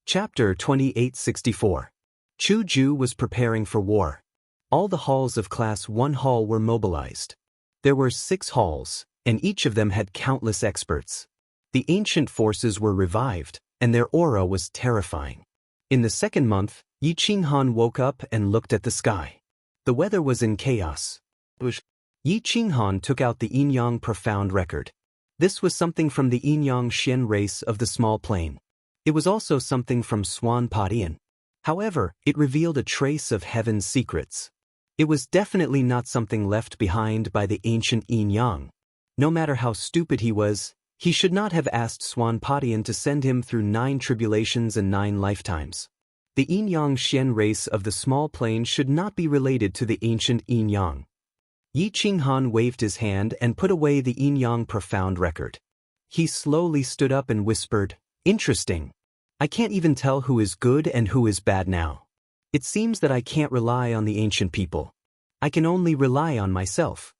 Chapter 2864. Chu Ju was preparing for war. All the halls of Class 1 Hall were mobilized. There were 6 halls, and each of them had countless experts. The ancient forces were revived, and their aura was terrifying. In the second month, Yi Qinghan woke up and looked at the sky. The weather was in chaos. Yi Qinghan took out the Yin-Yang Profound Record. This was something from the Yin-Yang Xian race of the small plane. It was also something from Swan Padian. However, it revealed a trace of heaven's secrets. It was definitely not something left behind by the ancient Yin-Yang. No matter how stupid he was, he should not have asked Swan Padian to send him through 9 tribulations and 9 lifetimes. The Yin-Yang Xian race of the small plane should not be related to the ancient Yin-Yang. Yi Qinghan waved his hand and put away the Yin-Yang Profound Record. He slowly stood up and whispered, "Interesting. I can't even tell who is good and who is bad now. It seems that I can't rely on the ancient people. I can only rely on myself."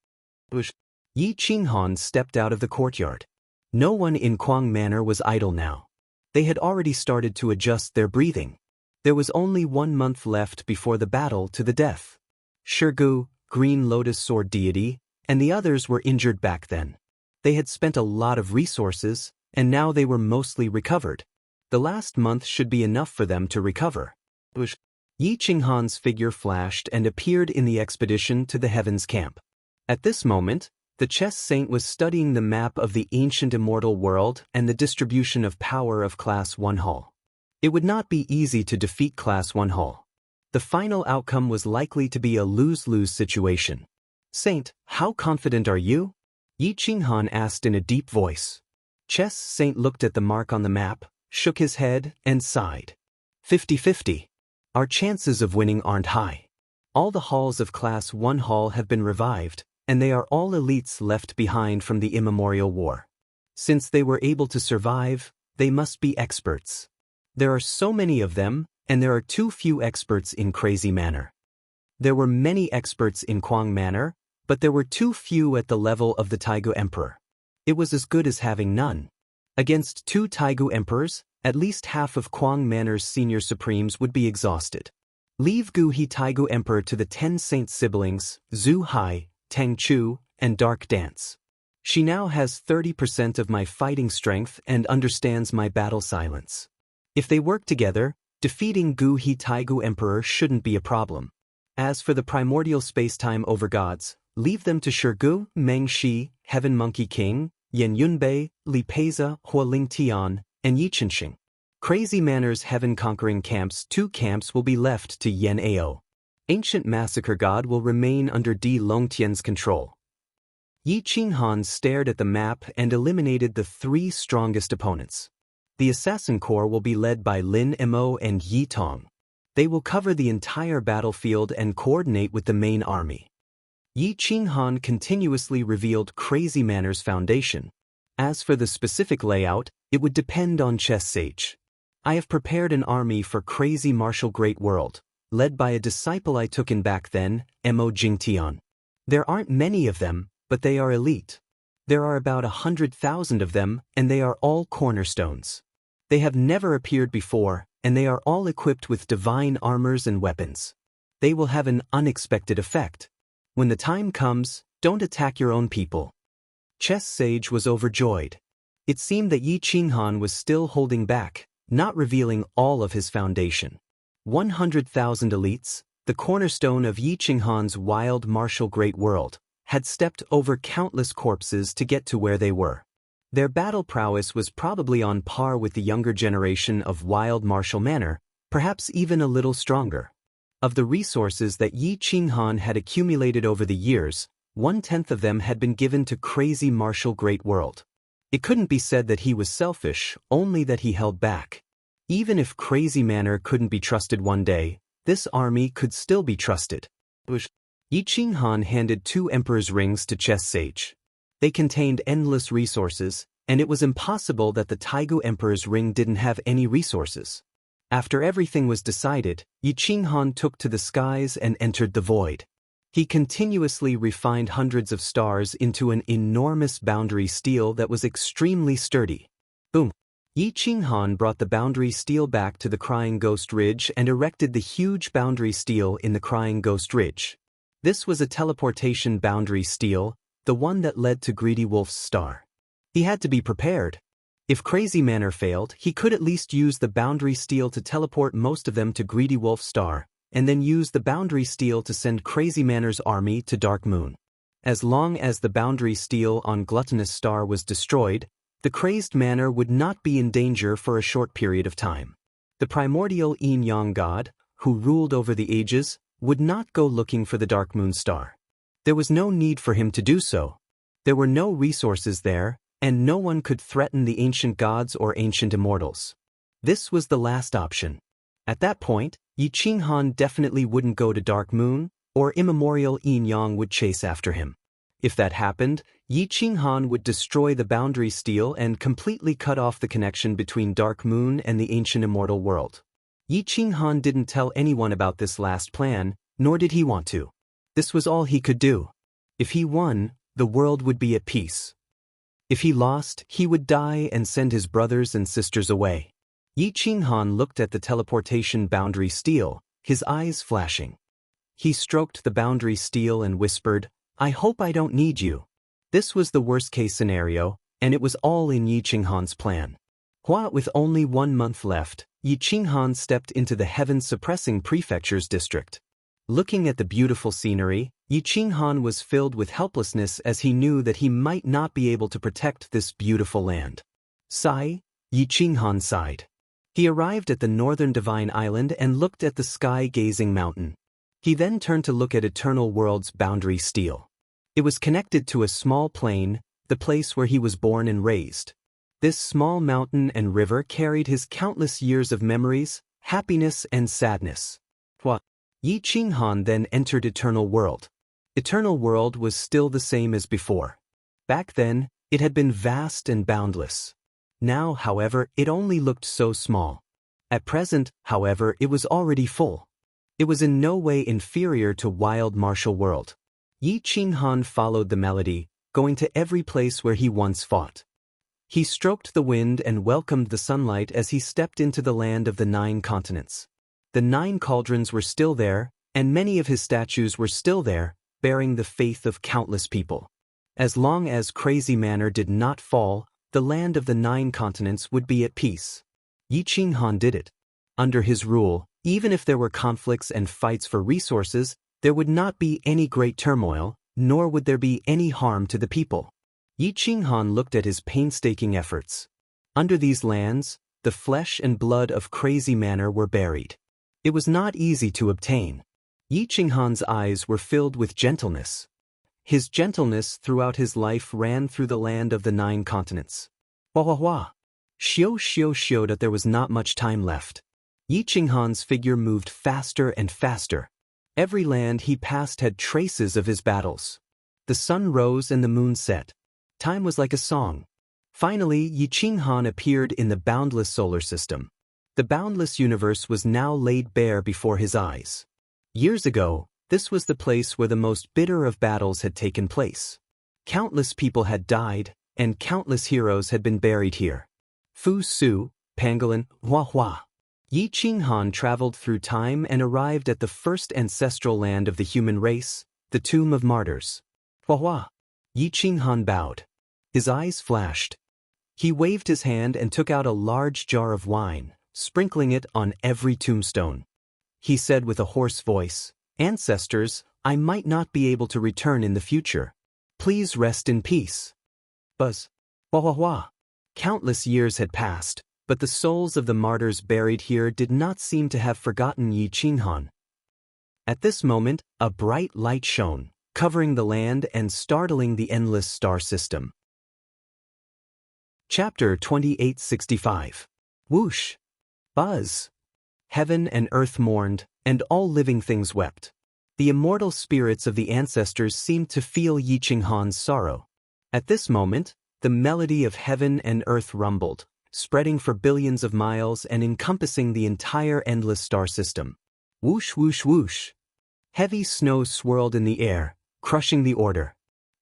Yi Qinghan stepped out of the courtyard. No one in Kuang Manor was idle now. They had already started to adjust their breathing. There was only 1 month left before the battle to the death. Shirgu, Green Lotus Sword Deity, and the others were injured back then. They had spent a lot of resources, and now they were mostly recovered. The last month should be enough for them to recover. Yi Qinghan's figure flashed and appeared in the expedition to the Heavens camp. At this moment, the chess saint was studying the map of the ancient immortal world and the distribution of power of Class 1 Hall. It would not be easy to defeat Class 1 Hall. The final outcome was likely to be a lose-lose situation. "Saint, how confident are you?" Yi Qinghan asked in a deep voice. Chess Saint looked at the mark on the map, shook his head, and sighed. 50-50. Our chances of winning aren't high. All the halls of Class 1 Hall have been revived, and they are all elites left behind from the immemorial war. Since they were able to survive, they must be experts. There are so many of them, and there are too few experts in Crazy Manor. There were many experts in Kuang Manor, but there were too few at the level of the Taigu Emperor. It was as good as having none. Against 2 Taigu Emperors, at least half of Kuang Manor's senior supremes would be exhausted. Leave Gu He Taigu Emperor to the 10 saint siblings, Zhu Hai, Tang Chu, and Dark Dance. She now has 30% of my fighting strength and understands my battle silence. If they work together, defeating Gu He Taigu Emperor shouldn't be a problem. As for the primordial space-time overgods, leave them to Shirgu, Meng Shi, Heaven Monkey King, Yen Yunbei, Li Peiza, Hualing Tian, and Yi Chenxing. Crazy Manor's heaven-conquering camps, 2 camps will be left to Yen Ao. Ancient Massacre God will remain under Di Longtian's control. Yi Qinghan stared at the map and eliminated the 3 strongest opponents. The Assassin Corps will be led by Lin Mo and Yi Tong. They will cover the entire battlefield and coordinate with the main army. Yi Qinghan continuously revealed Crazy Manor's foundation. As for the specific layout, it would depend on Chess Sage. I have prepared an army for Crazy Martial Great World, led by a disciple I took in back then, Mo Jingtian. There aren't many of them, but they are elite. There are about 100,000 of them, and they are all cornerstones. They have never appeared before, and they are all equipped with divine armors and weapons. They will have an unexpected effect. When the time comes, don't attack your own people. Chess Sage was overjoyed. It seemed that Yi Qinghan was still holding back, not revealing all of his foundation. 100,000 elites, the cornerstone of Yi Qinghan's wild martial great world, had stepped over countless corpses to get to where they were. Their battle prowess was probably on par with the younger generation of wild martial manor, perhaps even a little stronger. Of the resources that Yi Qinghan had accumulated over the years, 1/10 of them had been given to Crazy Martial Great World. It couldn't be said that he was selfish, only that he held back. Even if Crazy Manor couldn't be trusted one day, this army could still be trusted. Yi Qinghan handed 2 Emperor's rings to Chess Sage. They contained endless resources, and it was impossible that the Taigu Emperor's ring didn't have any resources. After everything was decided, Yi Qinghan took to the skies and entered the void. He continuously refined hundreds of stars into an enormous boundary steel that was extremely sturdy. Boom! Yi Qinghan brought the boundary stele back to the Crying Ghost Ridge and erected the huge boundary stele in the Crying Ghost Ridge. This was a teleportation boundary stele, the one that led to Greedy Wolf's star. He had to be prepared. If Crazy Manor failed, he could at least use the boundary stele to teleport most of them to Greedy Wolf's star, and then use the boundary stele to send Crazy Manor's army to Dark Moon. As long as the boundary stele on Gluttonous Star was destroyed, the Crazed Manor would not be in danger for a short period of time. The primordial yin-yang god, who ruled over the ages, would not go looking for the Dark Moon star. There was no need for him to do so. There were no resources there, and no one could threaten the ancient gods or ancient immortals. This was the last option. At that point, Yi Qinghan definitely wouldn't go to Dark Moon, or immemorial yin-yang would chase after him. If that happened, Yi Qinghan would destroy the boundary stele and completely cut off the connection between Dark Moon and the ancient immortal world. Yi Qinghan didn't tell anyone about this last plan, nor did he want to. This was all he could do. If he won, the world would be at peace. If he lost, he would die and send his brothers and sisters away. Yi Qinghan looked at the teleportation boundary stele, his eyes flashing. He stroked the boundary stele and whispered, "I hope I don't need you." This was the worst-case scenario, and it was all in Yi Qinghan's plan. With only 1 month left, Yi Qinghan stepped into the heaven-suppressing prefecture's district. Looking at the beautiful scenery, Yi Qinghan was filled with helplessness as he knew that he might not be able to protect this beautiful land. Sigh, Yi Qinghan sighed. He arrived at the northern Divine Island and looked at the sky-gazing mountain. He then turned to look at Eternal World's boundary stele. It was connected to a small plain, the place where he was born and raised. This small mountain and river carried his countless years of memories, happiness and sadness. Yi Qinghan then entered Eternal World. Eternal World was still the same as before. Back then, it had been vast and boundless. Now, however, it only looked so small. At present, however, it was already full. It was in no way inferior to Wild Martial World. Yi Qinghan followed the melody, going to every place where he once fought. He stroked the wind and welcomed the sunlight as he stepped into the land of the 9 continents. The 9 cauldrons were still there, and many of his statues were still there, bearing the faith of countless people. As long as Crazy Manor did not fall, the land of the 9 continents would be at peace. Yi Qinghan did it. Under his rule, even if there were conflicts and fights for resources, there would not be any great turmoil, nor would there be any harm to the people. Yi Qinghan looked at his painstaking efforts. Under these lands, the flesh and blood of Crazy Manor were buried. It was not easy to obtain. Yi Qinghan's eyes were filled with gentleness. His gentleness throughout his life ran through the land of the 9 continents. Xiu that there was not much time left. Yi Qinghan's figure moved faster and faster. Every land he passed had traces of his battles. The sun rose and the moon set. Time was like a song. Finally, Yi Qinghan appeared in the boundless solar system. The boundless universe was now laid bare before his eyes. Years ago, this was the place where the most bitter of battles had taken place. Countless people had died, and countless heroes had been buried here. Fu Su, Pangolin, Hua. Yi Qinghan traveled through time and arrived at the first ancestral land of the human race, the Tomb of Martyrs. Yi Qinghan bowed. His eyes flashed. He waved his hand and took out a large jar of wine, sprinkling it on every tombstone. He said with a hoarse voice, "Ancestors, I might not be able to return in the future. Please rest in peace." Buzz. Countless years had passed, but the souls of the martyrs buried here did not seem to have forgotten Yi Qinghan. At this moment, a bright light shone, covering the land and startling the endless star system. Chapter 2865. Whoosh! Buzz! Heaven and earth mourned, and all living things wept. The immortal spirits of the ancestors seemed to feel Yi Qinghan's sorrow. At this moment, the melody of heaven and earth rumbled, spreading for billions of miles and encompassing the entire endless star system. Whoosh, whoosh, whoosh! Heavy snow swirled in the air, crushing the order.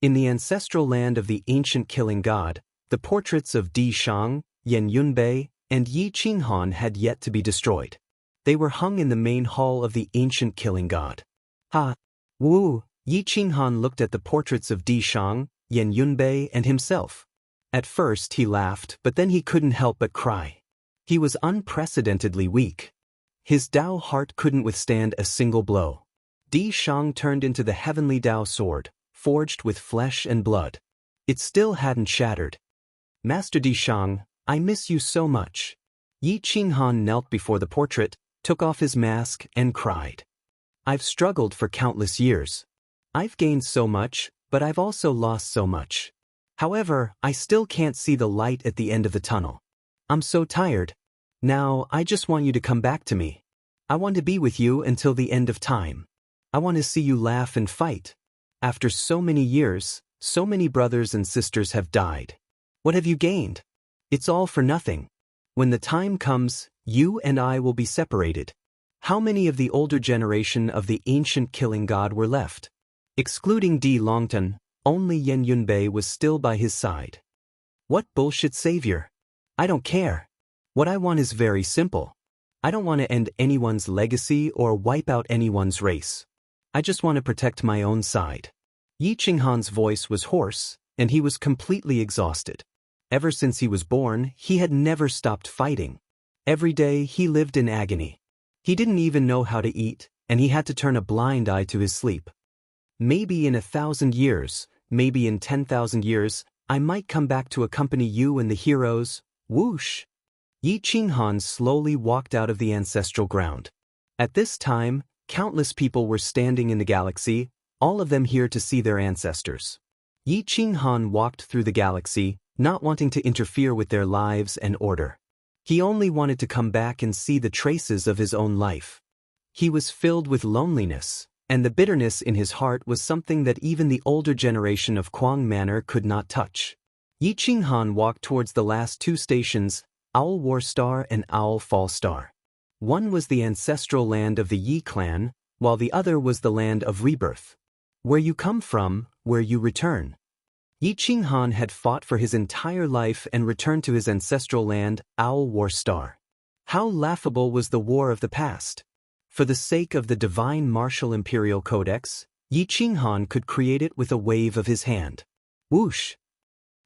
In the ancestral land of the ancient killing god, the portraits of Di Shang, Yan Yunbei, and Yi Qinghan had yet to be destroyed. They were hung in the main hall of the ancient killing god. Ha! Woo! Yi Qinghan looked at the portraits of Di Shang, Yan Yunbei, and himself. At first he laughed, but then he couldn't help but cry. He was unprecedentedly weak. His Dao heart couldn't withstand a single blow. Di Shang turned into the heavenly Dao sword, forged with flesh and blood. It still hadn't shattered. Master Di Shang, I miss you so much. Yi Qinghan knelt before the portrait, took off his mask, and cried. I've struggled for countless years. I've gained so much, but I've also lost so much. However, I still can't see the light at the end of the tunnel. I'm so tired. Now, I just want you to come back to me. I want to be with you until the end of time. I want to see you laugh and fight. After so many years, so many brothers and sisters have died. What have you gained? It's all for nothing. When the time comes, you and I will be separated. How many of the older generation of the ancient killing god were left? Excluding Di Longtan, only Yan Yunbei was still by his side. What bullshit savior? I don't care. What I want is very simple. I don't want to end anyone's legacy or wipe out anyone's race. I just want to protect my own side. Yi Qinghan's voice was hoarse, and he was completely exhausted. Ever since he was born, he had never stopped fighting. Every day he lived in agony. He didn't even know how to eat, and he had to turn a blind eye to his sleep. Maybe in 1,000 years, maybe in 10,000 years, I might come back to accompany you and the heroes. Whoosh! Yi Qinghan slowly walked out of the ancestral ground. At this time, countless people were standing in the galaxy, all of them here to see their ancestors. Yi Qinghan walked through the galaxy, not wanting to interfere with their lives and order. He only wanted to come back and see the traces of his own life. He was filled with loneliness, and the bitterness in his heart was something that even the older generation of Kuang Manor could not touch. Yi Qinghan walked towards the last two stations, Owl War Star and Owl Fall Star. One was the ancestral land of the Yi clan, while the other was the land of rebirth. Where you come from, where you return. Yi Qinghan had fought for his entire life and returned to his ancestral land, Owl War Star. How laughable was the war of the past! For the sake of the divine martial imperial codex, Yi Qinghan could create it with a wave of his hand. Whoosh!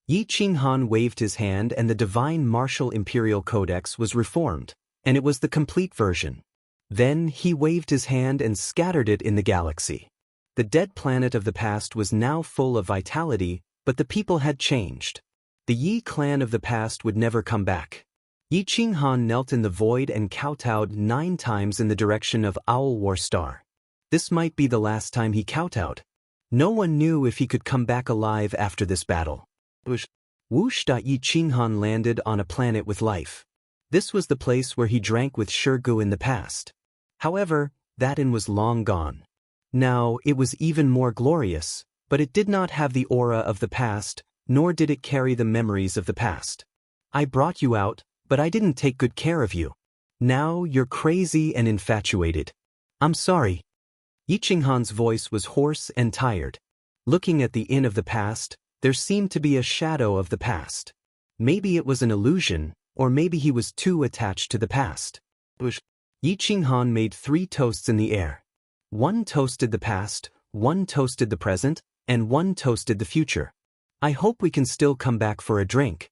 Yi Qinghan waved his hand and the divine martial imperial codex was reformed, and it was the complete version. Then he waved his hand and scattered it in the galaxy. The dead planet of the past was now full of vitality, but the people had changed. The Yi clan of the past would never come back. Yi Qinghan knelt in the void and kowtowed 9 times in the direction of Owl War Star. This might be the last time he kowtowed. No one knew if he could come back alive after this battle. Whoosh! Yi Qinghan landed on a planet with life. This was the place where he drank with Shirgu in the past. However, that inn was long gone. Now, it was even more glorious, but it did not have the aura of the past, nor did it carry the memories of the past. I brought you out, but I didn't take good care of you. Now you're crazy and infatuated. I'm sorry. Yi Qinghan's voice was hoarse and tired. Looking at the inn of the past, there seemed to be a shadow of the past. Maybe it was an illusion, or maybe he was too attached to the past. Yi Qinghan made 3 toasts in the air. 1 toasted the past, 1 toasted the present, and 1 toasted the future. I hope we can still come back for a drink.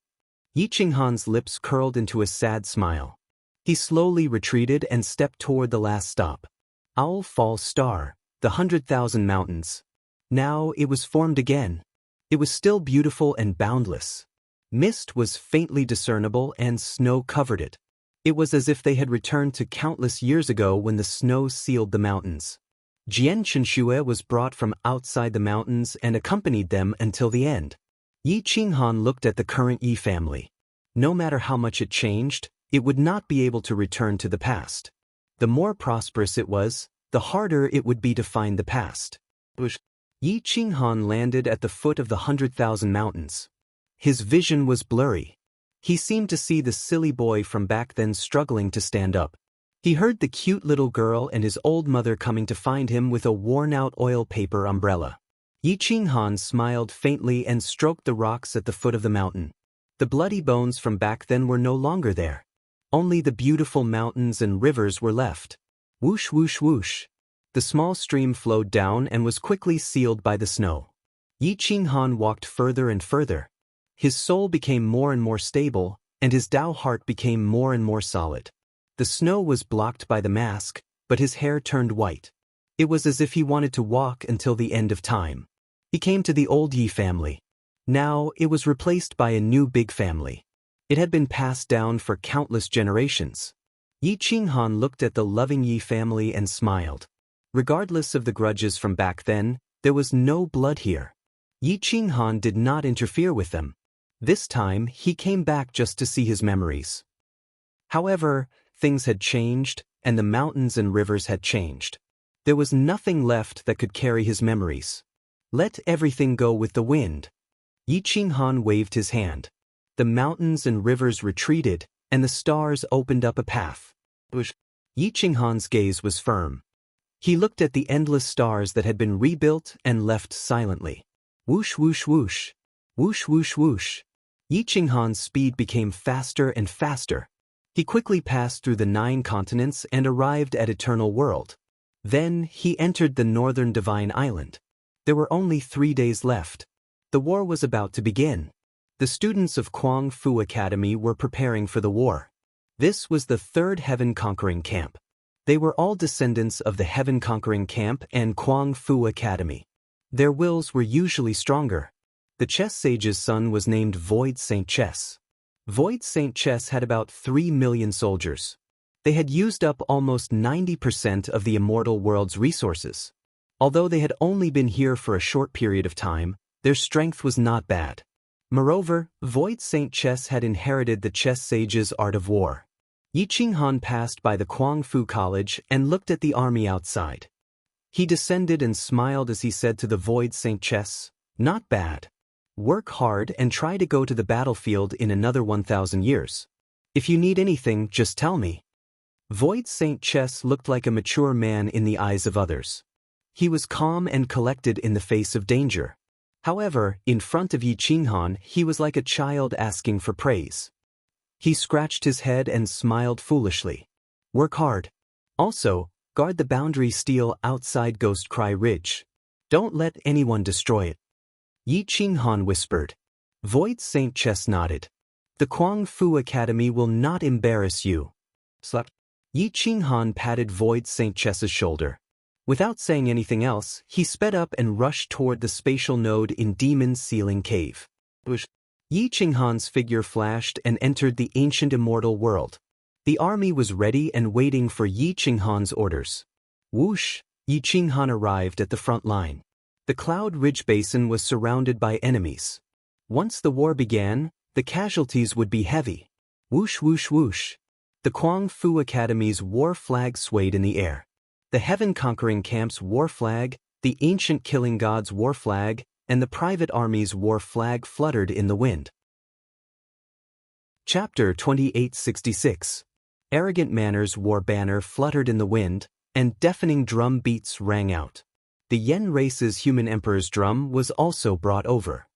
Yi Qinghan's lips curled into a sad smile. He slowly retreated and stepped toward the last stop. Owl Fall Star, the 100,000 mountains. Now it was formed again. It was still beautiful and boundless. Mist was faintly discernible and snow covered it. It was as if they had returned to countless years ago when the snow sealed the mountains. Jian Chenxue was brought from outside the mountains and accompanied them until the end. Yi Qinghan looked at the current Yi family. No matter how much it changed, it would not be able to return to the past. The more prosperous it was, the harder it would be to find the past. Yi Qinghan landed at the foot of the 100,000 mountains. His vision was blurry. He seemed to see the silly boy from back then struggling to stand up. He heard the cute little girl and his old mother coming to find him with a worn-out oil paper umbrella. Yi Qinghan smiled faintly and stroked the rocks at the foot of the mountain. The bloody bones from back then were no longer there. Only the beautiful mountains and rivers were left. Whoosh whoosh whoosh. The small stream flowed down and was quickly sealed by the snow. Yi Qinghan walked further and further. His soul became more and more stable, and his Tao heart became more and more solid. The snow was blocked by the mask, but his hair turned white. It was as if he wanted to walk until the end of time. He came to the old Yi family. Now it was replaced by a new big family. It had been passed down for countless generations. Yi Qinghan looked at the loving Yi family and smiled. Regardless of the grudges from back then, there was no blood here. Yi Qinghan did not interfere with them. This time he came back just to see his memories. However, things had changed, and the mountains and rivers had changed. There was nothing left that could carry his memories. Let everything go with the wind. Yi Qinghan waved his hand. The mountains and rivers retreated, and the stars opened up a path. Yi Qinghan's gaze was firm. He looked at the endless stars that had been rebuilt and left silently. Whoosh whoosh whoosh. Whoosh whoosh whoosh. Yi Qinghan's speed became faster and faster. He quickly passed through the 9 continents and arrived at Eternal World. Then he entered the northern Divine Island. There were only 3 days left. The war was about to begin. The students of Kuang Fu Academy were preparing for the war. This was the 3rd Heaven-Conquering Camp. They were all descendants of the Heaven-Conquering Camp and Kuang Fu Academy. Their wills were usually stronger. The chess sage's son was named Void Saint Chess. Void Saint Chess had about 3 million soldiers. They had used up almost 90% of the immortal world's resources. Although they had only been here for a short period of time, their strength was not bad. Moreover, Void Saint Chess had inherited the chess sage's art of war. Yi Qinghan passed by the Kuang Fu College and looked at the army outside. He descended and smiled as he said to the Void Saint Chess, "Not bad. Work hard and try to go to the battlefield in another 1,000 years. If you need anything, just tell me." Void Saint Chess looked like a mature man in the eyes of others. He was calm and collected in the face of danger. However, in front of Yi Qinghan, he was like a child asking for praise. He scratched his head and smiled foolishly. "Work hard. Also, guard the boundary steel outside Ghost Cry Ridge. Don't let anyone destroy it." Yi Qinghan whispered. Void Saint Chess nodded. "The Kuang Fu Academy will not embarrass you." Slap. Yi Qinghan patted Void Saint Chess's shoulder. Without saying anything else, he sped up and rushed toward the spatial node in Demon's Ceiling Cave. Yi Qinghan's figure flashed and entered the ancient immortal world. The army was ready and waiting for Yi Qinghan's orders. Whoosh! Yi Qinghan arrived at the front line. The Cloud Ridge Basin was surrounded by enemies. Once the war began, the casualties would be heavy. Whoosh whoosh whoosh. The Kuang Fu Academy's war flag swayed in the air. The Heaven-Conquering Camp's war flag, the Ancient Killing God's war flag, and the Private Army's war flag fluttered in the wind. Chapter 2866. Arrogant Manor's war banner fluttered in the wind, and deafening drum beats rang out. The Yen race's human emperor's drum was also brought over.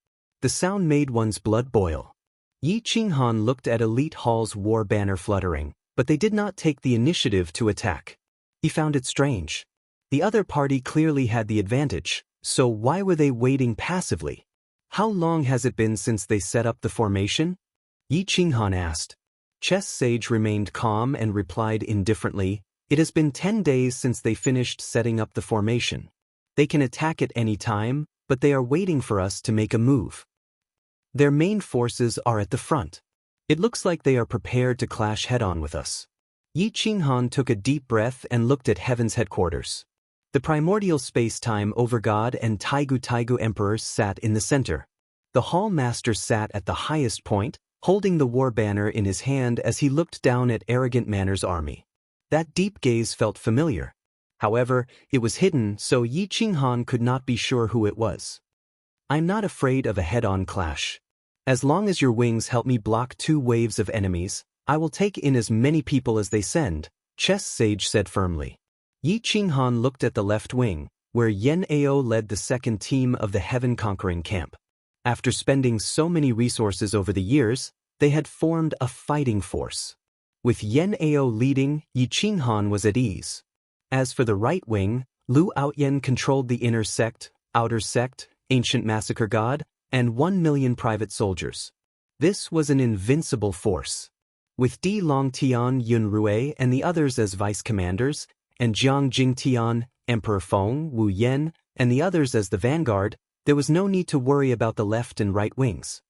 The sound made one's blood boil. Yi Qinghan looked at Elite Hall's war banner fluttering, but they did not take the initiative to attack. He found it strange. The other party clearly had the advantage, so why were they waiting passively? How long has it been since they set up the formation? Yi Qinghan asked. Chess Sage remained calm and replied indifferently, "It has been 10 days since they finished setting up the formation. They can attack at any time, but they are waiting for us to make a move. Their main forces are at the front. It looks like they are prepared to clash head-on with us." Yi Qinghan took a deep breath and looked at Heaven's headquarters. The primordial space-time overgod and Taigu Emperor sat in the center. The Hall Master sat at the highest point, holding the war banner in his hand as he looked down at Arrogant Manor's army. That deep gaze felt familiar. However, it was hidden, so Yi Qinghan could not be sure who it was. "I'm not afraid of a head-on clash. As long as your wings help me block 2 waves of enemies, I will take in as many people as they send," Chess Sage said firmly. Yi Qinghan looked at the left wing, where Yen Ao led the 2nd team of the Heaven-Conquering Camp. After spending so many resources over the years, They had formed a fighting force. With Yen Ao leading, Yi Qinghan was at ease. As for the right wing, Lu Outyen controlled the inner sect, outer sect, ancient massacre god, and 1 million private soldiers. This was an invincible force. With Di Longtian, Yun Rui, and the others as vice-commanders, and Jiang Jingtian, Emperor Feng, Wu Yan, and the others as the vanguard, there was no need to worry about the left and right wings.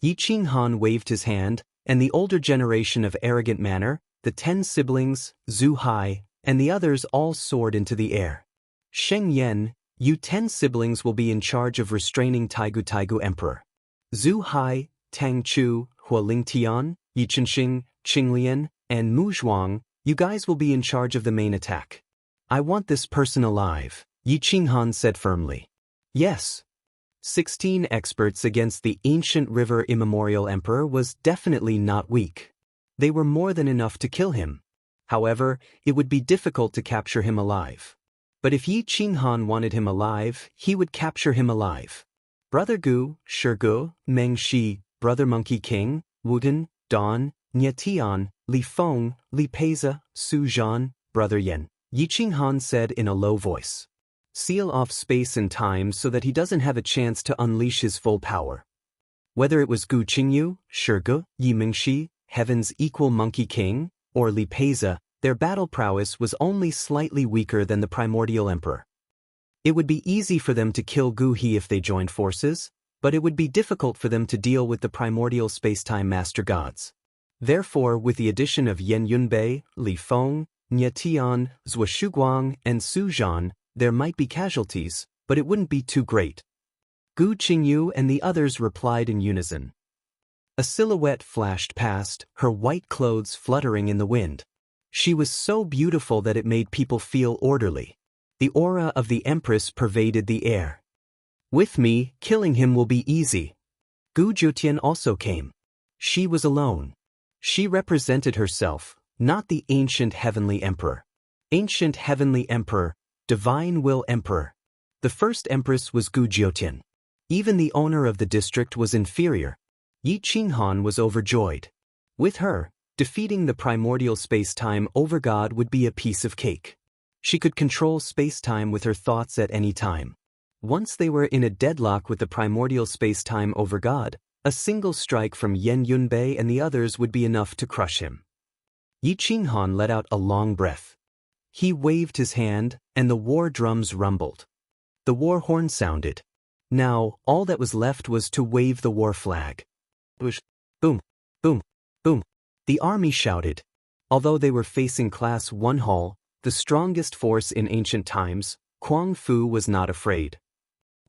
Yi Qinghan waved his hand, and the older generation of arrogant manner, the 10 siblings, Zhu Hai, and the others all soared into the air. Sheng Yan, you 10 siblings will be in charge of restraining Taigu Emperor. Zhu Hai, Tang Chu, Hualing Tian, Yi Chenxing, Qinglian, and Mu Zhuang, you guys will be in charge of the main attack. I want this person alive, Yi Qinghan said firmly. Yes. 16 experts against the ancient river immemorial emperor was definitely not weak. They were more than enough to kill him. However, it would be difficult to capture him alive. But if Yi Qinghan wanted him alive, he would capture him alive. Brother Gu, Shigu, Meng Shi, Brother Monkey King, Wuden, Don, Nye Tian, Li Feng, Li Peiza, Su Zhan, Brother Yen, Yi Qinghan said in a low voice. Seal off space and time so that he doesn't have a chance to unleash his full power. Whether it was Gu Qingyu, Shigu, Yi Mingxi, Heaven's equal Monkey King, or Li Peiza, their battle prowess was only slightly weaker than the primordial emperor. It would be easy for them to kill Gu He if they joined forces, but it would be difficult for them to deal with the primordial space-time master gods. Therefore, with the addition of Yan Yunbei, Li Feng, Nye Tian, Zhou Shuguang, and Su Zhan, there might be casualties, but it wouldn't be too great. Gu Qingyu and the others replied in unison. A silhouette flashed past, her white clothes fluttering in the wind. She was so beautiful that it made people feel orderly. The aura of the Empress pervaded the air. With me, killing him will be easy. Gu Zhutian also came. She was alone. She represented herself, not the ancient heavenly emperor. Ancient heavenly emperor, divine will emperor. The first empress was Gu Zhutian. Even the owner of the district was inferior. Yi Qinghan was overjoyed. With her, defeating the primordial space-time overgod would be a piece of cake. She could control space-time with her thoughts at any time. Once they were in a deadlock with the primordial space-time overgod, a single strike from Yan Yunbei and the others would be enough to crush him. Yi Qinghan let out a long breath. He waved his hand, and the war drums rumbled. The war horn sounded. Now, all that was left was to wave the war flag. Boom, boom, boom, boom. The army shouted. Although they were facing Class 1 Hall, the strongest force in ancient times, Kuang Fu was not afraid.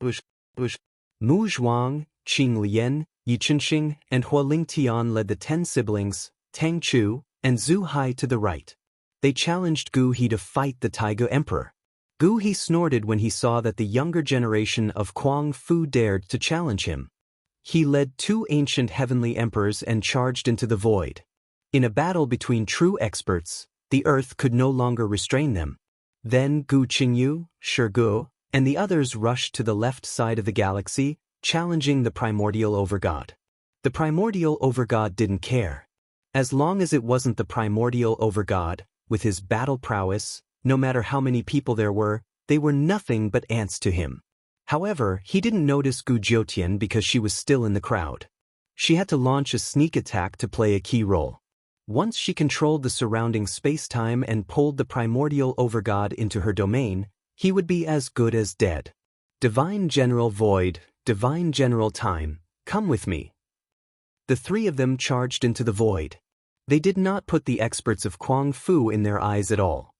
Mu Zhuang, Qing Lian, Yi Chenxing, and Hualing Tian led the 10 siblings, Tang Chu, and Zhu Hai to the right. They challenged Gu He to fight the Taigu Emperor. Gu He snorted when he saw that the younger generation of Kuang Fu dared to challenge him. He led 2 ancient heavenly emperors and charged into the void. In a battle between true experts, the earth could no longer restrain them. Then Gu Qingyu, Shigu, and the others rushed to the left side of the galaxy, challenging the primordial overgod. The primordial overgod didn't care. As long as it wasn't the primordial overgod, with his battle prowess, no matter how many people there were, they were nothing but ants to him. However, he didn't notice Gu Zhutian because she was still in the crowd. She had to launch a sneak attack to play a key role. Once she controlled the surrounding space-time and pulled the primordial overgod into her domain, he would be as good as dead. Divine General Void, Divine General Time, come with me. The 3 of them charged into the void. They did not put the experts of Kuang Fu in their eyes at all.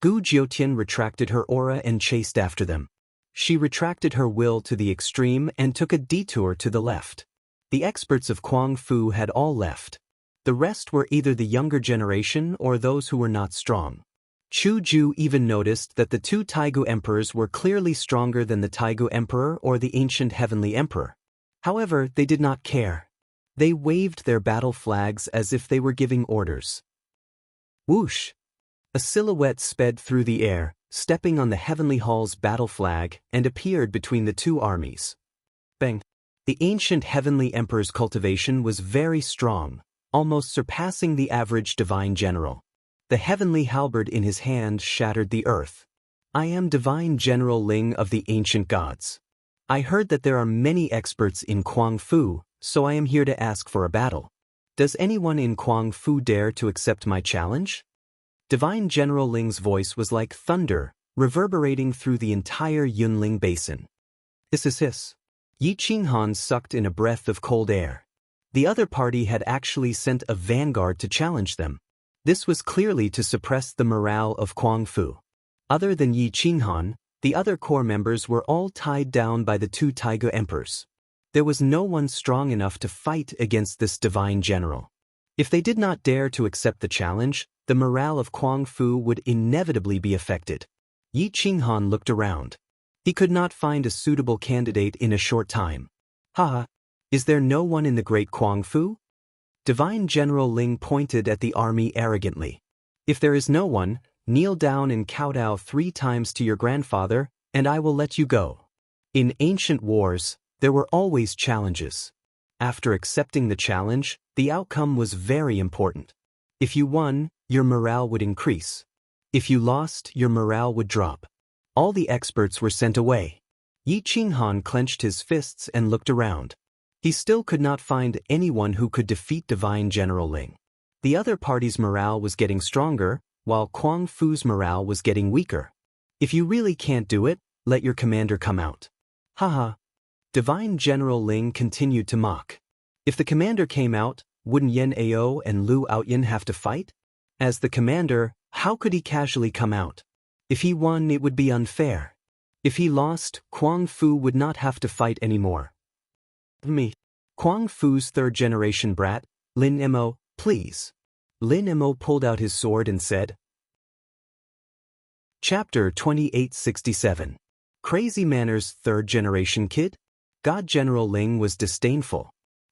Gu Zhutian retracted her aura and chased after them. She retracted her will to the extreme and took a detour to the left. The experts of Kuang Fu had all left. The rest were either the younger generation or those who were not strong. Chu Ju even noticed that the 2 Taigu emperors were clearly stronger than the Taigu emperor or the ancient heavenly emperor. However, they did not care. They waved their battle flags as if they were giving orders. Whoosh! A silhouette sped through the air, stepping on the heavenly hall's battle flag, and appeared between the 2 armies. Bang! The ancient heavenly emperor's cultivation was very strong, almost surpassing the average divine general. The heavenly halberd in his hand shattered the earth. I am Divine General Ling of the ancient gods. I heard that there are many experts in Kuang Fu, so I am here to ask for a battle. Does anyone in Kuang Fu dare to accept my challenge? Divine General Ling's voice was like thunder, reverberating through the entire Yunling basin. Hiss. Yi Qinghan sucked in a breath of cold air. The other party had actually sent a vanguard to challenge them. This was clearly to suppress the morale of Kuang Fu. Other than Yi Qinghan, the other core members were all tied down by the two Taiga emperors. There was no one strong enough to fight against this divine general. If they did not dare to accept the challenge, the morale of Kuang Fu would inevitably be affected. Yi Qinghan looked around. He could not find a suitable candidate in a short time. Haha, is there no one in the great Kuang Fu? Divine General Ling pointed at the army arrogantly. If there is no one, kneel down and kowtow 3 times to your grandfather, and I will let you go. In ancient wars, there were always challenges. After accepting the challenge, the outcome was very important. If you won, your morale would increase. If you lost, your morale would drop. All the experts were sent away. Yi Qinghan clenched his fists and looked around. He still could not find anyone who could defeat Divine General Ling. The other party's morale was getting stronger, while Kuang Fu's morale was getting weaker. If you really can't do it, let your commander come out. Haha. Divine General Ling continued to mock. If the commander came out, wouldn't Yen Ao and Lu Outyin have to fight? As the commander, how could he casually come out? If he won, it would be unfair. If he lost, Kuang Fu would not have to fight anymore. Me. Kuang Fu's third-generation brat, Lin Mo, please. Lin Mo pulled out his sword and said. Chapter 2867. Crazy Manor's third-generation kid? God General Ling was disdainful.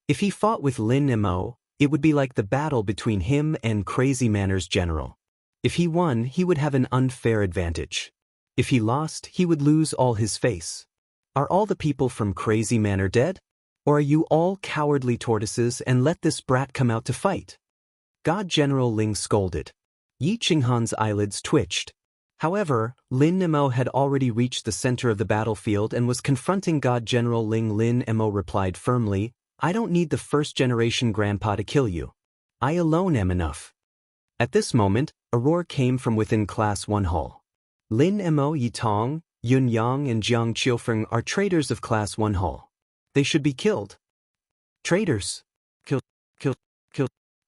If he fought with Lin Mo, it would be like the battle between him and Crazy Manor's general. If he won, he would have an unfair advantage. If he lost, he would lose all his face. Are all the people from Crazy Manor dead? Or are you all cowardly tortoises and let this brat come out to fight? God General Ling scolded. Yi Qinghan's eyelids twitched. However, Lin Mo had already reached the center of the battlefield and was confronting God General Ling. Lin Mo replied firmly, I don't need the first-generation grandpa to kill you. I alone am enough. At this moment, a roar came from within Class 1 Hall. Lin Mo, Yi Tong, Yun Yang and Jiang Qiufeng are traitors of Class 1 Hall. They should be killed. Traitors! Kill.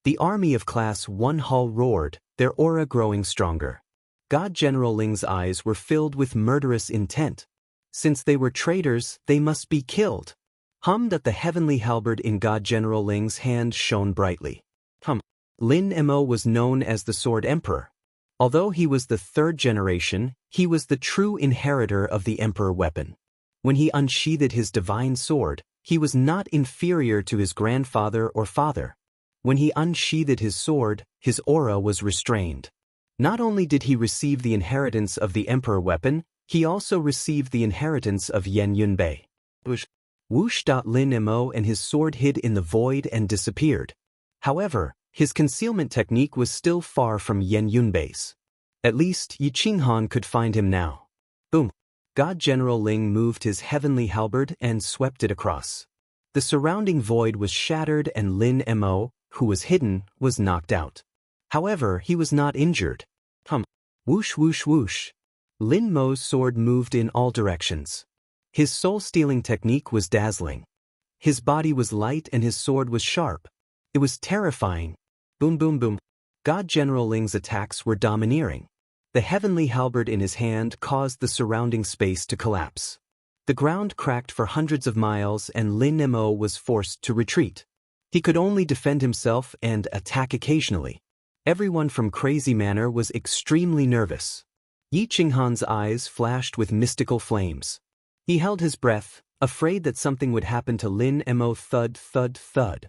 The army of Class 1 Hall roared, their aura growing stronger. God General Ling's eyes were filled with murderous intent. Since they were traitors, they must be killed. That the heavenly halberd in God General Ling's hand shone brightly. Lin Mo was known as the Sword Emperor. Although he was the third generation, he was the true inheritor of the Emperor weapon. When he unsheathed his divine sword, he was not inferior to his grandfather or father. When he unsheathed his sword, his aura was restrained. Not only did he receive the inheritance of the Emperor weapon, he also received the inheritance of Yan Yunbei. Whoosh! Lin Mo and his sword hid in the void and disappeared. However, his concealment technique was still far from Yan Yunbei's. At least, Yi Qinghan could find him now. Boom! God General Ling moved his heavenly halberd and swept it across. The surrounding void was shattered and Lin Mo, who was hidden, was knocked out. However, he was not injured. Whoosh whoosh whoosh. Lin Mo's sword moved in all directions. His soul-stealing technique was dazzling. His body was light and his sword was sharp. It was terrifying. Boom boom boom. God General Ling's attacks were domineering. The heavenly halberd in his hand caused the surrounding space to collapse. The ground cracked for hundreds of miles and Lin Mo was forced to retreat. He could only defend himself and attack occasionally. Everyone from Crazy Manor was extremely nervous. Yi Qinghan's eyes flashed with mystical flames. He held his breath, afraid that something would happen to Lin Mo. Thud, thud, thud.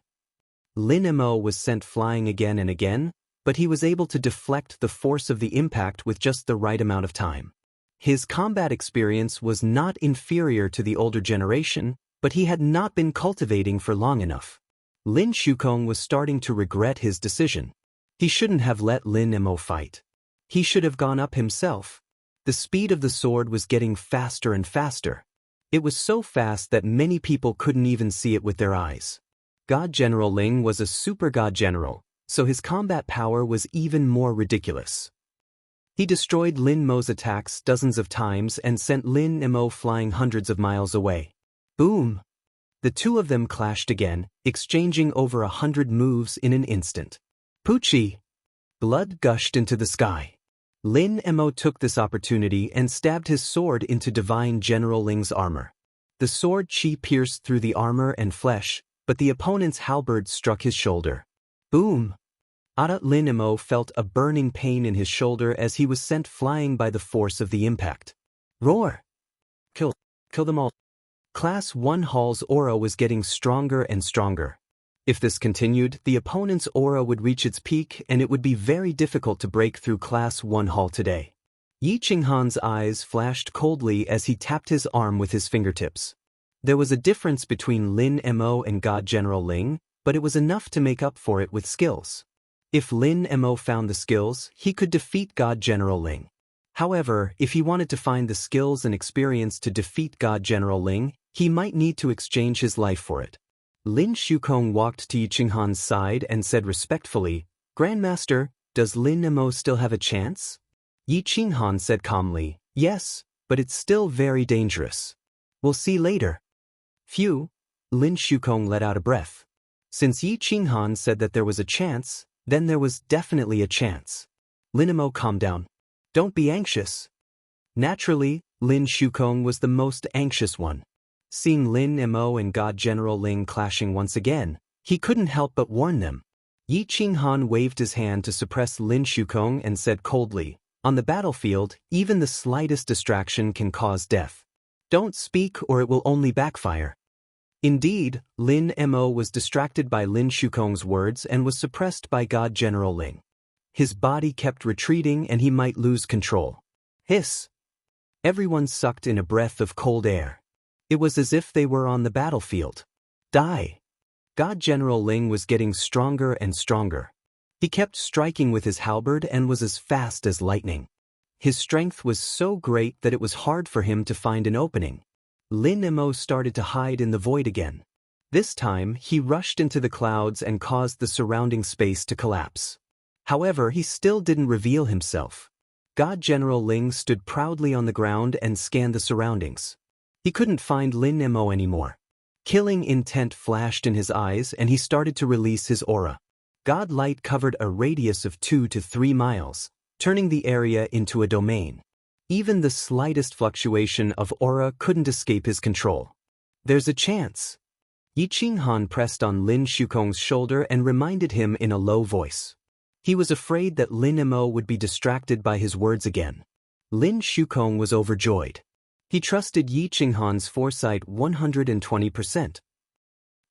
Lin Mo was sent flying again and again, but he was able to deflect the force of the impact with just the right amount of time. His combat experience was not inferior to the older generation, but he had not been cultivating for long enough. Lin Shukong was starting to regret his decision. He shouldn't have let Lin Mo fight. He should have gone up himself. The speed of the sword was getting faster and faster. It was so fast that many people couldn't even see it with their eyes. God General Ling was a super god general, so his combat power was even more ridiculous. He destroyed Lin Mo's attacks dozens of times and sent Lin Mo flying hundreds of miles away. Boom! The two of them clashed again, exchanging over 100 moves in an instant. Poochie! Blood gushed into the sky. Lin Mo took this opportunity and stabbed his sword into Divine General Ling's armor. The sword chi pierced through the armor and flesh, but the opponent's halberd struck his shoulder. Boom! Lin Mo felt a burning pain in his shoulder as he was sent flying by the force of the impact. Roar! Kill them all. Class 1 Hall's aura was getting stronger and stronger. If this continued, the opponent's aura would reach its peak and it would be very difficult to break through Class 1 Hall today. Yi Qinghan's eyes flashed coldly as he tapped his arm with his fingertips. There was a difference between Lin Mo and God General Ling, but it was enough to make up for it with skills. If Lin Mo found the skills, he could defeat God General Ling. However, if he wanted to find the skills and experience to defeat God General Ling, he might need to exchange his life for it. Lin Shukong walked to Yi Qinghan's side and said respectfully, "Grandmaster, does Lin Mo still have a chance?" Yi Qinghan said calmly, "Yes, but it's still very dangerous. We'll see later." Phew! Lin Shukong let out a breath. Since Yi Qinghan said that there was a chance, then there was definitely a chance. Lin Mo, calm down. Don't be anxious. Naturally, Lin Shukong was the most anxious one. Seeing Lin Mo and God General Ling clashing once again, he couldn't help but warn them. Yi Qinghan waved his hand to suppress Lin Shukong and said coldly, "On the battlefield, even the slightest distraction can cause death. Don't speak or it will only backfire." Indeed, Lin Mo was distracted by Lin Shukong's words and was suppressed by God General Ling. His body kept retreating and he might lose control. Hiss! Everyone sucked in a breath of cold air. It was as if they were on the battlefield. Die! God General Ling was getting stronger and stronger. He kept striking with his halberd and was as fast as lightning. His strength was so great that it was hard for him to find an opening. Lin Mo started to hide in the void again. This time, he rushed into the clouds and caused the surrounding space to collapse. However, he still didn't reveal himself. God General Ling stood proudly on the ground and scanned the surroundings. He couldn't find Lin Mo anymore. Killing intent flashed in his eyes and he started to release his aura. God Light covered a radius of 2 to 3 miles, turning the area into a domain. Even the slightest fluctuation of aura couldn't escape his control. There's a chance. Yi Qinghan pressed on Lin Shukong's shoulder and reminded him in a low voice. He was afraid that Lin Mo would be distracted by his words again. Lin Shukong was overjoyed. He trusted Yi Qinghan's foresight 120%.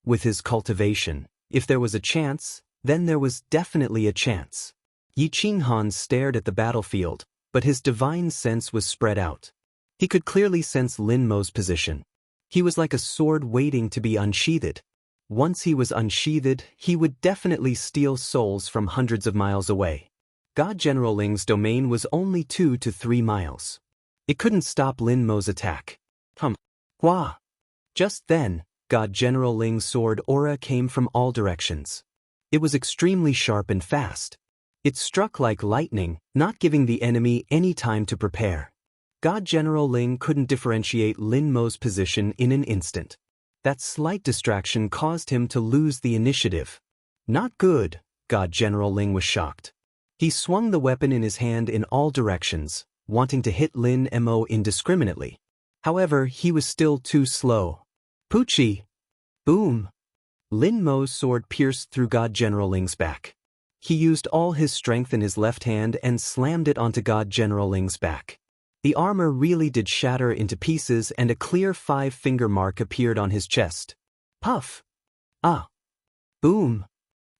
With his cultivation, if there was a chance, then there was definitely a chance. Yi Qinghan stared at the battlefield, but his divine sense was spread out. He could clearly sense Lin Mo's position. He was like a sword waiting to be unsheathed. Once he was unsheathed, he would definitely steal souls from hundreds of miles away. God General Ling's domain was only 2 to 3 miles. It couldn't stop Lin Mo's attack. Hua! Just then, God General Ling's sword aura came from all directions. It was extremely sharp and fast. It struck like lightning, not giving the enemy any time to prepare. God General Ling couldn't differentiate Lin Mo's position in an instant. That slight distraction caused him to lose the initiative. Not good, God General Ling was shocked. He swung the weapon in his hand in all directions, wanting to hit Lin Mo indiscriminately. However, he was still too slow. Poochie! Boom! Lin Mo's sword pierced through God General Ling's back. He used all his strength in his left hand and slammed it onto God General Ling's back. The armor really did shatter into pieces and a clear 5-finger mark appeared on his chest. Puff! Ah! Boom!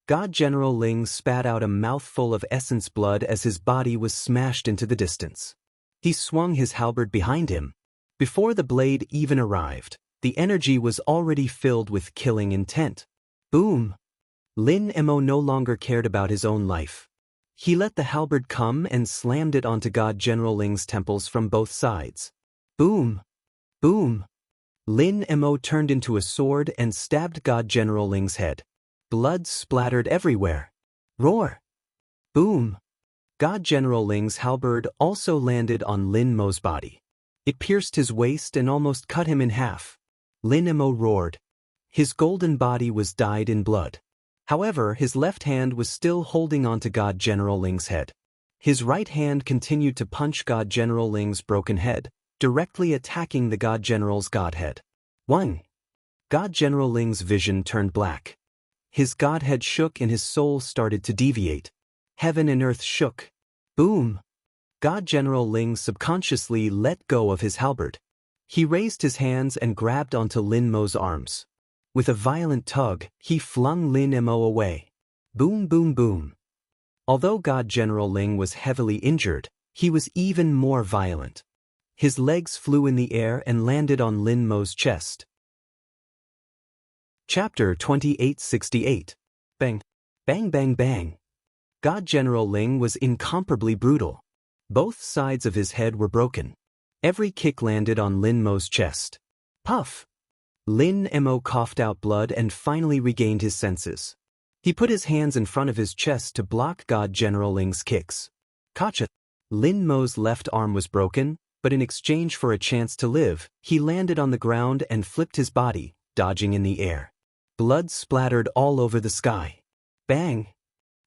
God General Ling spat out a mouthful of essence blood as his body was smashed into the distance. He swung his halberd behind him. Before the blade even arrived, The energy was already filled with killing intent. Boom! Lin Mo no longer cared about his own life. He let the halberd come and slammed it onto God General Ling's temples from both sides. Boom! Boom! Lin Mo turned into a sword and stabbed God General Ling's head. Blood splattered everywhere. Roar! Boom! God General Ling's halberd also landed on Lin Mo's body. It pierced his waist and almost cut him in half. Lin Mo roared. His golden body was dyed in blood. However, his left hand was still holding onto God General Ling's head. His right hand continued to punch God General Ling's broken head, directly attacking the God General's godhead. 1. God General Ling's vision turned black. His godhead shook and his soul started to deviate. Heaven and earth shook. Boom! God General Ling subconsciously let go of his halberd. He raised his hands and grabbed onto Lin Mo's arms. With a violent tug, he flung Lin Mo away. Boom, boom, boom. Although God General Ling was heavily injured, he was even more violent. His legs flew in the air and landed on Lin Mo's chest. Chapter 2868. Bang. Bang, bang, bang. God General Ling was incomparably brutal. Both sides of his head were broken. Every kick landed on Lin Mo's chest. Puff! Lin Mo coughed out blood and finally regained his senses. He put his hands in front of his chest to block God General Ling's kicks. Gotcha! Lin Mo's left arm was broken, but in exchange for a chance to live, he landed on the ground and flipped his body, dodging in the air. Blood splattered all over the sky. Bang!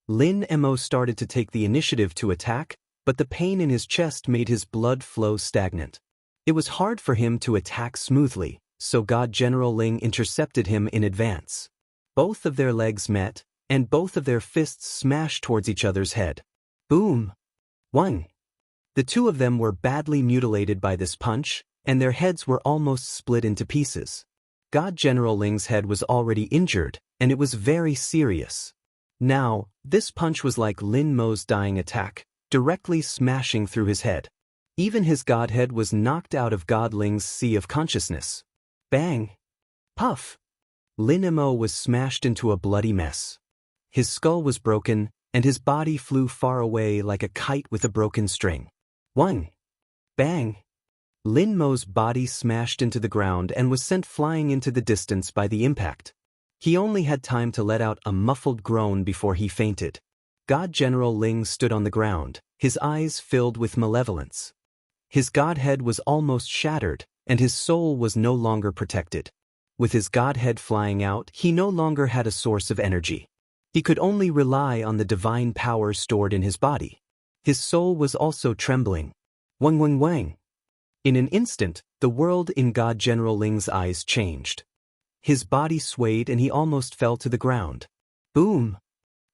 Lin Mo started to take the initiative to attack, but the pain in his chest made his blood flow stagnant. It was hard for him to attack smoothly, so God General Ling intercepted him in advance. Both of their legs met, and both of their fists smashed towards each other's head. Boom! 1. The two of them were badly mutilated by this punch, and their heads were almost split into pieces. God General Ling's head was already injured, and it was very serious. Now, this punch was like Lin Mo's dying attack, directly smashing through his head. Even his godhead was knocked out of God Ling's sea of consciousness. Bang! Puff! Lin Mo was smashed into a bloody mess. His skull was broken, and his body flew far away like a kite with a broken string. 1. Bang! Lin Mo's body smashed into the ground and was sent flying into the distance by the impact. He only had time to let out a muffled groan before he fainted. God General Ling stood on the ground, his eyes filled with malevolence. His godhead was almost shattered, and his soul was no longer protected. With his godhead flying out, he no longer had a source of energy. He could only rely on the divine power stored in his body. His soul was also trembling. Wang wang wang. In an instant, the world in God General Ling's eyes changed. His body swayed and he almost fell to the ground. Boom!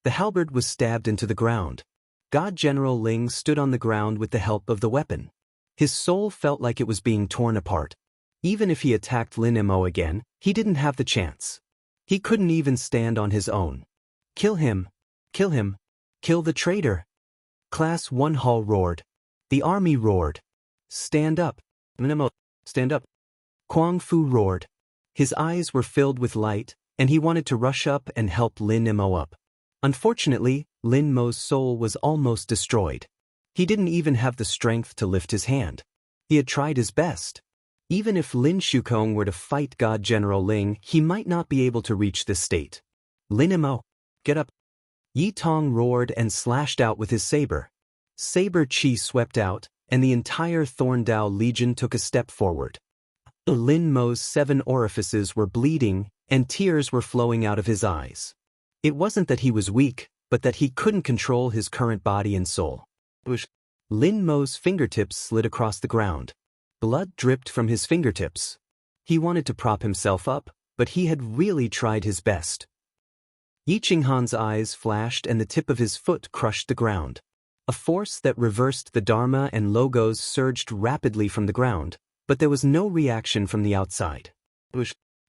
The halberd was stabbed into the ground. God General Ling stood on the ground with the help of the weapon. His soul felt like it was being torn apart. Even if he attacked Lin Mo again, he didn't have the chance. He couldn't even stand on his own. Kill him! Kill him! Kill the traitor! Class 1 Hall roared. The army roared. Stand up! Lin Mo, stand up! Kuang Fu roared. His eyes were filled with light, and he wanted to rush up and help Lin Mo up. Unfortunately, Lin Mo's soul was almost destroyed. He didn't even have the strength to lift his hand. He had tried his best. Even if Lin Shukong were to fight God General Ling, he might not be able to reach this state. Lin Mo, get up! Yi Tong roared and slashed out with his saber. Saber chi swept out, and the entire Thorndao Legion took a step forward. Lin Mo's 7 orifices were bleeding, and tears were flowing out of his eyes. It wasn't that he was weak, but that he couldn't control his current body and soul. Lin Mo's fingertips slid across the ground. Blood dripped from his fingertips. He wanted to prop himself up, but he had really tried his best. Yi Qinghan's eyes flashed and the tip of his foot crushed the ground. A force that reversed the Dharma and logos surged rapidly from the ground, but there was no reaction from the outside.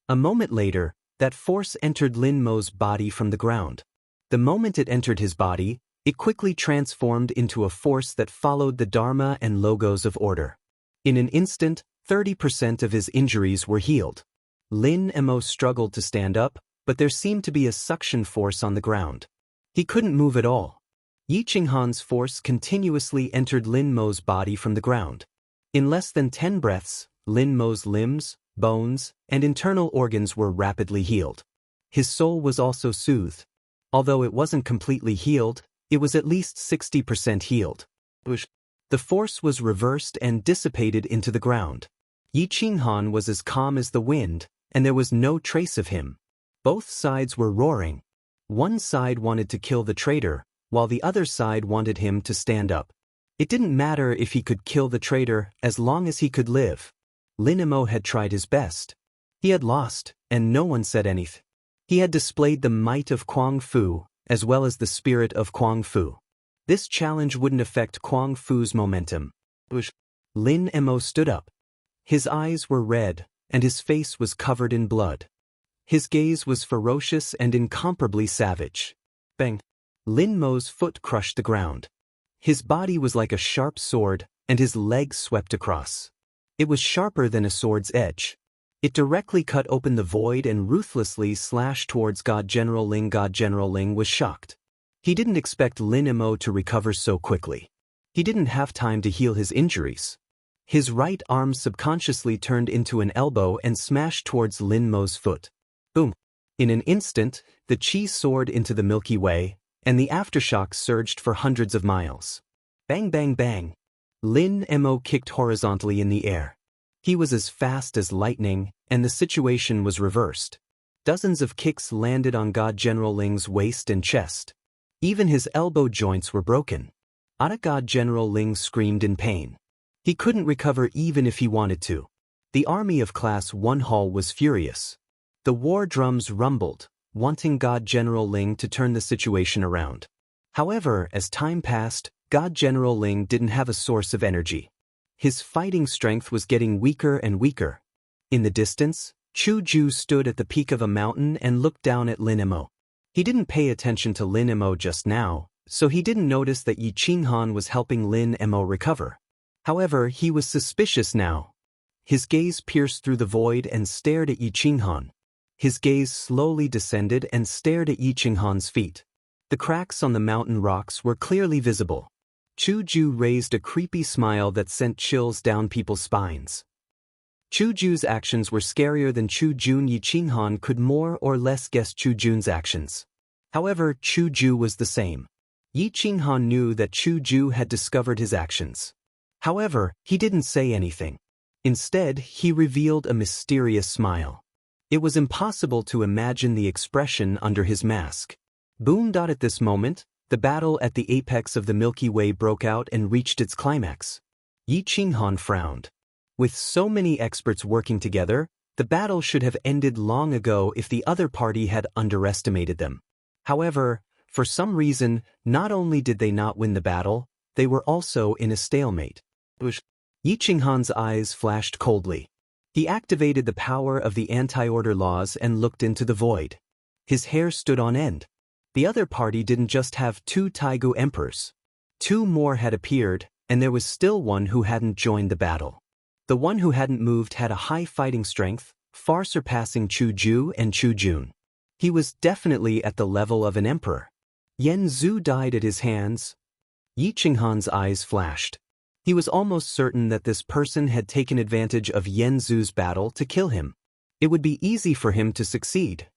A moment later, that force entered Lin Mo's body from the ground. The moment it entered his body, it quickly transformed into a force that followed the Dharma and logos of order. In an instant, 30% of his injuries were healed. Lin Mo struggled to stand up, but there seemed to be a suction force on the ground. He couldn't move at all. Yi Qinghan's force continuously entered Lin Mo's body from the ground. In less than 10 breaths, Lin Mo's limbs, bones, and internal organs were rapidly healed. His soul was also soothed. Although it wasn't completely healed, it was at least 60% healed. The force was reversed and dissipated into the ground. Yi Qinghan was as calm as the wind, and there was no trace of him. Both sides were roaring. One side wanted to kill the traitor, while the other side wanted him to stand up. It didn't matter if he could kill the traitor as long as he could live. Lin Mo had tried his best. He had lost, and no one said anything. He had displayed the might of Kuang Fu, as well as the spirit of Kuang Fu. This challenge wouldn't affect Kuang Fu's momentum. Lin Mo stood up. His eyes were red, and his face was covered in blood. His gaze was ferocious and incomparably savage. Bang! Lin Mo's foot crushed the ground. His body was like a sharp sword, and his legs swept across. It was sharper than a sword's edge. It directly cut open the void and ruthlessly slashed towards God General Ling. God General Ling was shocked. He didn't expect Lin Mo to recover so quickly. He didn't have time to heal his injuries. His right arm subconsciously turned into an elbow and smashed towards Lin Mo's foot. Boom! In an instant, the chi soared into the Milky Way, and the aftershocks surged for hundreds of miles. Bang bang bang! Lin Mo kicked horizontally in the air. He was as fast as lightning, and the situation was reversed. Dozens of kicks landed on God General Ling's waist and chest. Even his elbow joints were broken. God General Ling screamed in pain. He couldn't recover even if he wanted to. The army of Class 1 Hall was furious. The war drums rumbled, wanting God General Ling to turn the situation around. However, as time passed, God General Ling didn't have a source of energy. His fighting strength was getting weaker and weaker. In the distance, Chu Ju stood at the peak of a mountain and looked down at Lin Mo. He didn't pay attention to Lin Mo just now, so he didn't notice that Yi Qinghan was helping Lin Mo recover. However, he was suspicious now. His gaze pierced through the void and stared at Yi Qinghan. His gaze slowly descended and stared at Yi Qinghan's feet. The cracks on the mountain rocks were clearly visible. Chu Ju raised a creepy smile that sent chills down people's spines. Chu Ju's actions were scarier than Chu Jun. Yi Qinghan could more or less guess Chu Jun's actions. However, Chu Ju was the same. Yi Qinghan knew that Chu Ju had discovered his actions. However, he didn't say anything. Instead, he revealed a mysterious smile. It was impossible to imagine the expression under his mask. Boom! At this moment, the battle at the apex of the Milky Way broke out and reached its climax. Yi Qinghan frowned. With so many experts working together, the battle should have ended long ago if the other party had underestimated them. However, for some reason, not only did they not win the battle, they were also in a stalemate. Yi Qinghan's eyes flashed coldly. He activated the power of the anti-order laws and looked into the void. His hair stood on end. The other party didn't just have 2 Taigu emperors. 2 more had appeared, and there was still one who hadn't joined the battle. The one who hadn't moved had a high fighting strength, far surpassing Chu Ju and Chu Jun. He was definitely at the level of an emperor. Yen Zhu died at his hands. Yi Qinghan's eyes flashed. He was almost certain that this person had taken advantage of Yen Zhu's battle to kill him. It would be easy for him to succeed.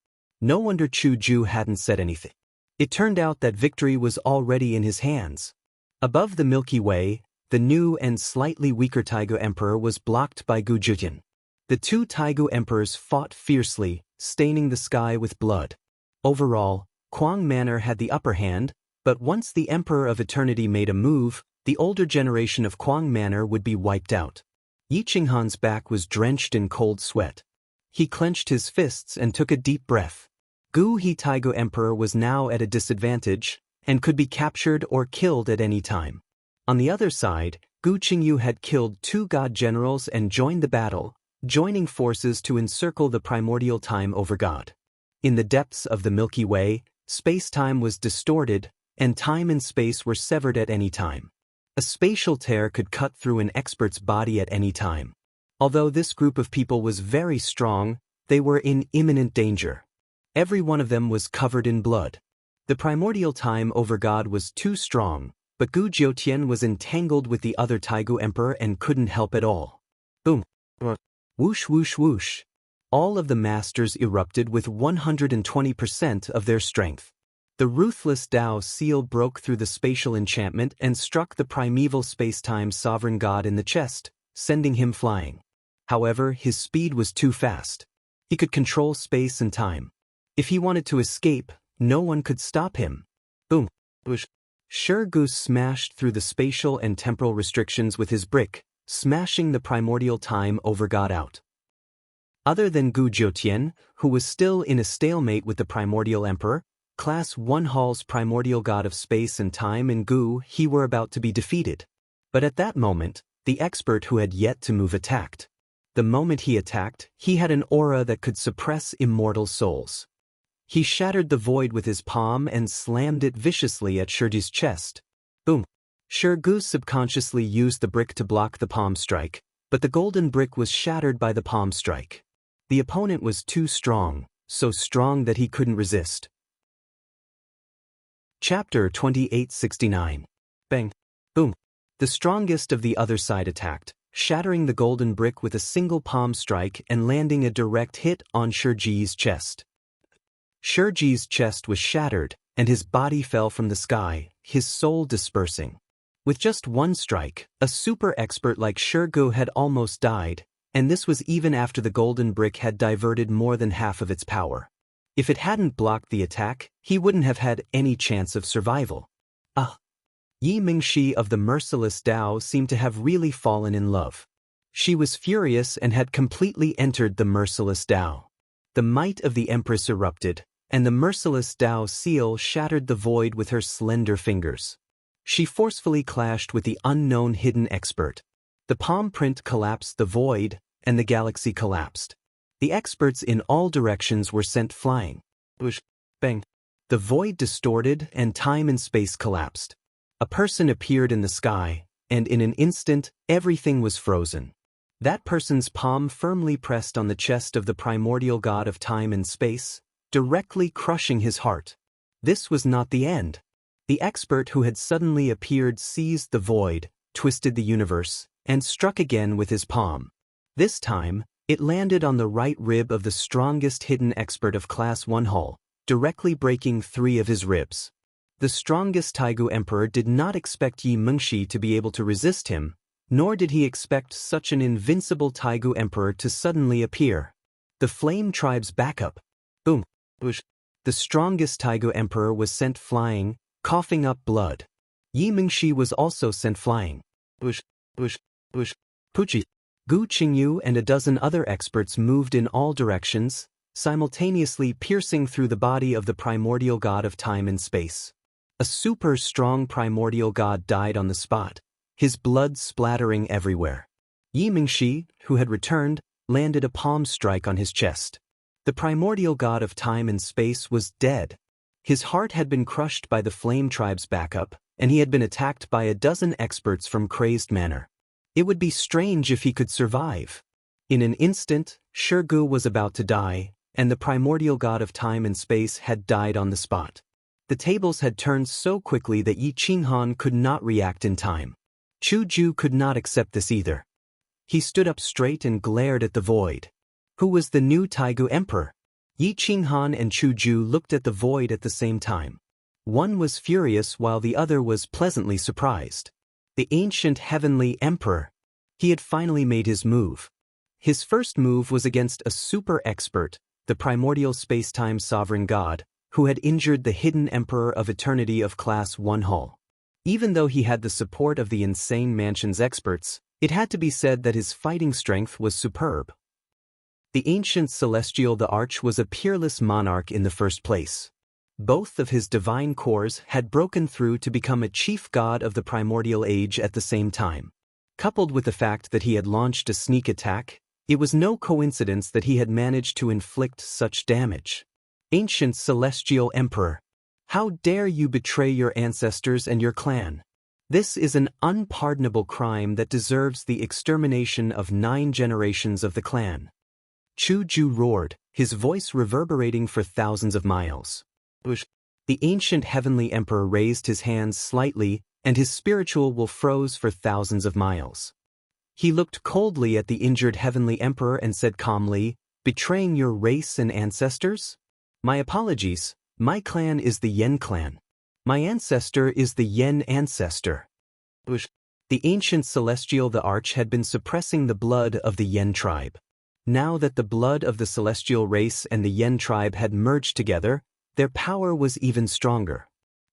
No wonder Chu Ju hadn't said anything. It turned out that victory was already in his hands. Above the Milky Way, the new and slightly weaker Taigu Emperor was blocked by Gu Zhijian. The 2 Taigu Emperors fought fiercely, staining the sky with blood. Overall, Kuang Manor had the upper hand, but once the Emperor of Eternity made a move, the older generation of Kuang Manor would be wiped out. Yi Qinghan's back was drenched in cold sweat. He clenched his fists and took a deep breath. Gu He Taigu Emperor was now at a disadvantage, and could be captured or killed at any time. On the other side, Gu Qingyu had killed 2 god generals and joined the battle, joining forces to encircle the primordial time over God. In the depths of the Milky Way, space-time was distorted, and time and space were severed at any time. A spatial tear could cut through an expert's body at any time. Although this group of people was very strong, They were in imminent danger. Every one of them was covered in blood. The primordial time over God was too strong, but Gu Jiutian was entangled with the other Taigu Emperor and couldn't help at all. Boom. Whoosh whoosh whoosh. All of the masters erupted with 120% of their strength. The ruthless Tao seal broke through the spatial enchantment and struck the primeval space-time sovereign god in the chest, sending him flying. However, his speed was too fast. He could control space and time. If he wanted to escape, no one could stop him. Boom. Shirgu smashed through the spatial and temporal restrictions with his brick, smashing the primordial time over god out. Other than Gu Jiutian, who was still in a stalemate with the primordial emperor, Class 1 Hall's primordial god of space and time and Gu he were about to be defeated. But at that moment, the expert who had yet to move attacked. The moment he attacked, he had an aura that could suppress immortal souls. He shattered the void with his palm and slammed it viciously at Shirgu's chest. Boom. Shirgu subconsciously used the brick to block the palm strike, but the golden brick was shattered by the palm strike. The opponent was too strong, so strong that he couldn't resist. Chapter 2869. Bang. Boom. The strongest of the other side attacked, shattering the golden brick with a single palm strike and landing a direct hit on Shirgu's chest. Shirgu's chest was shattered, and his body fell from the sky, his soul dispersing. With just one strike, a super expert like Shirgu had almost died, and this was even after the golden brick had diverted more than half of its power. If it hadn't blocked the attack, he wouldn't have had any chance of survival. Yi Mingxi of the merciless Tao seemed to have really fallen in love. She was furious and had completely entered the merciless Tao. The might of the Empress erupted, and the merciless Tao seal shattered the void with her slender fingers. She forcefully clashed with the unknown hidden expert. The palm print collapsed the void, and the galaxy collapsed. The experts in all directions were sent flying. Whoosh, bang. The void distorted and time and space collapsed. A person appeared in the sky, and in an instant, everything was frozen. That person's palm firmly pressed on the chest of the primordial god of time and space, directly crushing his heart. This was not the end. The expert who had suddenly appeared seized the void, twisted the universe, and struck again with his palm. This time, it landed on the right rib of the strongest hidden expert of Class 1 Hall, directly breaking 3 of his ribs. The strongest Taigu Emperor did not expect Yi Mingxi to be able to resist him, nor did he expect such an invincible Taigu Emperor to suddenly appear. The Flame Tribe's backup. Boom. Whoosh. The strongest Taigu Emperor was sent flying, coughing up blood. Yi Mingxi was also sent flying. Whoosh, whoosh, whoosh. Puchi. Gu Qingyu and a dozen other experts moved in all directions, simultaneously piercing through the body of the primordial god of time and space. A super strong primordial god died on the spot, his blood splattering everywhere. Yi Mingxi, who had returned, landed a palm strike on his chest. The primordial god of time and space was dead. His heart had been crushed by the Flame Tribe's backup, and he had been attacked by a dozen experts from Crazed Manor. It would be strange if he could survive. In an instant, Shirgu was about to die, and the primordial god of time and space had died on the spot. The tables had turned so quickly that Yi Qinghan could not react in time. Chu Ju could not accept this either. He stood up straight and glared at the void. Who was the new Taigu Emperor? Yi Qinghan and Chu Ju looked at the void at the same time. One was furious while the other was pleasantly surprised. The ancient heavenly emperor. He had finally made his move. His first move was against a super expert, the primordial space-time sovereign god, who had injured the hidden emperor of eternity of Class 1 Hall. Even though he had the support of the Insane Mansion's experts, it had to be said that his fighting strength was superb. The ancient celestial the Arch was a peerless monarch in the first place. Both of his divine cores had broken through to become a chief god of the primordial age at the same time. Coupled with the fact that he had launched a sneak attack, it was no coincidence that he had managed to inflict such damage. Ancient Celestial Emperor, how dare you betray your ancestors and your clan? This is an unpardonable crime that deserves the extermination of 9 generations of the clan. Chu Ju roared, his voice reverberating for thousands of miles. The ancient heavenly emperor raised his hands slightly, and his spiritual will froze for thousands of miles. He looked coldly at the injured heavenly emperor and said calmly, "Betraying your race and ancestors? My apologies, my clan is the Yen clan. My ancestor is the Yen ancestor." The ancient celestial the Arch had been suppressing the blood of the Yen tribe. Now that the blood of the celestial race and the Yen tribe had merged together, their power was even stronger.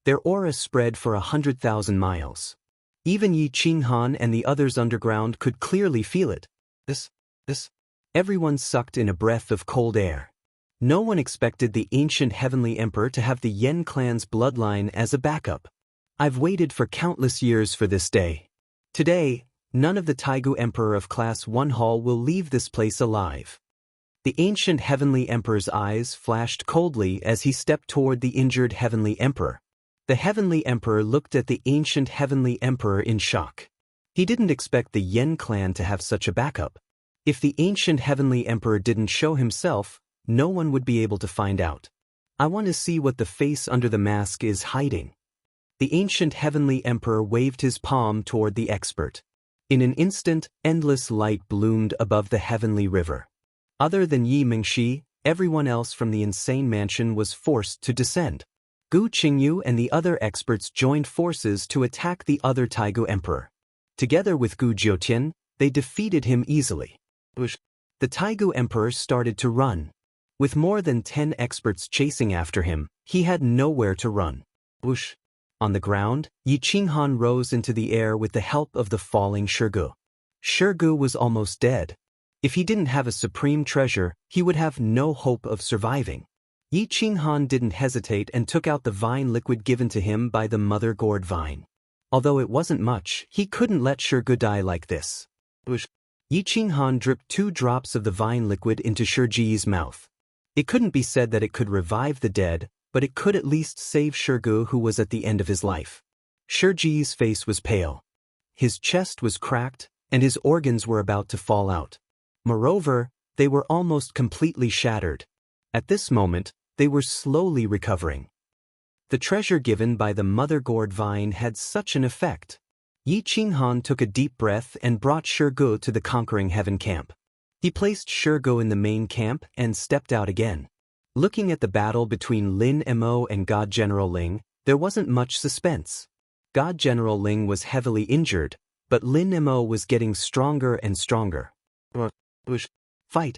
Their aura spread for 100,000 miles. Even Yi Qinghan and the others underground could clearly feel it. Everyone sucked in a breath of cold air. No one expected the ancient heavenly emperor to have the Yen clan's bloodline as a backup. I've waited for countless years for this day. Today, none of the Taigu Emperor of Class 1 Hall will leave this place alive. The ancient heavenly emperor's eyes flashed coldly as he stepped toward the injured heavenly emperor. The heavenly emperor looked at the ancient heavenly emperor in shock. He didn't expect the Yen clan to have such a backup. If the ancient heavenly emperor didn't show himself, no one would be able to find out. I want to see what the face under the mask is hiding. The ancient heavenly emperor waved his palm toward the expert. In an instant, endless light bloomed above the heavenly river. Other than Yi Mingxi, everyone else from the insane mansion was forced to descend. Gu Qingyu and the other experts joined forces to attack the other Taigu emperor. Together with Gu Jiutian, they defeated him easily. The Taigu emperor started to run. With more than 10 experts chasing after him, he had nowhere to run. On the ground, Yi Qinghan rose into the air with the help of the falling Shirgu. Shirgu was almost dead. If he didn't have a supreme treasure, he would have no hope of surviving. Yi Qinghan didn't hesitate and took out the vine liquid given to him by the mother gourd vine. Although it wasn't much, he couldn't let Shirgu die like this. Yi Qinghan dripped 2 drops of the vine liquid into Shirji's mouth. It couldn't be said that it could revive the dead, but it could at least save Shirgu, who was at the end of his life. Shirji's face was pale. His chest was cracked, and his organs were about to fall out. Moreover, they were almost completely shattered. At this moment, they were slowly recovering. The treasure given by the mother gourd vine had such an effect. Yi Qinghan took a deep breath and brought Shirgu to the Conquering Heaven camp. He placed Shirgu in the main camp and stepped out again. Looking at the battle between Lin Mo and God General Ling, there wasn't much suspense. God General Ling was heavily injured, but Lin Mo was getting stronger and stronger. Fight!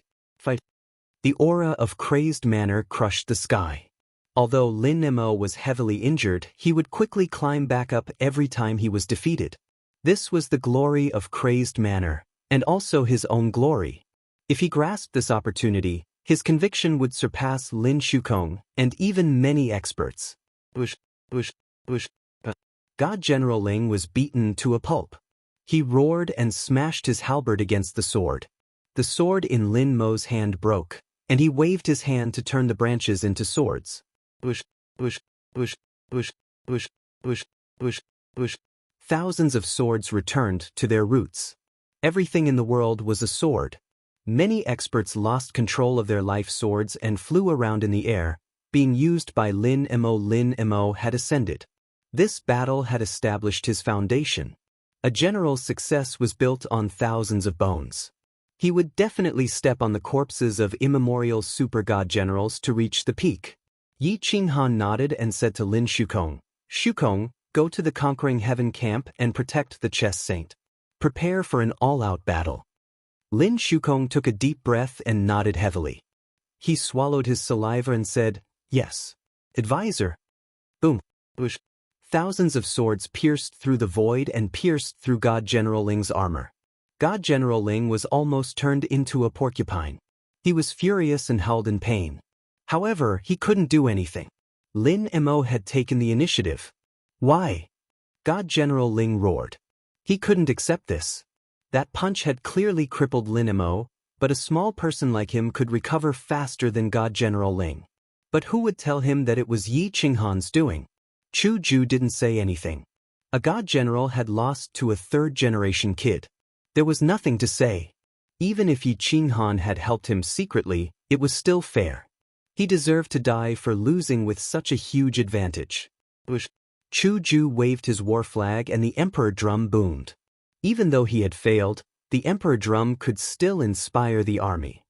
The aura of crazed manner crushed the sky. Although Lin Mo was heavily injured, he would quickly climb back up every time he was defeated. This was the glory of crazed manner, and also his own glory. If he grasped this opportunity, his conviction would surpass Lin Shukong and even many experts. God General Ling was beaten to a pulp. He roared and smashed his halberd against the sword. The sword in Lin Mo's hand broke, and he waved his hand to turn the branches into swords. Thousands of swords returned to their roots. Everything in the world was a sword. Many experts lost control of their life swords and flew around in the air, being used by Lin Mo. Lin Mo had ascended. This battle had established his foundation. A general's success was built on thousands of bones. He would definitely step on the corpses of immemorial super god generals to reach the peak. Yi Qinghan nodded and said to Lin Shukong, "Shukong, go to the Conquering Heaven camp and protect the chess saint. Prepare for an all-out battle." Lin Shukong took a deep breath and nodded heavily. He swallowed his saliva and said, "Yes. Advisor." Boom. Thousands of swords pierced through the void and pierced through God General Ling's armor. God General Ling was almost turned into a porcupine. He was furious and howled in pain. However, he couldn't do anything. Lin Mo had taken the initiative. Why? God General Ling roared. He couldn't accept this. That punch had clearly crippled Lin Mo, but a small person like him could recover faster than God General Ling. But who would tell him that it was Yi Qinghan's doing? Chu Ju didn't say anything. A god general had lost to a third-generation kid. There was nothing to say. Even if Yi Qinghan had helped him secretly, it was still fair. He deserved to die for losing with such a huge advantage. Chu Ju waved his war flag and the emperor drum boomed. Even though he had failed, the emperor drum could still inspire the army.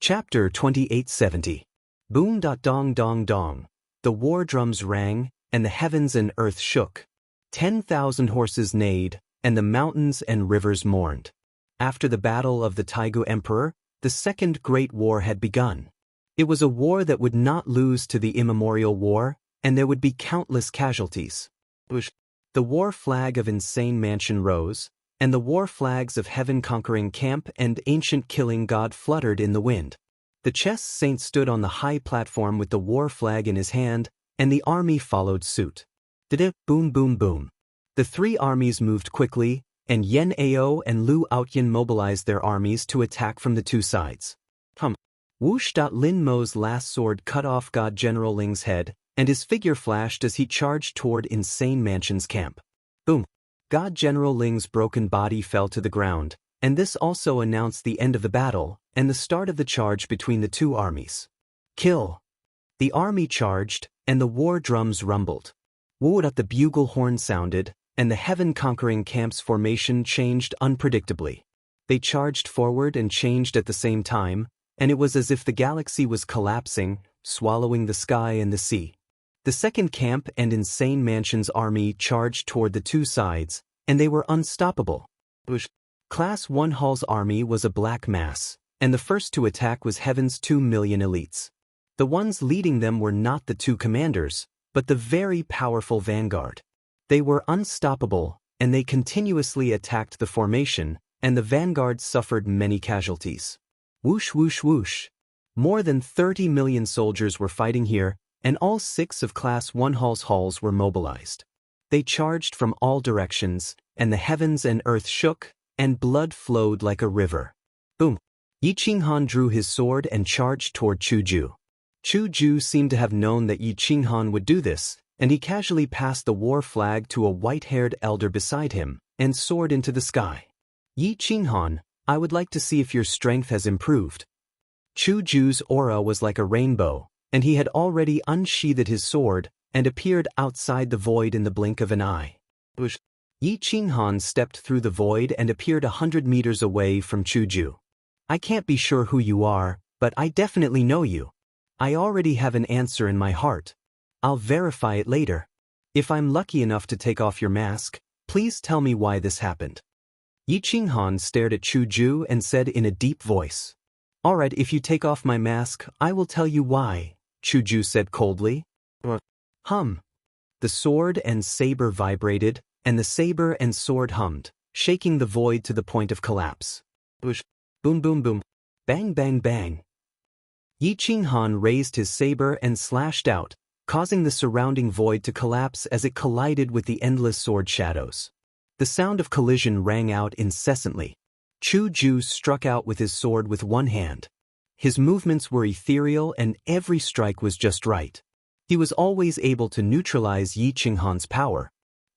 Chapter 2870. Boom dong dong dong. The war drums rang, and the heavens and earth shook. 10,000 horses neighed, and the mountains and rivers mourned. After the battle of the Taigu Emperor, the Second Great War had begun. It was a war that would not lose to the immemorial war, and there would be countless casualties. The war flag of Insane Mansion rose, and the war flags of Heaven-Conquering Camp and Ancient Killing God fluttered in the wind. The chess saint stood on the high platform with the war flag in his hand, and the army followed suit. Boom boom boom. The three armies moved quickly, and Yen Ao and Lu Outyin mobilized their armies to attack from the two sides. Whoosh! Lin Mo's last sword cut off God General Ling's head, and his figure flashed as he charged toward Insane Mansion's camp. Boom! God General Ling's broken body fell to the ground, and this also announced the end of the battle and the start of the charge between the two armies. Kill! The army charged, and the war drums rumbled. The bugle horn sounded, and the Heaven-Conquering Camp's formation changed unpredictably. They charged forward and changed at the same time, and it was as if the galaxy was collapsing, swallowing the sky and the sea. The second camp and Insane Mansion's army charged toward the two sides, and they were unstoppable. Class 1 Hall's army was a black mass, and the first to attack was Heaven's 2 million elites. The ones leading them were not the two commanders, but the very powerful vanguard. They were unstoppable, and they continuously attacked the formation, and the vanguard suffered many casualties. Whoosh whoosh whoosh. More than 30 million soldiers were fighting here, and all 6 of Class 1 Hall's halls were mobilized. They charged from all directions, and the heavens and earth shook, and blood flowed like a river. Boom! Yi Qinghan drew his sword and charged toward Chu Ju. Chu Ju seemed to have known that Yi Qinghan would do this, and he casually passed the war flag to a white-haired elder beside him, and soared into the sky. Yi Qinghan, I would like to see if your strength has improved. Chu Ju's aura was like a rainbow, and he had already unsheathed his sword, and appeared outside the void in the blink of an eye. Yi Qinghan stepped through the void and appeared 100 meters away from Chu Ju. I can't be sure who you are, but I definitely know you. I already have an answer in my heart. I'll verify it later. If I'm lucky enough to take off your mask, please tell me why this happened. Yi Qinghan stared at Chu Ju and said in a deep voice. Alright, if you take off my mask, I will tell you why, Chu Ju said coldly. The sword and saber vibrated, and the saber and sword hummed, shaking the void to the point of collapse. Boom boom boom. Bang bang bang. Yi Qinghan raised his saber and slashed out, causing the surrounding void to collapse as it collided with the endless sword shadows. The sound of collision rang out incessantly. Chu Ju struck out with his sword with one hand. His movements were ethereal and every strike was just right. He was always able to neutralize Yi Qinghan's power.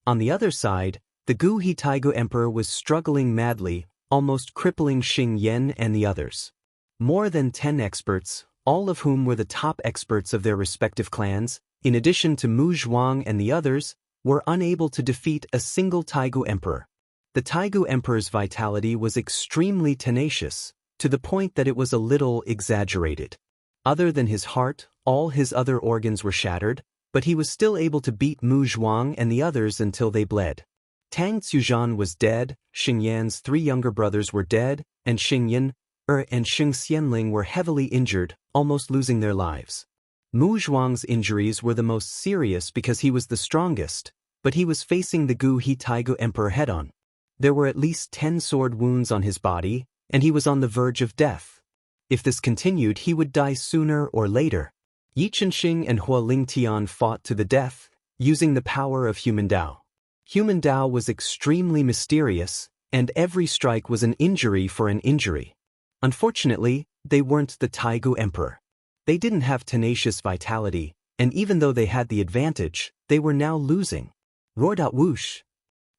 On the other side, the Gu Taigu Emperor was struggling madly, almost crippling Xing Yan and the others. More than 10 experts, all of whom were the top experts of their respective clans, in addition to Mu Zhuang and the others, were unable to defeat a single Taigu Emperor. The Taigu Emperor's vitality was extremely tenacious, to the point that it was a little exaggerated. Other than his heart, all his other organs were shattered, but he was still able to beat Mu Zhuang and the others until they bled. Tang Xuzhan was dead, Xing Yan's 3 younger brothers were dead, and Xing Yan, and Xing Xianling were heavily injured, almost losing their lives. Mu Zhuang's injuries were the most serious because he was the strongest, but he was facing the Gu Taigu Emperor head-on. There were at least 10 sword wounds on his body, and he was on the verge of death. If this continued, he would die sooner or later. Yi Chenxing and Hua Lingtian fought to the death, using the power of Human Dao. Human Dao was extremely mysterious, and every strike was an injury for an injury. Unfortunately, they weren't the Taigu Emperor. They didn't have tenacious vitality, and even though they had the advantage, they were now losing. Roar. Whoosh!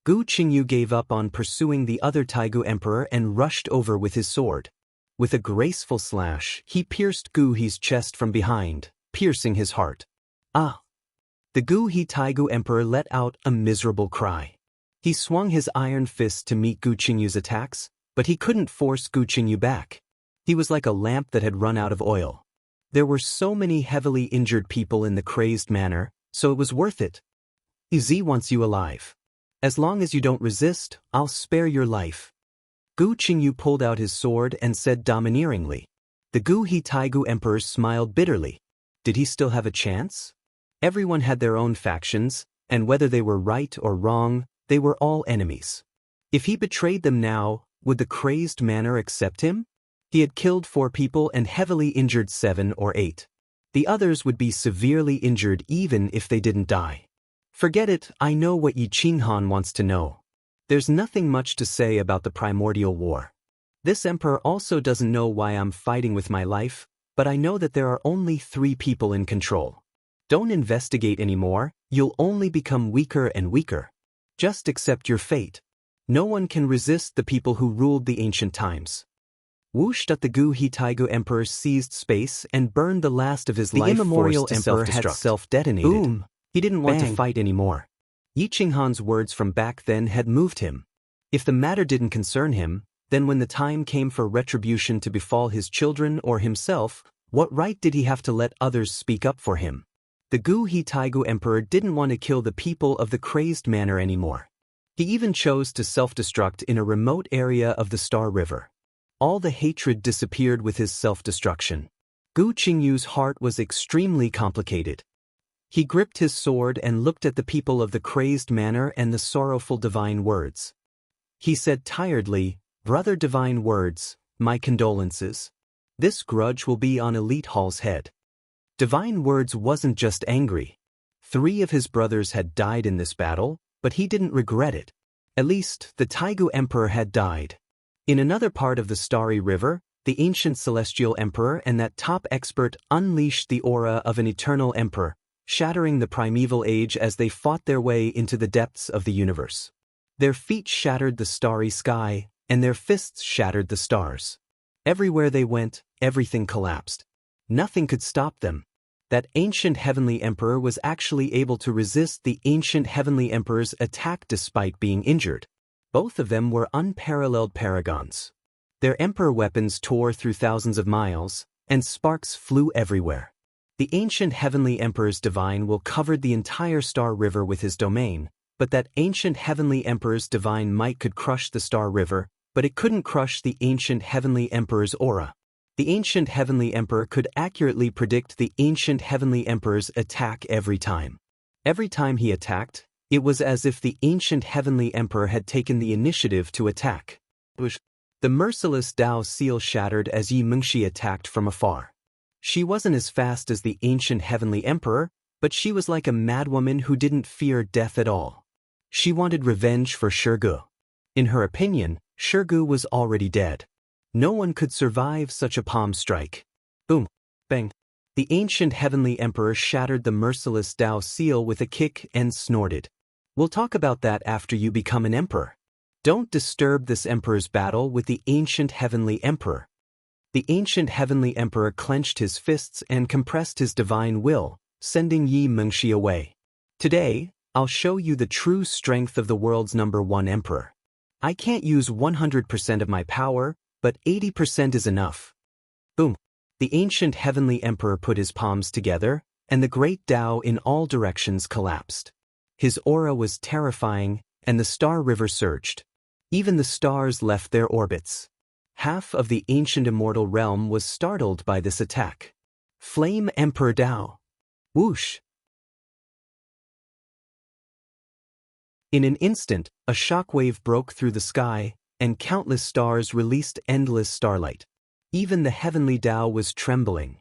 Gu Qingyu gave up on pursuing the other Taigu emperor and rushed over with his sword. With a graceful slash, he pierced Gu He's chest from behind, piercing his heart. Ah! The Gu He Taigu emperor let out a miserable cry. He swung his iron fist to meet Gu Qingyu's attacks, but he couldn't force Gu Qingyu back. He was like a lamp that had run out of oil. There were so many heavily injured people in the crazed manor, so it was worth it. Z wants you alive. As long as you don't resist, I'll spare your life. Gu Qingyu pulled out his sword and said domineeringly. The Gu He Taigu emperor smiled bitterly. Did he still have a chance? Everyone had their own factions, and whether they were right or wrong, they were all enemies. If he betrayed them now, would the crazed manor accept him? He had killed 4 people and heavily injured 7 or 8. The others would be severely injured even if they didn't die. Forget it, I know what Yi Qinghan wants to know. There's nothing much to say about the primordial war. This emperor also doesn't know why I'm fighting with my life, but I know that there are only 3 people in control. Don't investigate anymore, you'll only become weaker and weaker. Just accept your fate. No one can resist the people who ruled the ancient times. Whoosh! The Gu He Taigu emperor seized space and burned the last of his life. The immemorial emperor had self-detonated. Boom! He didn't want to fight anymore. Yi Qinghan's words from back then had moved him. If the matter didn't concern him, then when the time came for retribution to befall his children or himself, what right did he have to let others speak up for him? The Gu He Taigu emperor didn't want to kill the people of the crazed manor anymore. He even chose to self-destruct in a remote area of the Star River. All the hatred disappeared with his self-destruction. Gu Qingyu's heart was extremely complicated. He gripped his sword and looked at the people of the crazed manor and the sorrowful divine words. He said tiredly, "Brother divine words, my condolences. This grudge will be on Elite Hall's head." Divine words wasn't just angry. 3 of his brothers had died in this battle, but he didn't regret it. At least, the Taigu emperor had died. In another part of the Starry River, the ancient celestial emperor and that top expert unleashed the aura of an eternal emperor, shattering the primeval age as they fought their way into the depths of the universe. Their feet shattered the starry sky, and their fists shattered the stars. Everywhere they went, everything collapsed. Nothing could stop them. That ancient heavenly emperor was actually able to resist the ancient heavenly emperor's attack despite being injured. Both of them were unparalleled paragons. Their emperor weapons tore through thousands of miles, and sparks flew everywhere. The ancient heavenly emperor's divine will covered the entire Star River with his domain, but that ancient heavenly emperor's divine might could crush the Star River, but it couldn't crush the ancient heavenly emperor's aura. The ancient heavenly emperor could accurately predict the ancient heavenly emperor's attack every time. Every time he attacked, it was as if the ancient heavenly emperor had taken the initiative to attack. The merciless Dao seal shattered as Yi Mengxi attacked from afar. She wasn't as fast as the ancient heavenly emperor, but she was like a madwoman who didn't fear death at all. She wanted revenge for Shirgu. In her opinion, Shirgu was already dead. No one could survive such a palm strike. Boom! Bang! The ancient heavenly emperor shattered the merciless Dao seal with a kick and snorted. We'll talk about that after you become an emperor. Don't disturb this emperor's battle with the ancient heavenly emperor. The ancient heavenly emperor clenched his fists and compressed his divine will, sending Yi Mengxi away. Today, I'll show you the true strength of the world's #1 emperor. I can't use 100% of my power, but 80% is enough. Boom! The ancient heavenly emperor put his palms together, and the great Tao in all directions collapsed. His aura was terrifying, and the Star River surged. Even the stars left their orbits. Half of the ancient immortal realm was startled by this attack. Flame Emperor Tao. Whoosh! In an instant, a shockwave broke through the sky, and countless stars released endless starlight. Even the heavenly Tao was trembling.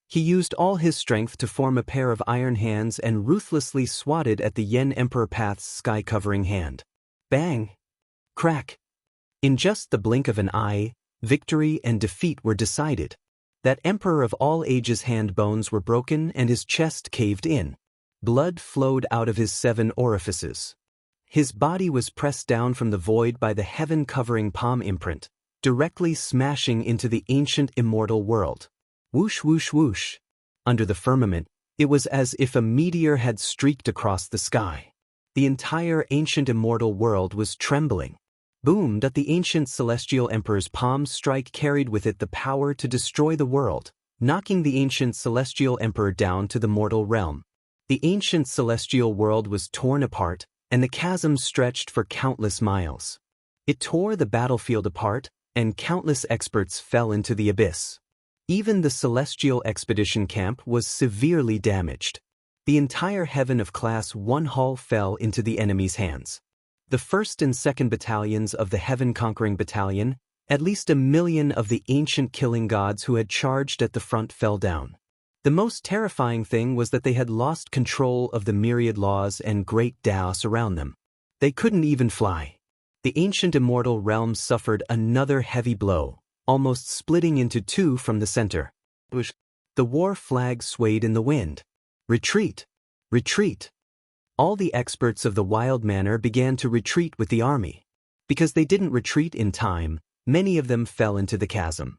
He used all his strength to form a pair of iron hands and ruthlessly swatted at the Yen Emperor Path's sky-covering hand. Bang! Crack! In just the blink of an eye, victory and defeat were decided. That Emperor of all ages' hand bones were broken and his chest caved in. Blood flowed out of his 7 orifices. His body was pressed down from the void by the heaven-covering palm imprint, directly smashing into the ancient immortal world. Whoosh whoosh whoosh. Under the firmament, it was as if a meteor had streaked across the sky. The entire ancient immortal world was trembling. Boom! The ancient celestial emperor's palm strike carried with it the power to destroy the world, knocking the ancient celestial emperor down to the mortal realm. The ancient celestial world was torn apart, and the chasm stretched for countless miles. It tore the battlefield apart, and countless experts fell into the abyss. Even the celestial expedition camp was severely damaged. The entire heaven of Class 1 Hall fell into the enemy's hands. The 1st and 2nd battalions of the Heaven-Conquering Battalion, at least 1 million of the ancient killing gods who had charged at the front fell down. The most terrifying thing was that they had lost control of the myriad laws and great Daos around them. They couldn't even fly. The ancient immortal realm suffered another heavy blow, almost splitting into 2 from the center. The war flag swayed in the wind. Retreat! Retreat! All the experts of the Wild Manor began to retreat with the army. Because they didn't retreat in time, many of them fell into the chasm.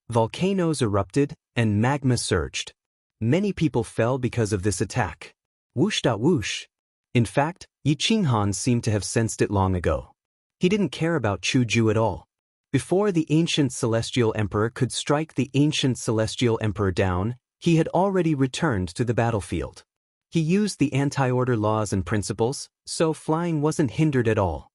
Volcanoes erupted, and magma surged. Many people fell because of this attack. Whoosh. In fact, Yi Qinghan seemed to have sensed it long ago. He didn't care about Chu-Ju at all. Before the ancient celestial emperor could strike the ancient celestial emperor down, he had already returned to the battlefield. He used the anti-order laws and principles, so flying wasn't hindered at all.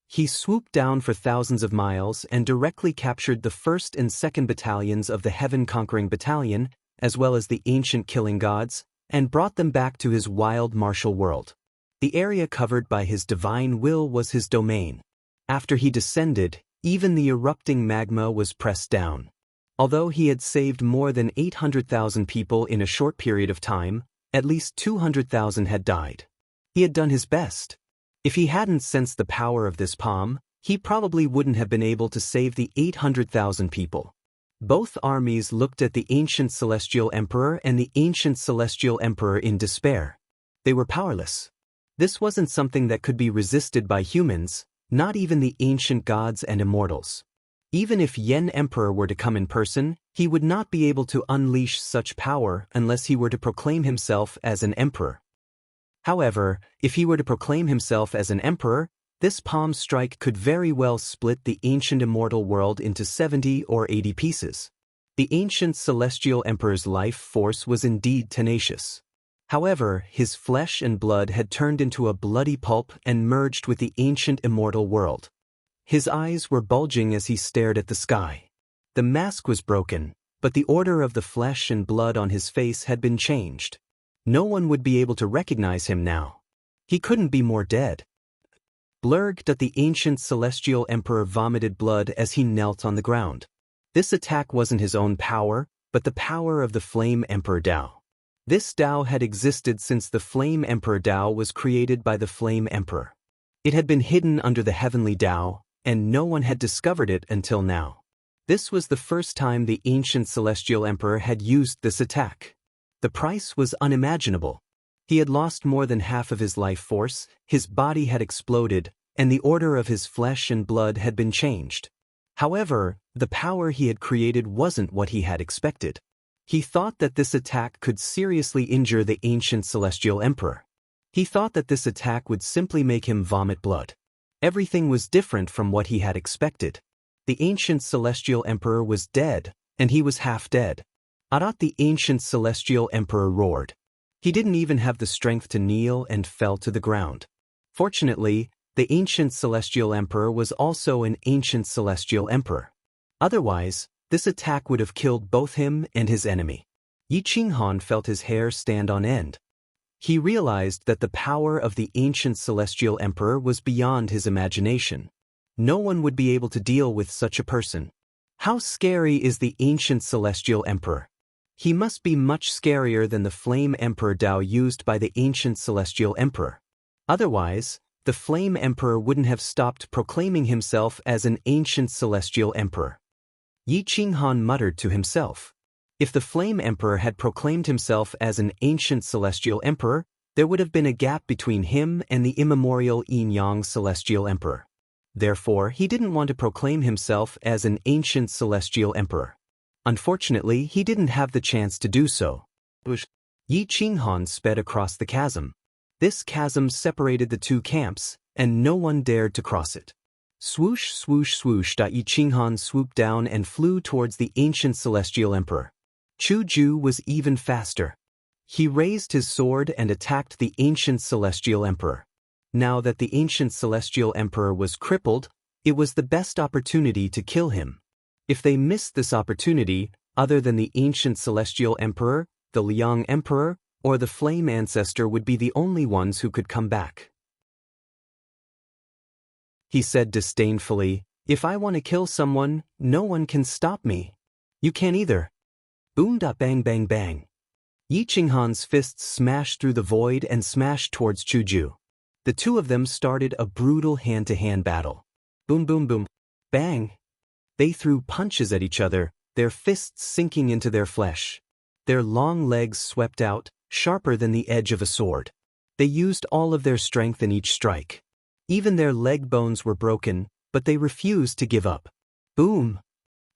He swooped down for thousands of miles and directly captured the 1st and 2nd battalions of the Heaven-Conquering Battalion, as well as the ancient killing gods, and brought them back to his wild martial world. The area covered by his divine will was his domain. After he descended, even the erupting magma was pressed down. Although he had saved more than 800,000 people in a short period of time, at least 200,000 had died. He had done his best. If he hadn't sensed the power of this palm, he probably wouldn't have been able to save the 800,000 people. Both armies looked at the ancient celestial emperor and the ancient celestial emperor in despair. They were powerless. This wasn't something that could be resisted by humans, not even the ancient gods and immortals. Even if Yen Emperor were to come in person, he would not be able to unleash such power unless he were to proclaim himself as an emperor. However, if he were to proclaim himself as an emperor, this palm strike could very well split the ancient immortal world into 70 or 80 pieces. The ancient celestial emperor's life force was indeed tenacious. However, his flesh and blood had turned into a bloody pulp and merged with the ancient immortal world. His eyes were bulging as he stared at the sky. The mask was broken, but the order of the flesh and blood on his face had been changed. No one would be able to recognize him now. He couldn't be more dead. Blurg! The ancient celestial emperor vomited blood as he knelt on the ground. This attack wasn't his own power, but the power of the Flame Emperor Dao. This Dao had existed since the Flame Emperor Dao was created by the Flame Emperor. It had been hidden under the Heavenly Dao, and no one had discovered it until now. This was the first time the ancient celestial emperor had used this attack. The price was unimaginable. He had lost more than half of his life force, his body had exploded, and the order of his flesh and blood had been changed. However, the power he had created wasn't what he had expected. He thought that this attack could seriously injure the ancient celestial emperor. He thought that this attack would simply make him vomit blood. Everything was different from what he had expected. The ancient celestial emperor was dead, and he was half dead. Arat! The ancient celestial emperor roared. He didn't even have the strength to kneel and fell to the ground. Fortunately, the ancient celestial emperor was also an ancient celestial emperor. Otherwise, this attack would have killed both him and his enemy. Yi Qinghan felt his hair stand on end. He realized that the power of the ancient celestial emperor was beyond his imagination. No one would be able to deal with such a person. How scary is the ancient celestial emperor? He must be much scarier than the Flame Emperor Dao used by the ancient Celestial Emperor. Otherwise, the Flame Emperor wouldn't have stopped proclaiming himself as an ancient Celestial Emperor. Yi Qinghan muttered to himself. If the Flame Emperor had proclaimed himself as an ancient Celestial Emperor, there would have been a gap between him and the immemorial Yin-Yang Celestial Emperor. Therefore, he didn't want to proclaim himself as an ancient Celestial Emperor. Unfortunately, he didn't have the chance to do so. Yi Qinghan sped across the chasm. This chasm separated the two camps, and no one dared to cross it. Swoosh, swoosh, swoosh. Yi Qinghan swooped down and flew towards the ancient Celestial Emperor. Chu Ju was even faster. He raised his sword and attacked the ancient Celestial Emperor. Now that the ancient Celestial Emperor was crippled, it was the best opportunity to kill him. If they missed this opportunity, other than the ancient Celestial Emperor, the Liang Emperor, or the Flame Ancestor would be the only ones who could come back. He said disdainfully, "If I want to kill someone, no one can stop me. You can't either." Boom da bang bang bang. Yi Qinghan's fists smashed through the void and smashed towards Chu Ju. The two of them started a brutal hand-to-hand battle. Boom boom boom. Bang. They threw punches at each other, their fists sinking into their flesh. Their long legs swept out, sharper than the edge of a sword. They used all of their strength in each strike. Even their leg bones were broken, but they refused to give up. Boom!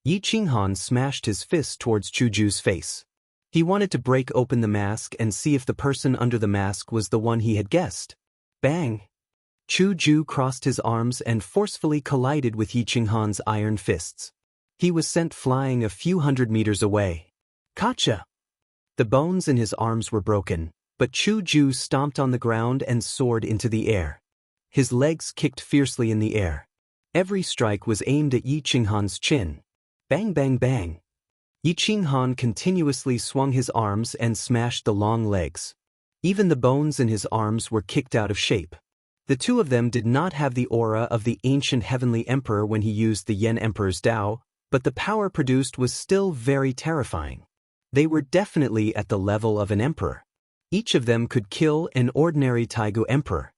Yi Qinghan smashed his fist towards Chu Ju's face. He wanted to break open the mask and see if the person under the mask was the one he had guessed. Bang! Chu Ju crossed his arms and forcefully collided with Yi Qinghan's iron fists. He was sent flying a few hundred meters away. Gotcha! The bones in his arms were broken, but Chu Ju stomped on the ground and soared into the air. His legs kicked fiercely in the air. Every strike was aimed at Yi Qinghan's chin. Bang bang bang. Yi Qinghan continuously swung his arms and smashed the long legs. Even the bones in his arms were kicked out of shape. The two of them did not have the aura of the ancient Heavenly Emperor when he used the Yen Emperor's Dao, but the power produced was still very terrifying. They were definitely at the level of an emperor. Each of them could kill an ordinary Taigu emperor.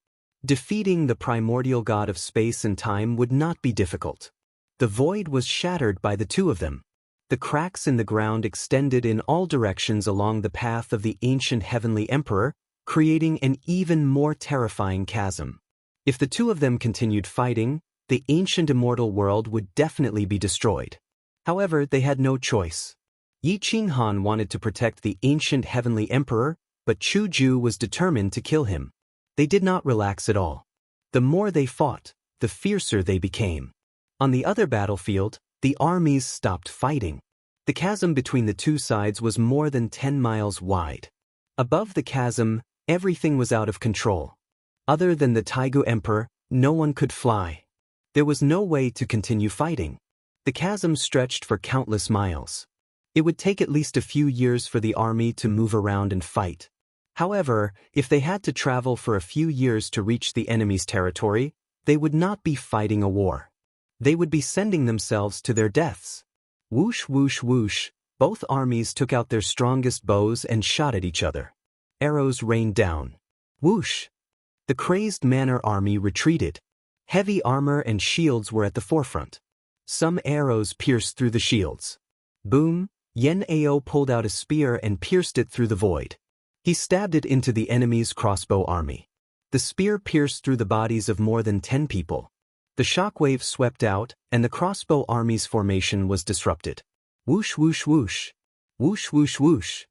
Defeating the primordial god of space and time would not be difficult. The void was shattered by the two of them. The cracks in the ground extended in all directions along the path of the ancient Heavenly Emperor, creating an even more terrifying chasm. If the two of them continued fighting, the ancient immortal world would definitely be destroyed. However, they had no choice. Yi Qinghan wanted to protect the ancient Heavenly Emperor, but Chu Ju was determined to kill him. They did not relax at all. The more they fought, the fiercer they became. On the other battlefield, the armies stopped fighting. The chasm between the two sides was more than 10 miles wide. Above the chasm, everything was out of control. Other than the Taigu Emperor, no one could fly. There was no way to continue fighting. The chasm stretched for countless miles. It would take at least a few years for the army to move around and fight. However, if they had to travel for a few years to reach the enemy's territory, they would not be fighting a war. They would be sending themselves to their deaths. Whoosh, whoosh, whoosh, both armies took out their strongest bows and shot at each other. Arrows rained down. Whoosh! The crazed Manor army retreated. Heavy armor and shields were at the forefront. Some arrows pierced through the shields. Boom! Yen Ao pulled out a spear and pierced it through the void. He stabbed it into the enemy's crossbow army. The spear pierced through the bodies of more than 10 people. The shockwave swept out, and the crossbow army's formation was disrupted. Whoosh whoosh whoosh. Whoosh whoosh whoosh.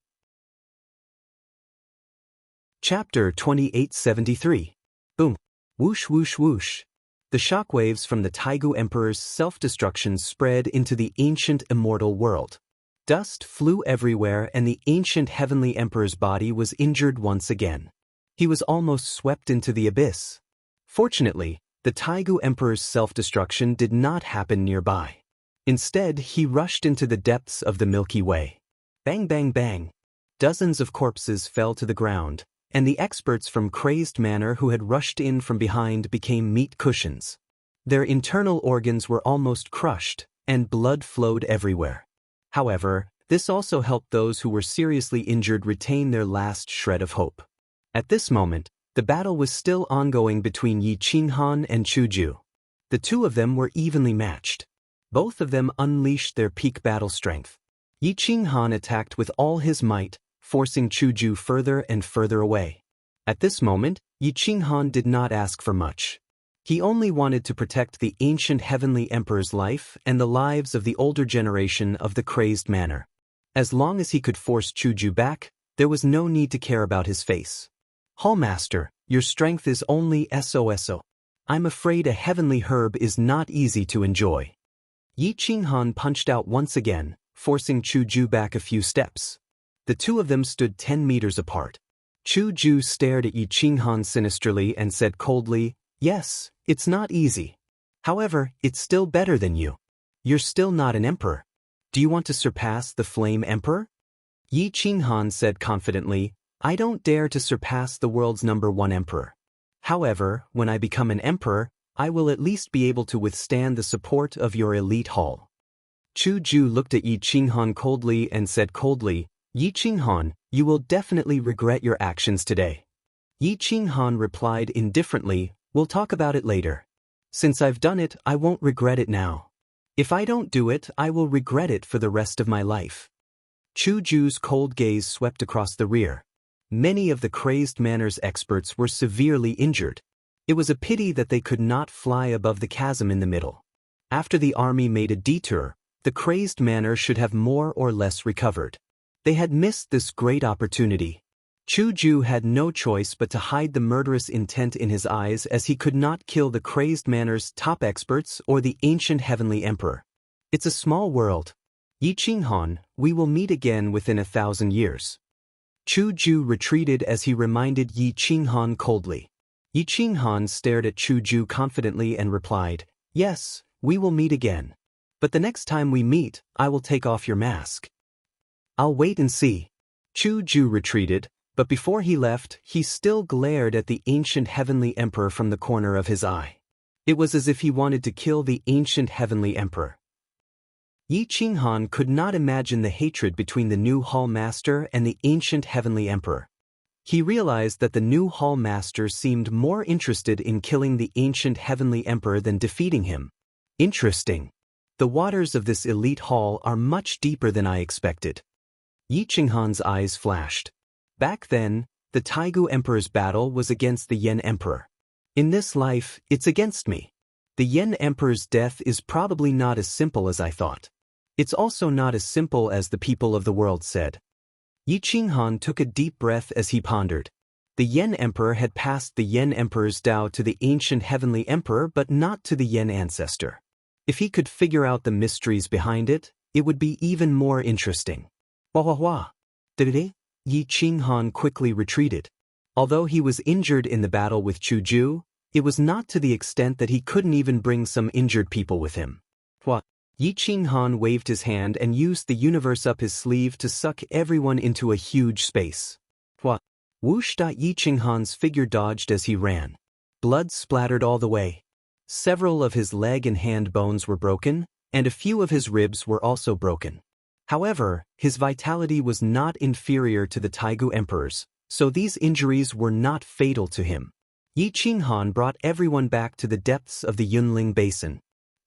Chapter 2873. Boom. Whoosh whoosh whoosh. The shockwaves from the Taigu Emperor's self-destruction spread into the ancient immortal world. Dust flew everywhere and the ancient Heavenly Emperor's body was injured once again. He was almost swept into the abyss. Fortunately, the Taigu Emperor's self-destruction did not happen nearby. Instead, he rushed into the depths of the Milky Way. Bang bang bang. Dozens of corpses fell to the ground, and the experts from Crazed Manor who had rushed in from behind became meat cushions. Their internal organs were almost crushed, and blood flowed everywhere. However, This also helped those who were seriously injured retain their last shred of hope. At this moment, the battle was still ongoing between Yi Qinghan and Chu Ju. The two of them were evenly matched. Both of them unleashed their peak battle strength. Yi Qinghan attacked with all his might, forcing Chu Ju further and further away. At this moment, Yi Qinghan did not ask for much. He only wanted to protect the ancient heavenly emperor's life and the lives of the older generation of the crazed manor. As long as he could force Chu Ju back, there was no need to care about his face. Hallmaster, your strength is only so. I'm afraid a heavenly herb is not easy to enjoy. Yi Qinghan punched out once again, forcing Chu Ju back a few steps. The two of them stood 10 meters apart. Chu Ju stared at Yi Qinghan sinisterly and said coldly, "Yes, it's not easy. However, it's still better than you. You're still not an emperor. Do you want to surpass the Flame Emperor?" Yi Qinghan said confidently, "I don't dare to surpass the world's #1 emperor. However, when I become an emperor, I will at least be able to withstand the support of your elite hall." Chu Ju looked at Yi Qinghan coldly and said coldly, "Yi Qinghan, you will definitely regret your actions today." Yi Qinghan replied indifferently, "We'll talk about it later. Since I've done it, I won't regret it now. If I don't do it, I will regret it for the rest of my life." Chu Ju's cold gaze swept across the rear. Many of the crazed manor's experts were severely injured. It was a pity that they could not fly above the chasm in the middle. After the army made a detour, the crazed manor should have more or less recovered. They had missed this great opportunity. Chu Ju had no choice but to hide the murderous intent in his eyes, as he could not kill the crazed manor's top experts or the ancient heavenly emperor. It's a small world. Yi Qinghan, we will meet again within 1,000 years. Chu Ju retreated as he reminded Yi Qinghan coldly. Yi Qinghan stared at Chu Ju confidently and replied, "Yes, we will meet again. But the next time we meet, I will take off your mask." "I'll wait and see." Chu Ju retreated, but before he left, he still glared at the ancient heavenly emperor from the corner of his eye. It was as if he wanted to kill the ancient heavenly emperor. Yi Qinghan could not imagine the hatred between the new hall master and the ancient heavenly emperor. He realized that the new hall master seemed more interested in killing the ancient heavenly emperor than defeating him. Interesting. The waters of this elite hall are much deeper than I expected. Yi Qinghan's eyes flashed. Back then, the Taigu Emperor's battle was against the Yen Emperor. In this life, it's against me. The Yen Emperor's death is probably not as simple as I thought. It's also not as simple as the people of the world said. Yi Qinghan took a deep breath as he pondered. The Yen Emperor had passed the Yen Emperor's Tao to the ancient heavenly emperor, but not to the Yen ancestor. If he could figure out the mysteries behind it, it would be even more interesting. Wah. Yi Qinghan quickly retreated. Although he was injured in the battle with Chu Ju, it was not to the extent that he couldn't even bring some injured people with him. Yi Qinghan waved his hand and used the universe up his sleeve to suck everyone into a huge space. Whoosh! Yi Qinghan's figure dodged as he ran. Blood splattered all the way. Several of his leg and hand bones were broken, and a few of his ribs were also broken. However, his vitality was not inferior to the Taigu Emperor's, so these injuries were not fatal to him. Yi Qinghan brought everyone back to the depths of the Yunling Basin.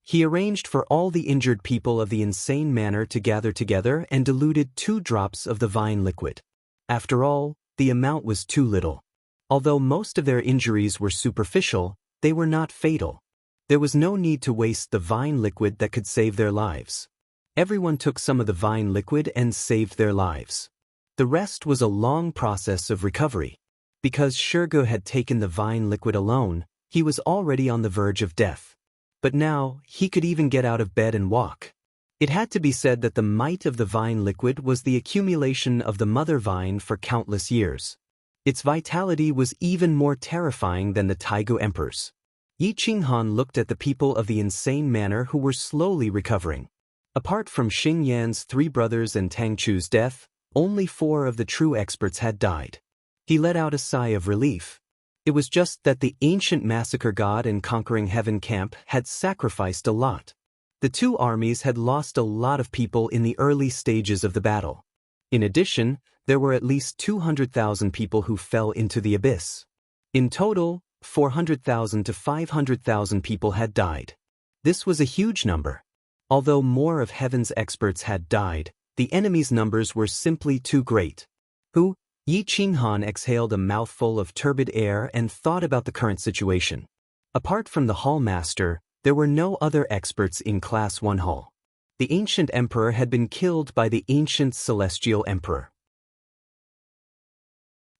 He arranged for all the injured people of the insane manor to gather together and diluted 2 drops of the vine liquid. After all, the amount was too little. Although most of their injuries were superficial, they were not fatal. There was no need to waste the vine liquid that could save their lives. Everyone took some of the vine liquid and saved their lives. The rest was a long process of recovery. Because Shurgu had taken the vine liquid alone, he was already on the verge of death. But now, he could even get out of bed and walk. It had to be said that the might of the vine liquid was the accumulation of the mother vine for countless years. Its vitality was even more terrifying than the Taigu Emperor's. Yi Qinghan looked at the people of the insane manor who were slowly recovering. Apart from Xing Yan's 3 brothers and Tang Chu's death, only 4 of the true experts had died. He let out a sigh of relief. It was just that the ancient massacre god and conquering heaven camp had sacrificed a lot. The two armies had lost a lot of people in the early stages of the battle. In addition, there were at least 200,000 people who fell into the abyss. In total, 400,000 to 500,000 people had died. This was a huge number. Although more of heaven's experts had died, the enemy's numbers were simply too great. Yi Qinghan exhaled a mouthful of turbid air and thought about the current situation. Apart from the Hall Master, there were no other experts in Class 1 Hall. The ancient emperor had been killed by the ancient celestial emperor.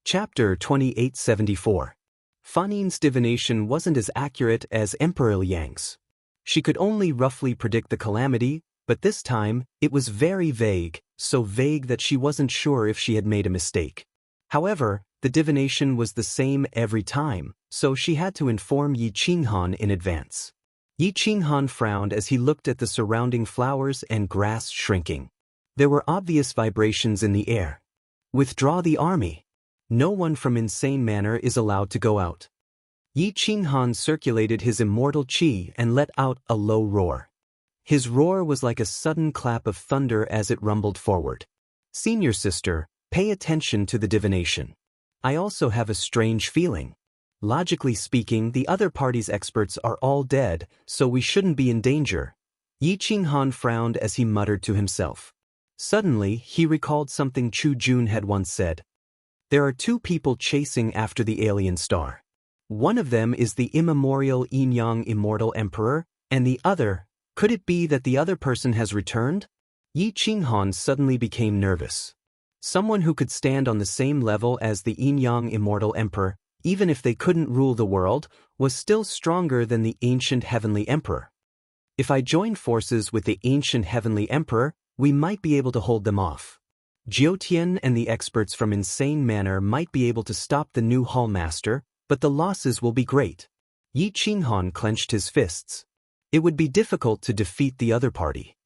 Chapter 2874. Fan Yin's divination wasn't as accurate as Emperor Liang's. She could only roughly predict the calamity, but this time, it was very vague, so vague that she wasn't sure if she had made a mistake. However, the divination was the same every time, so she had to inform Yi Qinghan in advance. Yi Qinghan frowned as he looked at the surrounding flowers and grass shrinking. There were obvious vibrations in the air. Withdraw the army. No one from Insane Manor is allowed to go out. Yi Qinghan circulated his immortal qi and let out a low roar. His roar was like a sudden clap of thunder as it rumbled forward. Senior sister, pay attention to the divination. I also have a strange feeling. Logically speaking, the other party's experts are all dead, so we shouldn't be in danger. Yi Qinghan frowned as he muttered to himself. Suddenly, he recalled something Chu Jun had once said. There are two people chasing after the alien star. One of them is the immemorial Yin-Yang immortal emperor, and the other, could it be that the other person has returned? Yi Qinghan suddenly became nervous. Someone who could stand on the same level as the Yin-Yang immortal emperor, even if they couldn't rule the world, was still stronger than the ancient heavenly emperor. If I join forces with the ancient heavenly emperor, we might be able to hold them off. Jiutian and the experts from Insane Manor might be able to stop the new Hall Master, but the losses will be great. Yi Qinghan clenched his fists. It would be difficult to defeat the other party.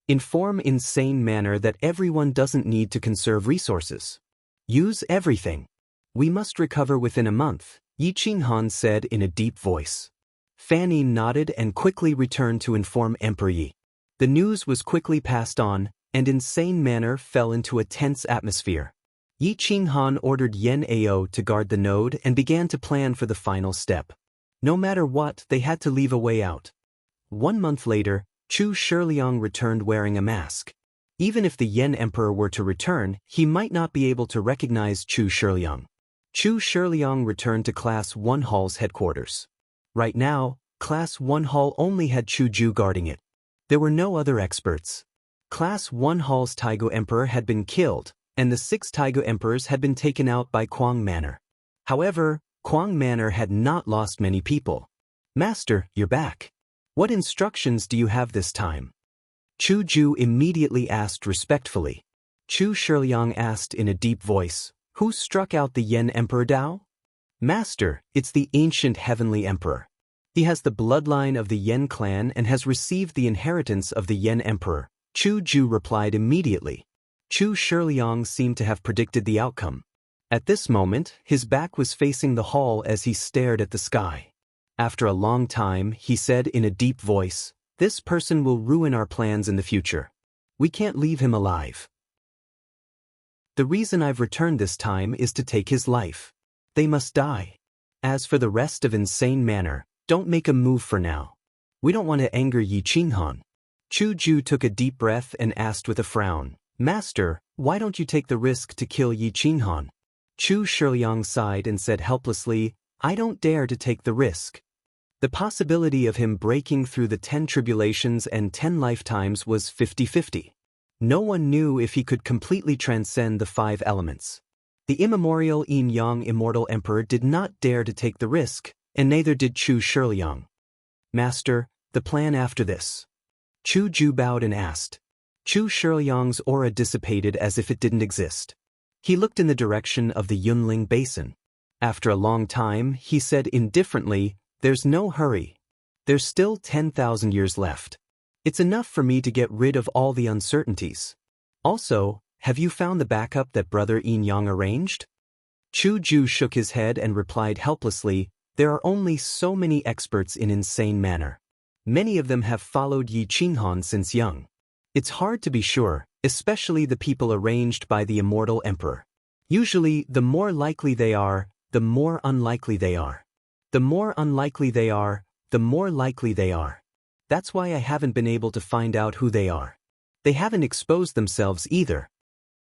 Inform Insane Manor that everyone doesn't need to conserve resources. Use everything. We must recover within a month, Yi Qinghan said in a deep voice. Fan Yin nodded and quickly returned to inform Emperor Yi. The news was quickly passed on, and Insane Manor fell into a tense atmosphere. Yi Qinghan ordered Yen Ao to guard the node and began to plan for the final step. No matter what, they had to leave a way out. 1 month later, Chu Shiliang returned wearing a mask. Even if the Yen Emperor were to return, he might not be able to recognize Chu Shiliang. Chu Shiliang returned to Class 1 Hall's headquarters. Right now, Class 1 Hall only had Chu Ju guarding it. There were no other experts. Class 1 Hall's Taigu Emperor had been killed, and the 6 Taigu Emperors had been taken out by Kuang Manor. However, Kuang Manor had not lost many people. Master, you're back. What instructions do you have this time? Chu Ju immediately asked respectfully. Chu Shiliang asked in a deep voice, who struck out the Yen Emperor Dao? Master, it's the ancient heavenly emperor. He has the bloodline of the Yen clan and has received the inheritance of the Yen Emperor, Chu Ju replied immediately. Chu Shiliang seemed to have predicted the outcome. At this moment, his back was facing the hall as he stared at the sky. After a long time, he said in a deep voice, this person will ruin our plans in the future. We can't leave him alive. The reason I've returned this time is to take his life. They must die. As for the rest of Insane Manor, don't make a move for now. We don't want to anger Yi Qinghan. Chu Ju took a deep breath and asked with a frown, Master, why don't you take the risk to kill Yi Qinghan? Chu Shiliang sighed and said helplessly, I don't dare to take the risk. The possibility of him breaking through the 10 tribulations and 10 lifetimes was 50-50. No one knew if he could completely transcend the 5 elements. The immemorial Yin-Yang immortal emperor did not dare to take the risk, and neither did Chu Shiliang. Master, the plan after this. Chu Ju bowed and asked. Chu Shiliang's aura dissipated as if it didn't exist. He looked in the direction of the Yunling Basin. After a long time, he said indifferently, there's no hurry. There's still 10,000 years left. It's enough for me to get rid of all the uncertainties. Also, have you found the backup that Brother Yin-Yang arranged? Chu Ju shook his head and replied helplessly, there are only so many experts in Insane Manor. Many of them have followed Yi Qinghan since young. It's hard to be sure, especially the people arranged by the immortal emperor. Usually, the more likely they are, the more unlikely they are. The more unlikely they are, the more likely they are. That's why I haven't been able to find out who they are. They haven't exposed themselves either.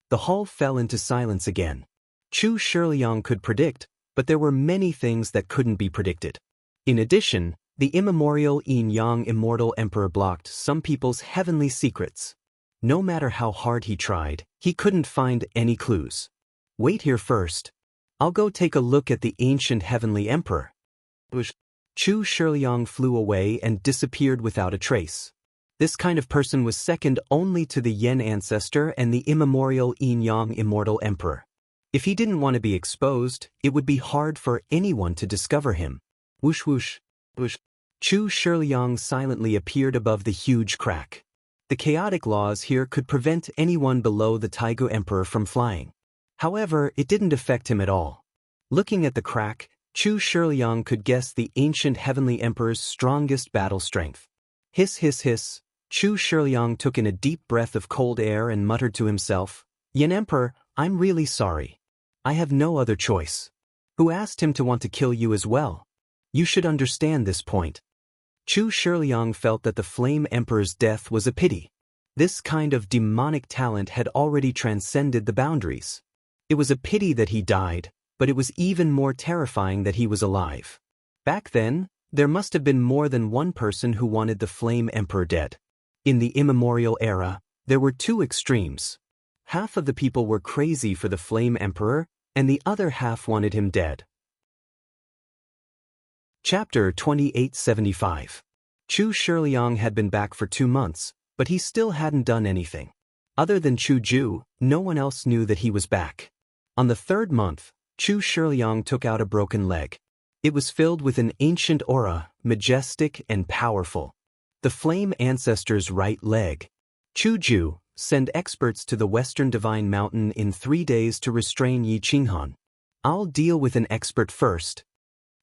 The hall fell into silence again. Chu Shiliang could predict, but there were many things that couldn't be predicted. In addition, the immemorial Yin-Yang immortal emperor blocked some people's heavenly secrets. No matter how hard he tried, he couldn't find any clues. Wait here first. I'll go take a look at the ancient heavenly emperor. Chu Shiliang flew away and disappeared without a trace. This kind of person was second only to the Yen ancestor and the immemorial Yin-Yang immortal emperor. If he didn't want to be exposed, it would be hard for anyone to discover him. Whoosh whoosh, whoosh. Chu Shiliang silently appeared above the huge crack. The chaotic laws here could prevent anyone below the Taigu Emperor from flying. However, it didn't affect him at all. Looking at the crack, Chu Shiliang could guess the ancient heavenly emperor's strongest battle strength. Hiss hiss hiss, Chu Shiliang took in a deep breath of cold air and muttered to himself, "Yen Emperor, I'm really sorry. I have no other choice. Who asked him to want to kill you as well? You should understand this point." Chu Shiliang felt that the Flame Emperor's death was a pity. This kind of demonic talent had already transcended the boundaries. It was a pity that he died, but it was even more terrifying that he was alive. Back then, there must have been more than one person who wanted the Flame Emperor dead. In the immemorial era, there were two extremes. Half of the people were crazy for the Flame Emperor, and the other half wanted him dead. Chapter 2875. Chu Shiliang had been back for 2 months, but he still hadn't done anything. Other than Chu Ju, no one else knew that he was back. On the 3rd month, Chu Shiliang took out a broken leg. It was filled with an ancient aura, majestic and powerful. The Flame Ancestor's right leg. Chu Ju, send experts to the Western Divine Mountain in 3 days to restrain Yi Qinghan. I'll deal with an expert first.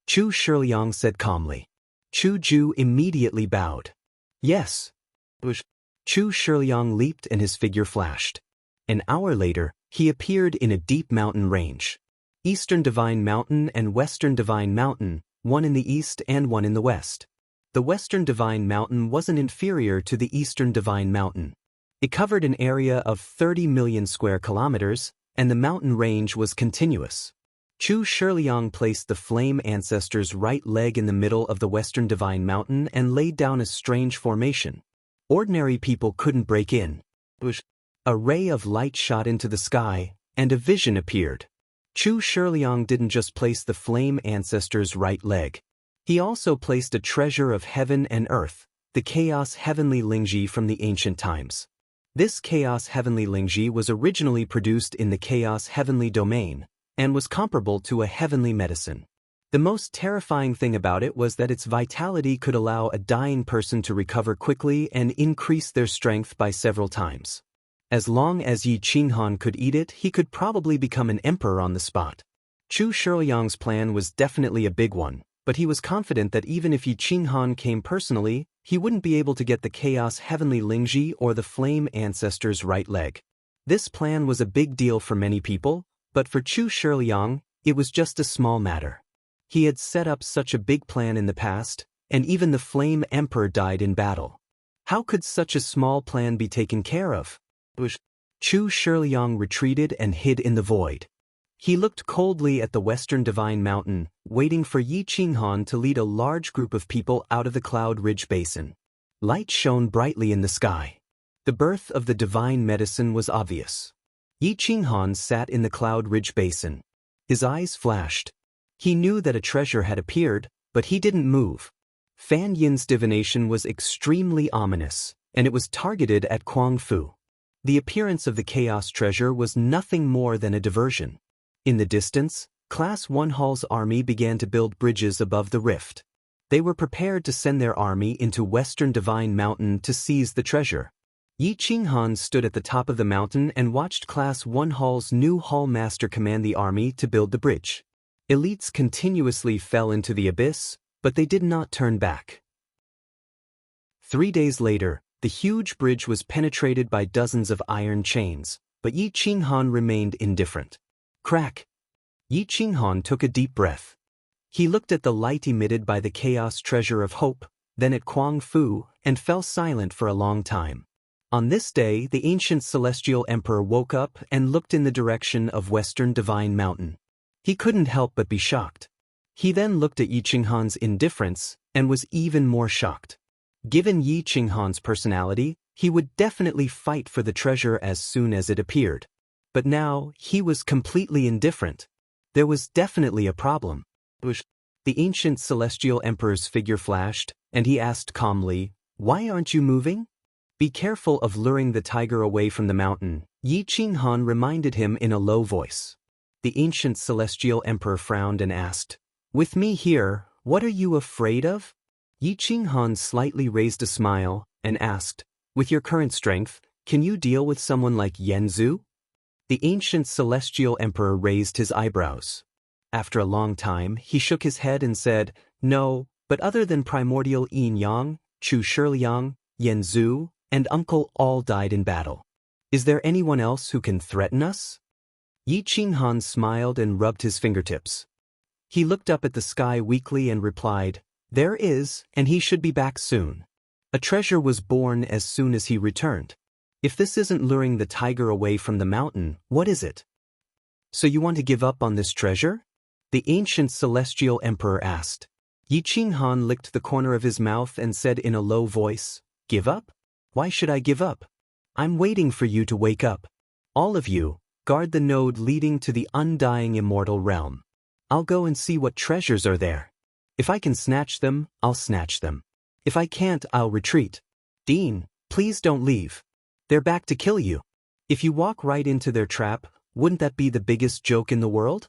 Chu Shiliang said calmly. Chu Ju immediately bowed. Yes. Chu Shiliang leaped and his figure flashed. An hour later, he appeared in a deep mountain range. Eastern Divine Mountain and Western Divine Mountain, one in the east and one in the west. The Western Divine Mountain wasn't inferior to the Eastern Divine Mountain. It covered an area of 30 million square kilometers, and the mountain range was continuous. Chu Shiliang placed the Flame Ancestor's right leg in the middle of the Western Divine Mountain and laid down a strange formation. Ordinary people couldn't break in. A ray of light shot into the sky, and a vision appeared. Chu Shiliang didn't just place the Flame Ancestor's right leg. He also placed a treasure of heaven and earth, the Chaos Heavenly Lingji from the ancient times. This Chaos Heavenly Lingji was originally produced in the Chaos Heavenly domain, and was comparable to a heavenly medicine. The most terrifying thing about it was that its vitality could allow a dying person to recover quickly and increase their strength by several times. As long as Yi Qinghan could eat it, he could probably become an emperor on the spot. Chu Shiliang's plan was definitely a big one, but he was confident that even if Yi Qinghan came personally, he wouldn't be able to get the Chaos Heavenly Lingji or the Flame Ancestor's right leg. This plan was a big deal for many people, but for Chu Shiliang, it was just a small matter. He had set up such a big plan in the past, and even the Flame Emperor died in battle. How could such a small plan be taken care of? Chu Shiliang retreated and hid in the void. He looked coldly at the Western Divine Mountain, waiting for Yi Qinghan to lead a large group of people out of the Cloud Ridge Basin. Light shone brightly in the sky. The birth of the divine medicine was obvious. Yi Qinghan sat in the Cloud Ridge Basin. His eyes flashed. He knew that a treasure had appeared, but he didn't move. Fan Yin's divination was extremely ominous, and it was targeted at Kuang Fu. The appearance of the Chaos Treasure was nothing more than a diversion. In the distance, Class 1 Hall's army began to build bridges above the rift. They were prepared to send their army into Western Divine Mountain to seize the treasure. Yi Qinghan stood at the top of the mountain and watched Class 1 Hall's new Hall Master command the army to build the bridge. Elites continuously fell into the abyss, but they did not turn back. 3 days later, the huge bridge was penetrated by dozens of iron chains, but Yi Qinghan remained indifferent. Crack! Yi Qinghan took a deep breath. He looked at the light emitted by the chaos treasure of hope, then at Kuang Fu, and fell silent for a long time. On this day, the ancient celestial emperor woke up and looked in the direction of Western Divine Mountain. He couldn't help but be shocked. He then looked at Yi Qinghan's indifference and was even more shocked. Given Yi Qinghan's personality, he would definitely fight for the treasure as soon as it appeared. But now, he was completely indifferent. There was definitely a problem. The ancient celestial emperor's figure flashed, and he asked calmly, "Why aren't you moving?" "Be careful of luring the tiger away from the mountain," Yi Qinghan reminded him in a low voice. The ancient celestial emperor frowned and asked, "With me here, what are you afraid of?" Yi Qinghan slightly raised a smile and asked, "With your current strength, can you deal with someone like Yanzu?" The ancient celestial emperor raised his eyebrows. After a long time, he shook his head and said, "No, but other than primordial Yin Yang, Chu Shiliang, Yanzu, and Uncle all died in battle. Is there anyone else who can threaten us?" Yi Qinghan smiled and rubbed his fingertips. He looked up at the sky weakly and replied, "There is, and he should be back soon. A treasure was born as soon as he returned. If this isn't luring the tiger away from the mountain, what is it?" "So you want to give up on this treasure?" the ancient celestial emperor asked. Yi Qinghan licked the corner of his mouth and said in a low voice, "Give up? Why should I give up? I'm waiting for you to wake up. All of you, guard the node leading to the undying immortal realm. I'll go and see what treasures are there. If I can snatch them, I'll snatch them. If I can't, I'll retreat. Dean, please don't leave. They're back to kill you. If you walk right into their trap, wouldn't that be the biggest joke in the world?"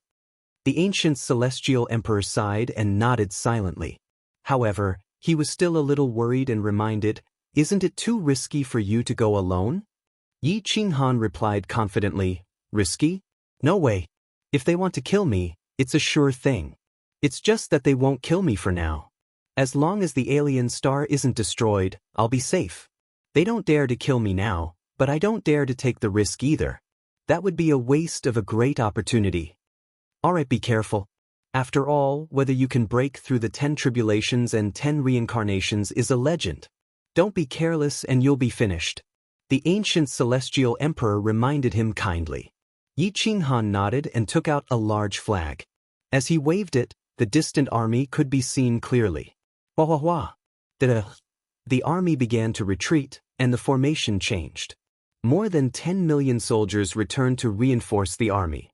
The ancient celestial emperor sighed and nodded silently. However, he was still a little worried and reminded, "Isn't it too risky for you to go alone?" Yi Qinghan replied confidently, "Risky? No way. If they want to kill me, it's a sure thing. It's just that they won't kill me for now. As long as the alien star isn't destroyed, I'll be safe. They don't dare to kill me now, but I don't dare to take the risk either. That would be a waste of a great opportunity. Alright, be careful. After all, whether you can break through the 10 tribulations and 10 reincarnations is a legend. Don't be careless and you'll be finished." The ancient celestial emperor reminded him kindly. Yi Qinghan nodded and took out a large flag. As he waved it, the distant army could be seen clearly. Wah wah wah. The army began to retreat, and the formation changed. More than 10 million soldiers returned to reinforce the army.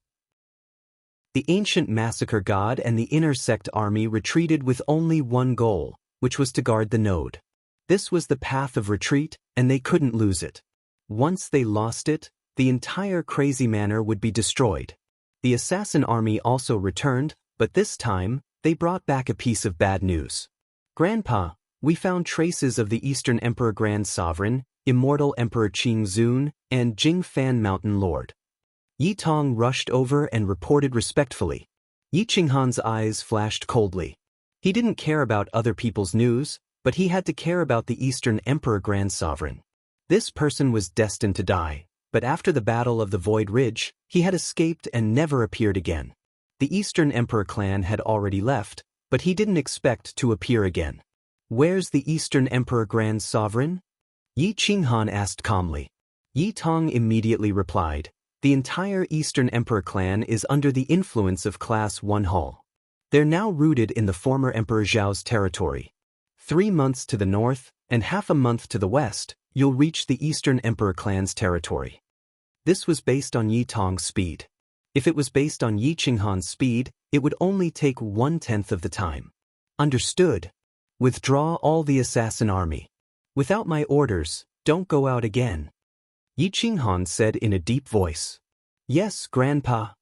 The ancient massacre god and the intersect army retreated with only one goal, which was to guard the node. This was the path of retreat, and they couldn't lose it. Once they lost it, the entire crazy manor would be destroyed. The assassin army also returned, but this time, they brought back a piece of bad news. "Grandpa, we found traces of the Eastern Emperor Grand Sovereign, Immortal Emperor Qing Zun, and Jingfan Mountain Lord." Yi Tong rushed over and reported respectfully. Yi Qinghan's eyes flashed coldly. He didn't care about other people's news, but he had to care about the Eastern Emperor Grand Sovereign. This person was destined to die, but after the Battle of the Void Ridge, he had escaped and never appeared again. The Eastern Emperor clan had already left, but he didn't expect to appear again. "Where's the Eastern Emperor Grand Sovereign?" Yi Qinghan asked calmly. Yi Tong immediately replied, "The entire Eastern Emperor clan is under the influence of Class 1 Hull. They're now rooted in the former Emperor Zhao's territory. 3 months to the north, and half a month to the west, you'll reach the Eastern Emperor clan's territory." This was based on Yi Tong's speed. If it was based on Yi Qinghan's speed, it would only take 1/10 of the time. "Understood. Withdraw all the assassin army. Without my orders, don't go out again," Yi Qinghan said in a deep voice. "Yes, Grandpa."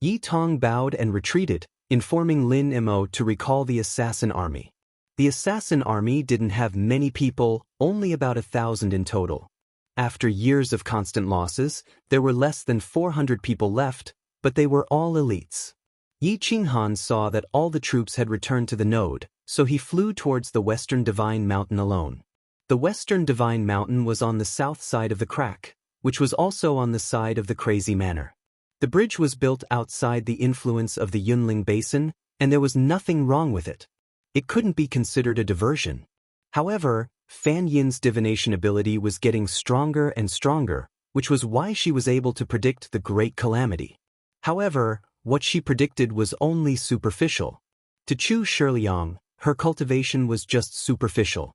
Yi Tong bowed and retreated, informing Lin Mo to recall the assassin army. The assassin army didn't have many people, only about 1,000 in total. After years of constant losses, there were less than 400 people left, but they were all elites. Yi Qinghan saw that all the troops had returned to the node, so he flew towards the Western Divine Mountain alone. The Western Divine Mountain was on the south side of the crack, which was also on the side of the Crazy Manor. The bridge was built outside the influence of the Yunling Basin, and there was nothing wrong with it. It couldn't be considered a diversion. However, Fan Yin's divination ability was getting stronger and stronger, which was why she was able to predict the Great Calamity. However, what she predicted was only superficial. To Chu Shiliang, her cultivation was just superficial.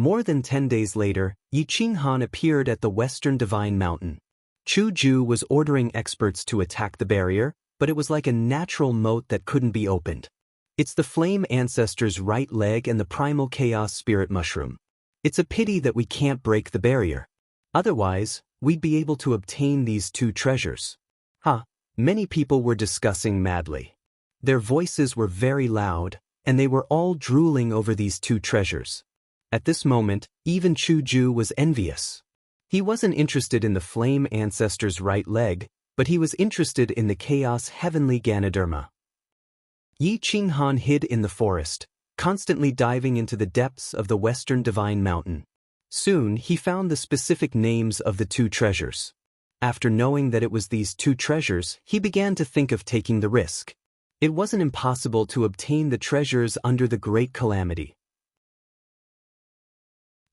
More than 10 days later, Yi Qinghan appeared at the Western Divine Mountain. Chu Ju was ordering experts to attack the barrier, but it was like a natural moat that couldn't be opened. It's the Flame Ancestor's right leg and the Primal Chaos Spirit Mushroom. It's a pity that we can't break the barrier. Otherwise, we'd be able to obtain these two treasures. Many people were discussing madly. Their voices were very loud, and they were all drooling over these two treasures. At this moment, even Chu Ju was envious. He wasn't interested in the Flame Ancestor's right leg, but he was interested in the Chaos Heavenly Ganoderma. Yi Qinghan hid in the forest, constantly diving into the depths of the Western Divine Mountain. Soon, he found the specific names of the two treasures. After knowing that it was these two treasures, he began to think of taking the risk. It wasn't impossible to obtain the treasures under the Great Calamity.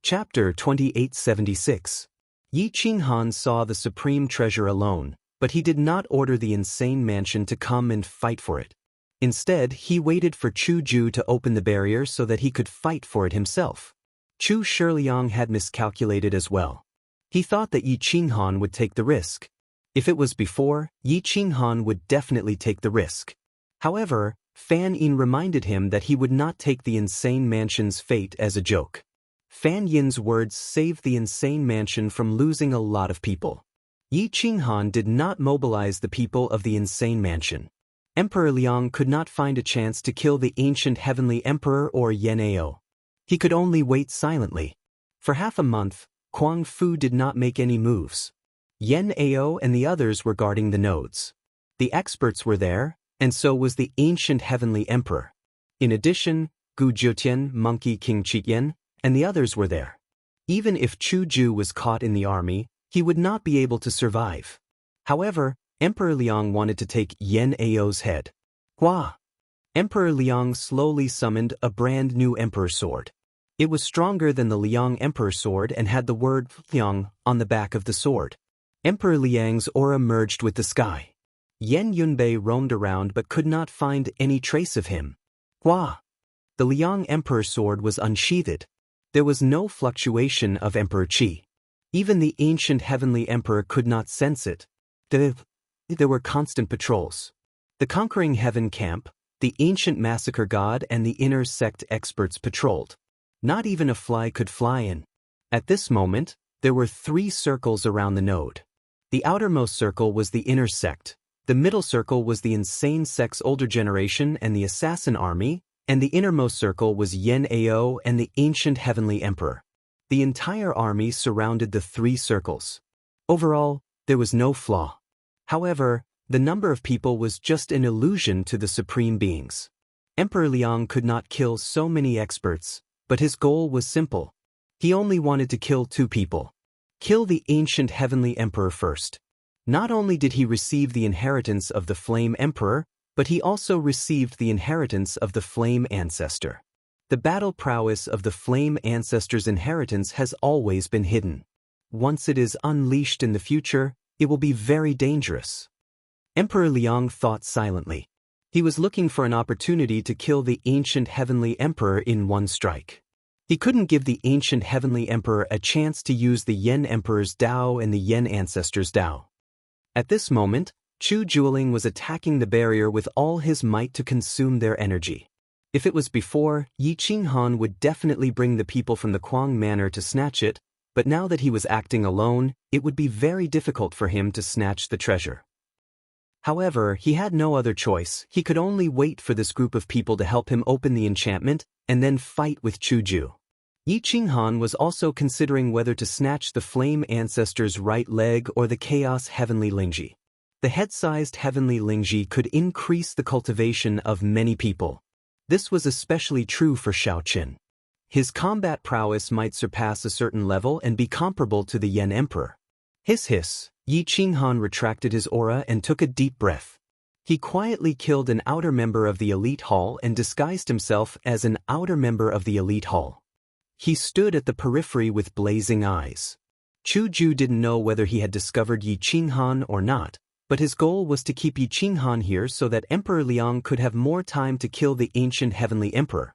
Chapter 2876. Yi Qinghan saw the supreme treasure alone, but he did not order the insane mansion to come and fight for it. Instead, he waited for Chu Ju to open the barrier so that he could fight for it himself. Chu Shiliang had miscalculated as well. He thought that Yi Qinghan would take the risk. If it was before, Yi Qinghan would definitely take the risk. However, Fan Yin reminded him that he would not take the insane mansion's fate as a joke. Fan Yin's words saved the insane mansion from losing a lot of people. Yi Qinghan did not mobilize the people of the insane mansion. Emperor Liang could not find a chance to kill the ancient heavenly emperor or Yan Ao. He could only wait silently. For half a month, Kuang Fu did not make any moves. Yan Ao and the others were guarding the nodes. The experts were there, and so was the ancient heavenly emperor. In addition, Gu Jiutian, Monkey King Qitian, and the others were there. Even if Chu Ju was caught in the army, he would not be able to survive. However, Emperor Liang wanted to take Yan Ao's head. Emperor Liang slowly summoned a brand new emperor sword. It was stronger than the Liang Emperor sword and had the word Liang on the back of the sword. Emperor Liang's aura merged with the sky. Yan Yunbei roamed around but could not find any trace of him. The Liang Emperor sword was unsheathed. There was no fluctuation of Emperor Qi. Even the ancient heavenly emperor could not sense it. There were constant patrols. The Conquering Heaven camp, the ancient massacre god and the inner sect experts patrolled. Not even a fly could fly in. At this moment, there were 3 circles around the node. The outermost circle was the inner sect, the middle circle was the insane sect's older generation and the assassin army, and the innermost circle was Yan Ao and the ancient heavenly emperor. The entire army surrounded the 3 circles. Overall, there was no flaw. However, the number of people was just an illusion to the supreme beings. Emperor Liang could not kill so many experts, but his goal was simple. He only wanted to kill 2 people. Kill the ancient heavenly emperor first. Not only did he receive the inheritance of the Flame Emperor, but he also received the inheritance of the Flame Ancestor. The battle prowess of the Flame Ancestor's inheritance has always been hidden. Once it is unleashed in the future, it will be very dangerous. Emperor Liang thought silently. He was looking for an opportunity to kill the ancient heavenly emperor in one strike. He couldn't give the ancient heavenly emperor a chance to use the Yan Emperor's Dao and the Yan Ancestor's Dao. At this moment, Chu Juling was attacking the barrier with all his might to consume their energy. If it was before, Yi Qinghan would definitely bring the people from the Kuang Manor to snatch it, but now that he was acting alone, it would be very difficult for him to snatch the treasure. However, he had no other choice. He could only wait for this group of people to help him open the enchantment, and then fight with Chu Ju. Yi Qinghan was also considering whether to snatch the Flame Ancestor's right leg or the Chaos Heavenly Lingji. The head-sized Heavenly Lingji could increase the cultivation of many people. This was especially true for Xiao Qin. His combat prowess might surpass a certain level and be comparable to the Yen Emperor. Hiss hiss, Yi Qinghan retracted his aura and took a deep breath. He quietly killed an outer member of the elite hall and disguised himself as an outer member of the elite hall. He stood at the periphery with blazing eyes. Chu Ju didn't know whether he had discovered Yi Qinghan or not, but his goal was to keep Yi Qinghan here so that Emperor Liang could have more time to kill the ancient heavenly emperor.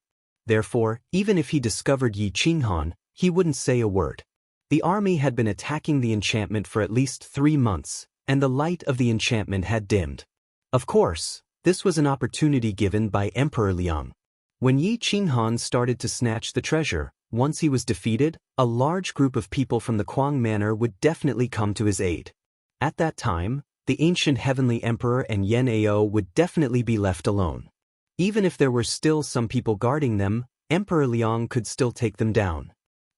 Therefore, even if he discovered Yi Qinghan, he wouldn't say a word. The army had been attacking the enchantment for at least 3 months, and the light of the enchantment had dimmed. Of course, this was an opportunity given by Emperor Liang. When Yi Qinghan started to snatch the treasure, once he was defeated, a large group of people from the Kuang Manor would definitely come to his aid. At that time, the ancient heavenly emperor and Yen Ao would definitely be left alone. Even if there were still some people guarding them, Emperor Liang could still take them down.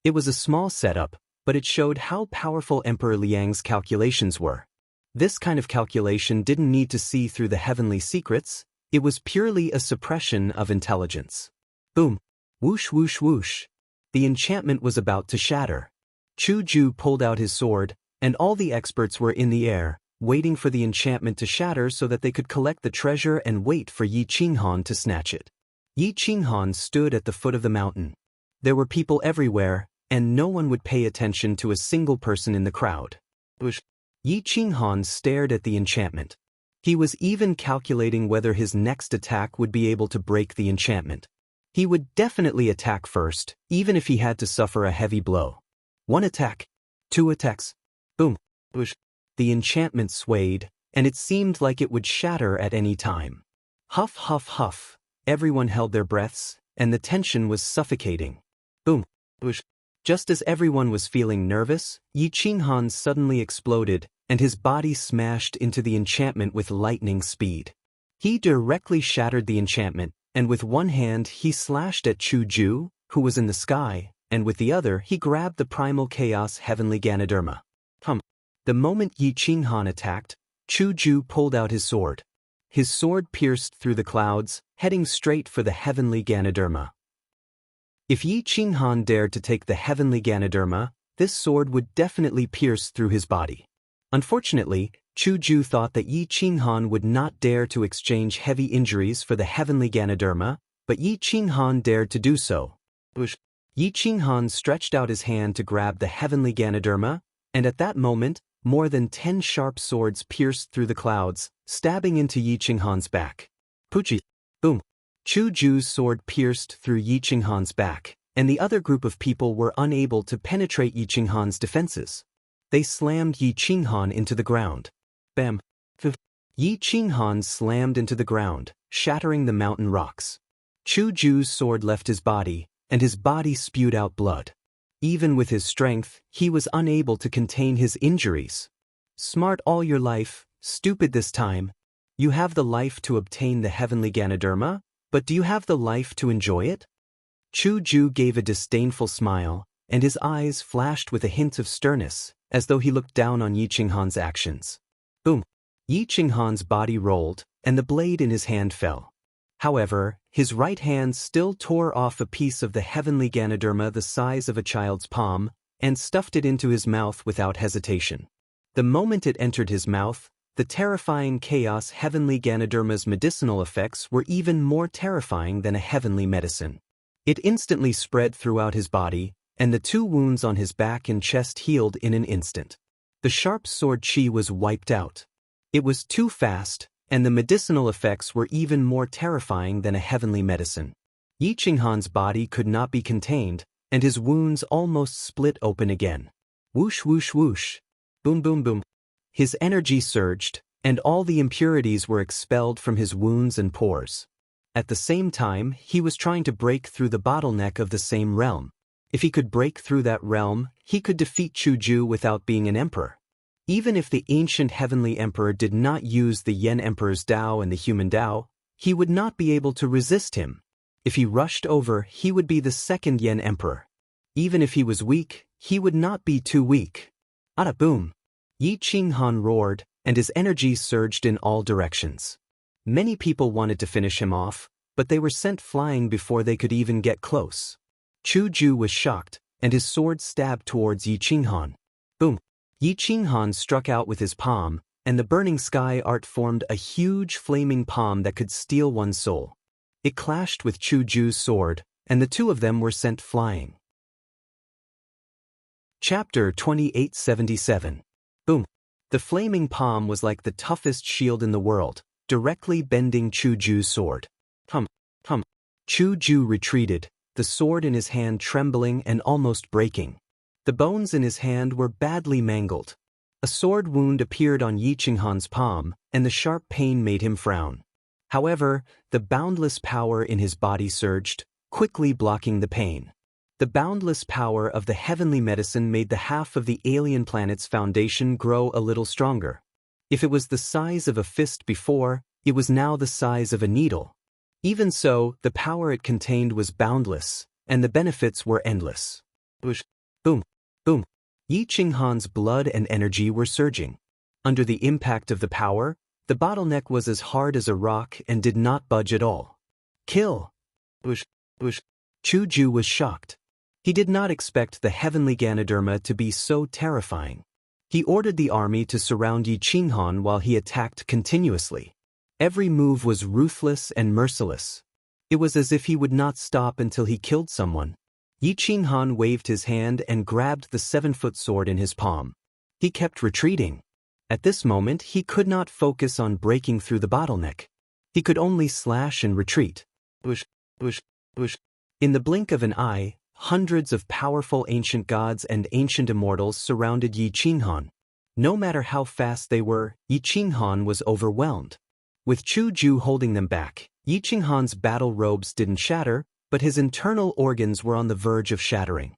It was a small setup, but it showed how powerful Emperor Liang's calculations were. This kind of calculation didn't need to see through the heavenly secrets, it was purely a suppression of intelligence. Boom! Whoosh whoosh whoosh! The enchantment was about to shatter. Chu Ju pulled out his sword, and all the experts were in the air, waiting for the enchantment to shatter so that they could collect the treasure and wait for Yi Qinghan to snatch it. Yi Qinghan stood at the foot of the mountain. There were people everywhere, and no one would pay attention to a single person in the crowd. Yi Qinghan stared at the enchantment. He was even calculating whether his next attack would be able to break the enchantment. He would definitely attack first, even if he had to suffer a heavy blow. 1 attack. 2 attacks. Boom. The enchantment swayed, and it seemed like it would shatter at any time. Huff huff huff, everyone held their breaths, and the tension was suffocating. Boom. Just as everyone was feeling nervous, Yi Qinghan suddenly exploded, and his body smashed into the enchantment with lightning speed. He directly shattered the enchantment, and with one hand he slashed at Chu Ju, who was in the sky, and with the other he grabbed the primal chaos heavenly Ganoderma. The moment Yi Qinghan attacked, Chu Ju pulled out his sword. His sword pierced through the clouds, heading straight for the heavenly Ganoderma. If Yi Qinghan dared to take the heavenly Ganoderma, this sword would definitely pierce through his body. Unfortunately, Chu Ju thought that Yi Qinghan would not dare to exchange heavy injuries for the heavenly Ganoderma, but Yi Qinghan dared to do so. Yi Qinghan stretched out his hand to grab the heavenly Ganoderma, and at that moment, more than 10 sharp swords pierced through the clouds, stabbing into Yi Qinghan's back. Puchi! Boom! Chu Ju's sword pierced through Yi Qinghan's back, and the other group of people were unable to penetrate Yi Qinghan's defenses. They slammed Yi Qinghan into the ground. Bam! Yi Qinghan slammed into the ground, shattering the mountain rocks. Chu Ju's sword left his body, and his body spewed out blood. Even with his strength, he was unable to contain his injuries. Smart all your life, stupid this time. You have the life to obtain the heavenly Ganoderma, but do you have the life to enjoy it? Chu Ju gave a disdainful smile, and his eyes flashed with a hint of sternness, as though he looked down on Yi Qinghan's actions. Boom! Yi Qinghan's body rolled, and the blade in his hand fell. However, his right hand still tore off a piece of the heavenly Ganoderma the size of a child's palm, and stuffed it into his mouth without hesitation. The moment it entered his mouth, the terrifying chaos heavenly Ganoderma's medicinal effects were even more terrifying than a heavenly medicine. It instantly spread throughout his body, and the 2 wounds on his back and chest healed in an instant. The sharp sword chi was wiped out. It was too fast, and the medicinal effects were even more terrifying than a heavenly medicine. Yi Qinghan's body could not be contained, and his wounds almost split open again. Whoosh whoosh whoosh. Boom boom boom. His energy surged, and all the impurities were expelled from his wounds and pores. At the same time, he was trying to break through the bottleneck of the same realm. If he could break through that realm, he could defeat Chu Ju without being an emperor. Even if the ancient heavenly emperor did not use the Yen emperor's Tao and the human Tao, he would not be able to resist him. If he rushed over, he would be the second Yen emperor. Even if he was weak, he would not be too weak. Ada boom! Yi Qinghan roared, and his energy surged in all directions. Many people wanted to finish him off, but they were sent flying before they could even get close. Chu Ju was shocked, and his sword stabbed towards Yi Qinghan. Boom! Yi Qinghan struck out with his palm, and the burning sky art formed a huge flaming palm that could steal one's soul. It clashed with Chu Ju's sword, and the two of them were sent flying. Chapter 2877. Boom! The flaming palm was like the toughest shield in the world, directly bending Chu Ju's sword. Hum! Chu Ju retreated, the sword in his hand trembling and almost breaking. The bones in his hand were badly mangled. A sword wound appeared on Yi Qinghan's palm, and the sharp pain made him frown. However, the boundless power in his body surged, quickly blocking the pain. The boundless power of the heavenly medicine made the half of the alien planet's foundation grow a little stronger. If it was the size of a fist before, it was now the size of a needle. Even so, the power it contained was boundless, and the benefits were endless. Whoosh! Boom! Boom! Yi Qinghan's blood and energy were surging. Under the impact of the power, the bottleneck was as hard as a rock and did not budge at all. Kill! Whoosh! Whoosh! Chu Ju was shocked. He did not expect the heavenly Ganoderma to be so terrifying. He ordered the army to surround Yi Qinghan while he attacked continuously. Every move was ruthless and merciless. It was as if he would not stop until he killed someone. Yi Qinghan waved his hand and grabbed the 7-foot sword in his palm. He kept retreating. At this moment, he could not focus on breaking through the bottleneck. He could only slash and retreat. Whoosh! Whoosh! Whoosh! In the blink of an eye, hundreds of powerful ancient gods and ancient immortals surrounded Yi Qinghan. No matter how fast they were, Yi Qinghan was overwhelmed. With Chu Ju holding them back, Yi Qinghan's battle robes didn't shatter, but his internal organs were on the verge of shattering.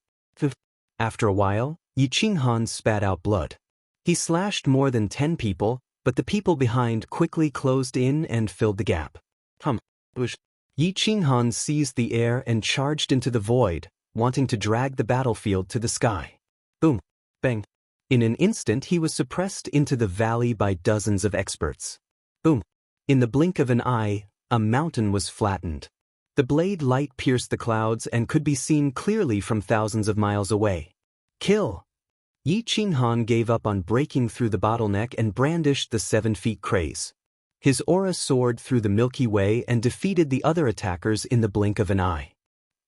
After a while, Yi Qinghan spat out blood. He slashed more than 10 people, but the people behind quickly closed in and filled the gap. Whoosh! Yi Qinghan seized the air and charged into the void, wanting to drag the battlefield to the sky. Boom! Bang! In an instant he was suppressed into the valley by dozens of experts. Boom! In the blink of an eye, a mountain was flattened. The blade light pierced the clouds and could be seen clearly from thousands of miles away. Kill! Yi Qinghan gave up on breaking through the bottleneck and brandished the 7-foot craze. His aura soared through the Milky Way and defeated the other attackers in the blink of an eye.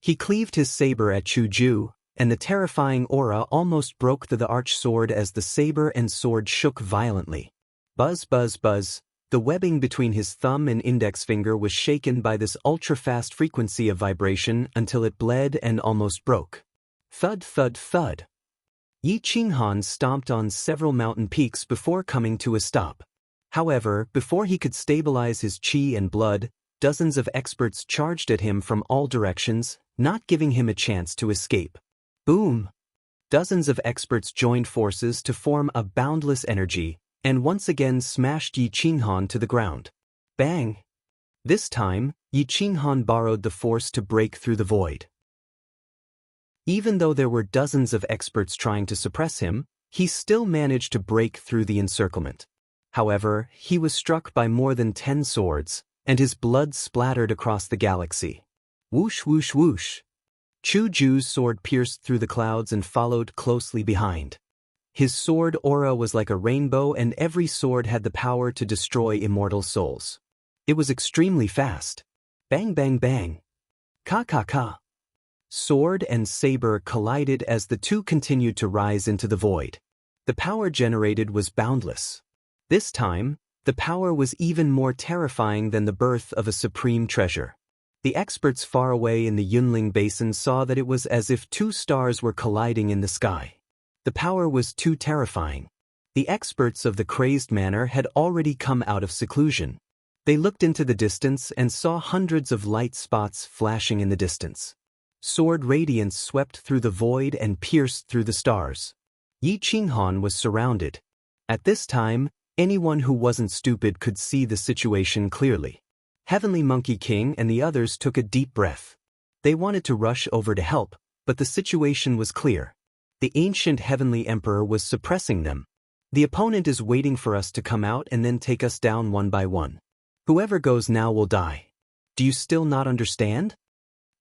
He cleaved his saber at Chu Ju, and the terrifying aura almost broke through the arch sword as the saber and sword shook violently. Buzz, buzz, buzz. The webbing between his thumb and index finger was shaken by this ultra-fast frequency of vibration until it bled and almost broke. Thud, thud, thud. Yi Qinghan stomped on several mountain peaks before coming to a stop. However, before he could stabilize his qi and blood, dozens of experts charged at him from all directions, not giving him a chance to escape. Boom! Dozens of experts joined forces to form a boundless energy, and once again smashed Yi Qinghan to the ground. Bang! This time, Yi Qinghan borrowed the force to break through the void. Even though there were dozens of experts trying to suppress him, he still managed to break through the encirclement. However, he was struck by more than 10 swords, and his blood splattered across the galaxy. Whoosh, whoosh, whoosh. Chu Ju's sword pierced through the clouds and followed closely behind. His sword aura was like a rainbow, and every sword had the power to destroy immortal souls. It was extremely fast. Bang, bang, bang. Ka, ka, ka. Sword and saber collided as the two continued to rise into the void. The power generated was boundless. This time, the power was even more terrifying than the birth of a supreme treasure. The experts far away in the Yunling Basin saw that it was as if 2 stars were colliding in the sky. The power was too terrifying. The experts of the crazed manor had already come out of seclusion. They looked into the distance and saw hundreds of light spots flashing in the distance. Sword radiance swept through the void and pierced through the stars. Yi Qinghan was surrounded. At this time, anyone who wasn't stupid could see the situation clearly. Heavenly Monkey King and the others took a deep breath. They wanted to rush over to help, but the situation was clear. The ancient Heavenly Emperor was suppressing them. The opponent is waiting for us to come out and then take us down one by one. Whoever goes now will die. Do you still not understand?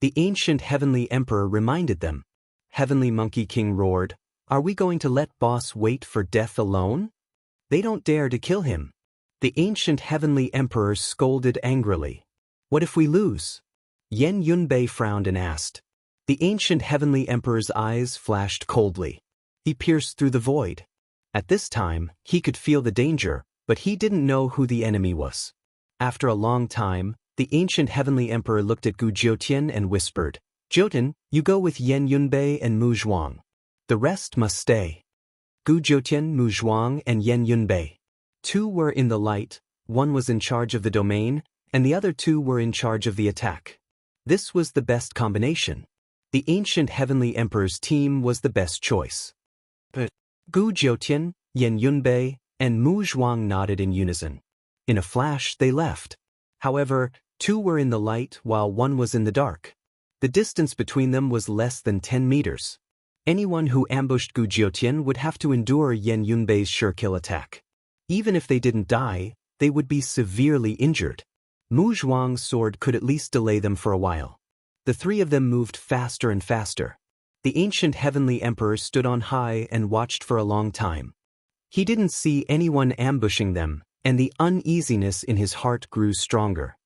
The ancient heavenly emperor reminded them. Heavenly Monkey King roared, "Are we going to let boss wait for death alone? They don't dare to kill him." The ancient heavenly emperor scolded angrily. "What if we lose?" Yen Yunbei frowned and asked. The ancient heavenly emperor's eyes flashed coldly. He pierced through the void. At this time, he could feel the danger, but he didn't know who the enemy was. After a long time, the ancient heavenly emperor looked at Gu Jiutian and whispered, "Jiutian, you go with Yen Yunbei and Mu Zhuang. The rest must stay." Gu Jiutian, Mu Zhuang, and Yen Yunbei. Two were in the light, one was in charge of the domain, and the other two were in charge of the attack. This was the best combination. The ancient heavenly emperor's team was the best choice. But Gu Jiutian, Yen Yunbei, and Mu Zhuang nodded in unison. In a flash, they left. However, two were in the light while one was in the dark. The distance between them was less than 10 meters. Anyone who ambushed Gu Jiutian would have to endure Yen Yunbei's sure-kill attack. Even if they didn't die, they would be severely injured. Mu Zhuang's sword could at least delay them for a while. The three of them moved faster and faster. The ancient heavenly emperor stood on high and watched for a long time. He didn't see anyone ambushing them, and the uneasiness in his heart grew stronger.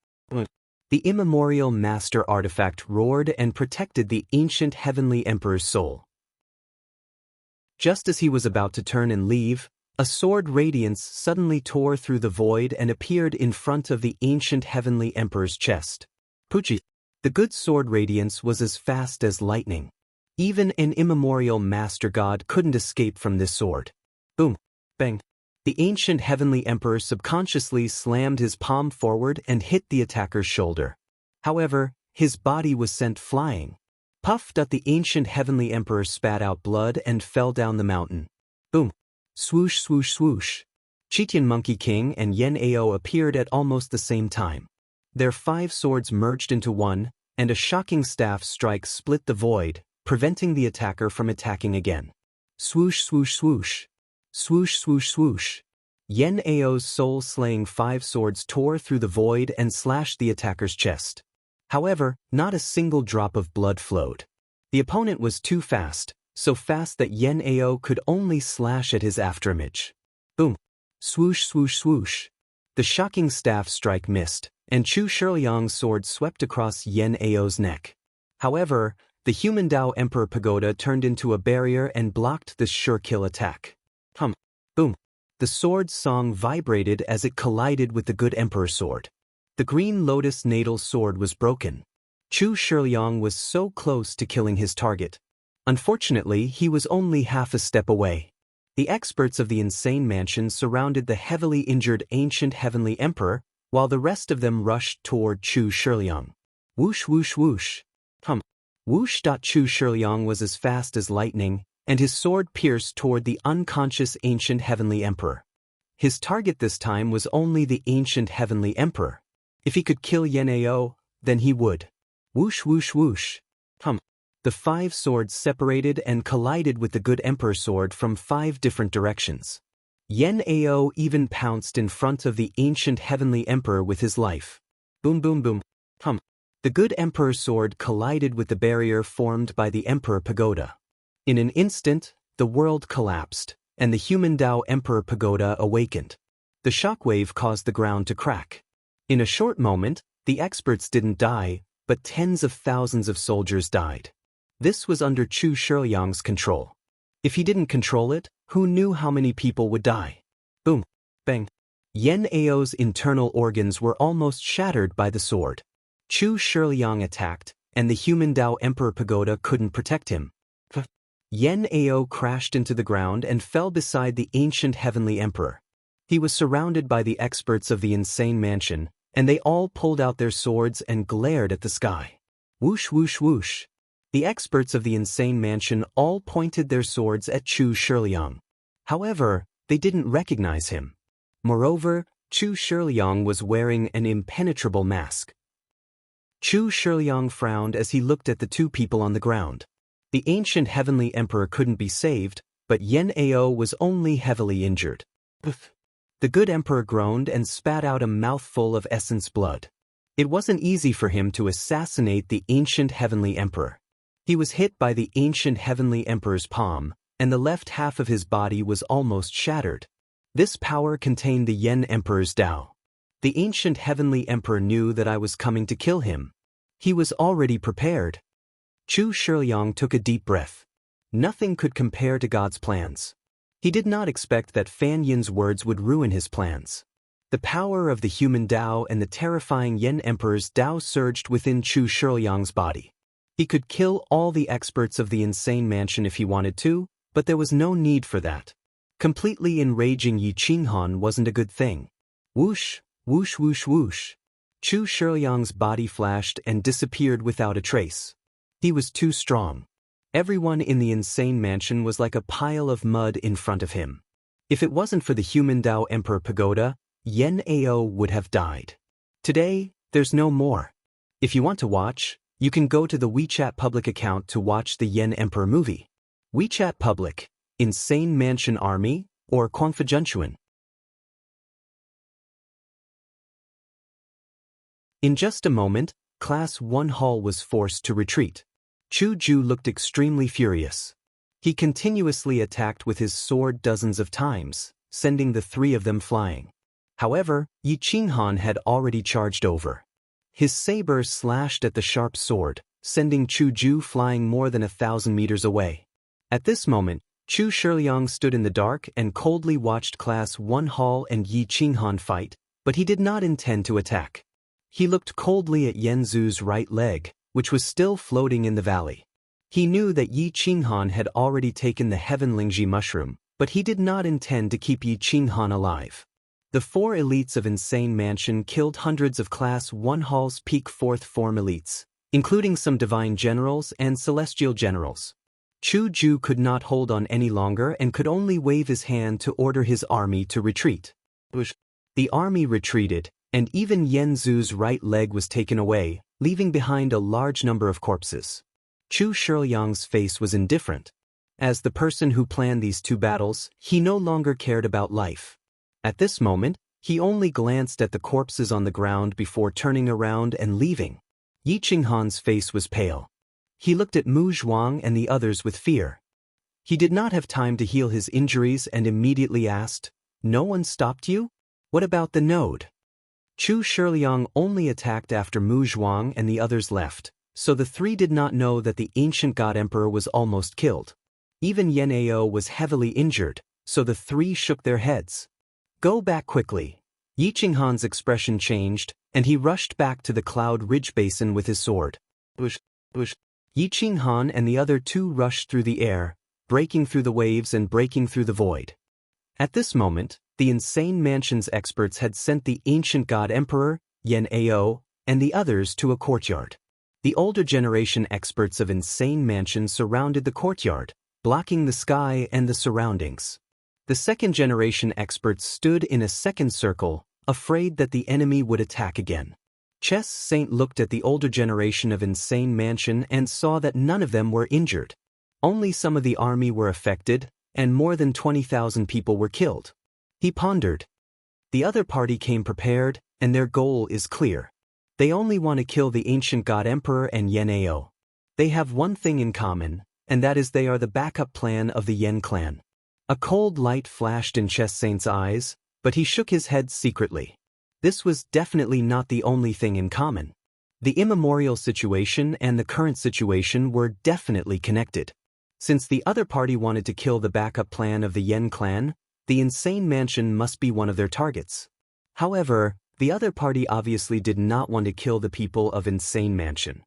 The immemorial master artifact roared and protected the ancient heavenly emperor's soul. Just as he was about to turn and leave, a sword radiance suddenly tore through the void and appeared in front of the ancient heavenly emperor's chest. Puchi. The good sword radiance was as fast as lightning. Even an immemorial master god couldn't escape from this sword. Boom. Bang. The ancient heavenly emperor subconsciously slammed his palm forward and hit the attacker's shoulder. However, his body was sent flying. Puff! The ancient heavenly emperor spat out blood and fell down the mountain. Boom. Swoosh, swoosh, swoosh. Chitian Monkey King and Yen Ao appeared at almost the same time. Their 5 swords merged into one, and a shocking staff strike split the void, preventing the attacker from attacking again. Swoosh, swoosh, swoosh. Swoosh, swoosh, swoosh. Yen Ao's soul-slaying 5 swords tore through the void and slashed the attacker's chest. However, not a single drop of blood flowed. The opponent was too fast, so fast that Yen Ao could only slash at his afterimage. Boom. Swoosh, swoosh, swoosh. The shocking staff strike missed, and Chu Shiliang's sword swept across Yen Ao's neck. However, the human Dao Emperor Pagoda turned into a barrier and blocked this sure-kill attack. Boom. The sword's song vibrated as it collided with the good Emperor sword. The green lotus natal sword was broken. Chu Shiliang was so close to killing his target. Unfortunately, he was only half a step away. The experts of the insane mansion surrounded the heavily injured ancient heavenly emperor, while the rest of them rushed toward Chu Shiliang. Whoosh, whoosh, whoosh. Whoosh. Chu Shiliang was as fast as lightning, and his sword pierced toward the unconscious ancient heavenly emperor. His target this time was only the ancient heavenly emperor. If he could kill Yen Ao, then he would. Whoosh, whoosh, whoosh. The 5 swords separated and collided with the good emperor sword from 5 different directions. Yen Ao even pounced in front of the ancient heavenly emperor with his life. Boom, boom, boom. The good emperor sword collided with the barrier formed by the Emperor Pagoda. In an instant, the world collapsed, and the human Dao Emperor Pagoda awakened. The shockwave caused the ground to crack. In a short moment, the experts didn't die, but tens of thousands of soldiers died. This was under Chu Shiliang's control. If he didn't control it, who knew how many people would die? Boom. Bang. Yen Ao's internal organs were almost shattered by the sword. Chu Shiliang attacked, and the human Dao Emperor Pagoda couldn't protect him. Yen Ao crashed into the ground and fell beside the ancient heavenly emperor. He was surrounded by the experts of the insane mansion, and they all pulled out their swords and glared at the sky. Whoosh, whoosh, whoosh. The experts of the insane mansion all pointed their swords at Chu Shiliang. However, they didn't recognize him. Moreover, Chu Shiliang was wearing an impenetrable mask. Chu Shiliang frowned as he looked at the 2 people on the ground. The ancient heavenly emperor couldn't be saved, but Yen Ao was only heavily injured. The good emperor groaned and spat out a mouthful of essence blood. It wasn't easy for him to assassinate the ancient heavenly emperor. He was hit by the ancient heavenly emperor's palm, and the left half of his body was almost shattered. This power contained the Yen emperor's Tao. The ancient heavenly emperor knew that I was coming to kill him. He was already prepared. Chu Shiliang took a deep breath. Nothing could compare to God's plans. He did not expect that Fan Yin's words would ruin his plans. The power of the human Tao and the terrifying Yen emperor's Tao surged within Chu Shiliang's body. He could kill all the experts of the insane mansion if he wanted to, but there was no need for that. Completely enraging Yi Qinghan wasn't a good thing. Whoosh, whoosh, whoosh, whoosh. Chu Shiliang's body flashed and disappeared without a trace. He was too strong. Everyone in the insane mansion was like a pile of mud in front of him. If it wasn't for the human Tao Emperor Pagoda, Yen Ao would have died. Today, there's no more. If you want to watch, you can go to the WeChat public account to watch the Yen Emperor movie. WeChat public, Insane Mansion Army, or Kwangfajunshuan. In just a moment, Class 1 Hall was forced to retreat. Chu Ju looked extremely furious. He continuously attacked with his sword dozens of times, sending the three of them flying. However, Yi Qinghan had already charged over. His saber slashed at the sharp sword, sending Chu Ju flying more than 1,000 meters away. At this moment, Chu Shiliang stood in the dark and coldly watched Class 1 Hall and Yi Qinghan fight, but he did not intend to attack. He looked coldly at Yen Zhu's right leg, which was still floating in the valley. He knew that Yi Qinghan had already taken the Heaven Lingji mushroom, but he did not intend to keep Yi Qinghan alive. The 4 elites of Insane Mansion killed hundreds of Class 1 Hall's peak 4th form elites, including some divine generals and celestial generals. Chu Ju could not hold on any longer and could only wave his hand to order his army to retreat. The army retreated, and even Yen Zhu's right leg was taken away, leaving behind a large number of corpses. Chu Shiliang's face was indifferent. As the person who planned these 2 battles, he no longer cared about life. At this moment, he only glanced at the corpses on the ground before turning around and leaving. Yi Qinghan's face was pale. He looked at Mu Zhuang and the others with fear. He did not have time to heal his injuries and immediately asked, "No one stopped you? What about the node?" Chu Shiliang only attacked after Mu Zhuang and the others left, so the 3 did not know that the ancient god emperor was almost killed. Even Yen Ao was heavily injured, so the 3 shook their heads. "Go back quickly." Yi Qinghan's expression changed, and he rushed back to the Cloud Ridge Basin with his sword. Bush, bush. Yi Qinghan and the other 2 rushed through the air, breaking through the waves and breaking through the void. At this moment, the Insane Mansion's experts had sent the ancient god emperor, Yen Ao, and the others to a courtyard. The older generation experts of Insane Mansion surrounded the courtyard, blocking the sky and the surroundings. The second generation experts stood in a second circle, afraid that the enemy would attack again. Chess Saint looked at the older generation of Insane Mansion and saw that none of them were injured. Only some of the army were affected, and more than 20,000 people were killed. He pondered. The other party came prepared, and their goal is clear. They only want to kill the ancient god emperor and Yen Ao. They have one thing in common, and that is they are the backup plan of the Yen clan. A cold light flashed in Chess Saint's eyes, but he shook his head secretly. This was definitely not the only thing in common. The immemorial situation and the current situation were definitely connected. Since the other party wanted to kill the backup plan of the Yen clan, the Insane Mansion must be one of their targets. However, the other party obviously did not want to kill the people of Insane Mansion.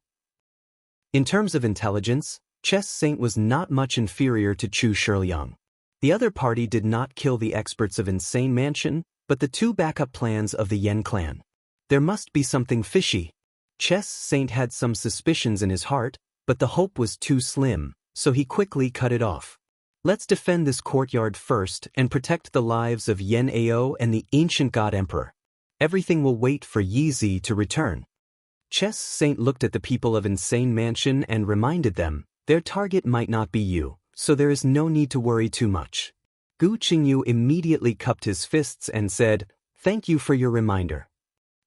In terms of intelligence, Chess Saint was not much inferior to Chu Shiliang. The other party did not kill the experts of Insane Mansion, but the 2 backup plans of the Yen clan. There must be something fishy. Chess Saint had some suspicions in his heart, but the hope was too slim, so he quickly cut it off. Let's defend this courtyard first and protect the lives of Yen Ao and the ancient god emperor. Everything will wait for Yi Zi to return. Chess Saint looked at the people of Insane Mansion and reminded them, their target might not be you, so there is no need to worry too much. Gu Qingyu immediately cupped his fists and said, "Thank you for your reminder."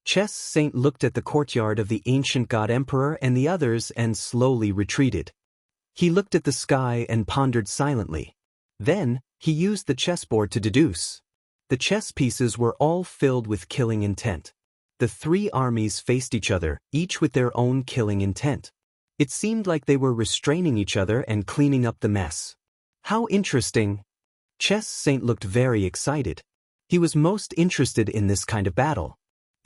Chess Saint looked at the courtyard of the ancient god emperor and the others and slowly retreated. He looked at the sky and pondered silently. Then, he used the chessboard to deduce. The chess pieces were all filled with killing intent. The three armies faced each other, each with their own killing intent. It seemed like they were restraining each other and cleaning up the mess. How interesting! Chess Saint looked very excited. He was most interested in this kind of battle.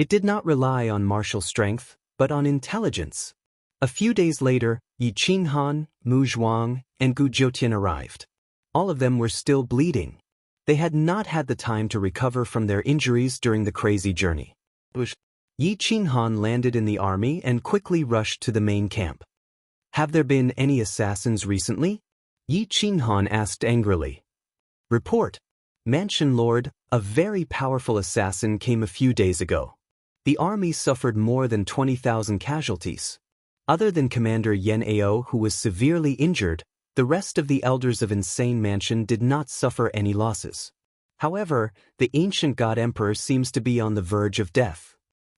It did not rely on martial strength, but on intelligence. A few days later, Yi Qinghan, Mu Zhuang, and Gu Jiutian arrived. All of them were still bleeding. They had not had the time to recover from their injuries during the crazy journey. Yi Qinghan landed in the army and quickly rushed to the main camp. Have there been any assassins recently? Yi Qinghan asked angrily. Report. Mansion Lord, a very powerful assassin came a few days ago. The army suffered more than 20,000 casualties. Other than Commander Yan Ao, who was severely injured, the rest of the elders of Insane Mansion did not suffer any losses. However, the ancient god emperor seems to be on the verge of death.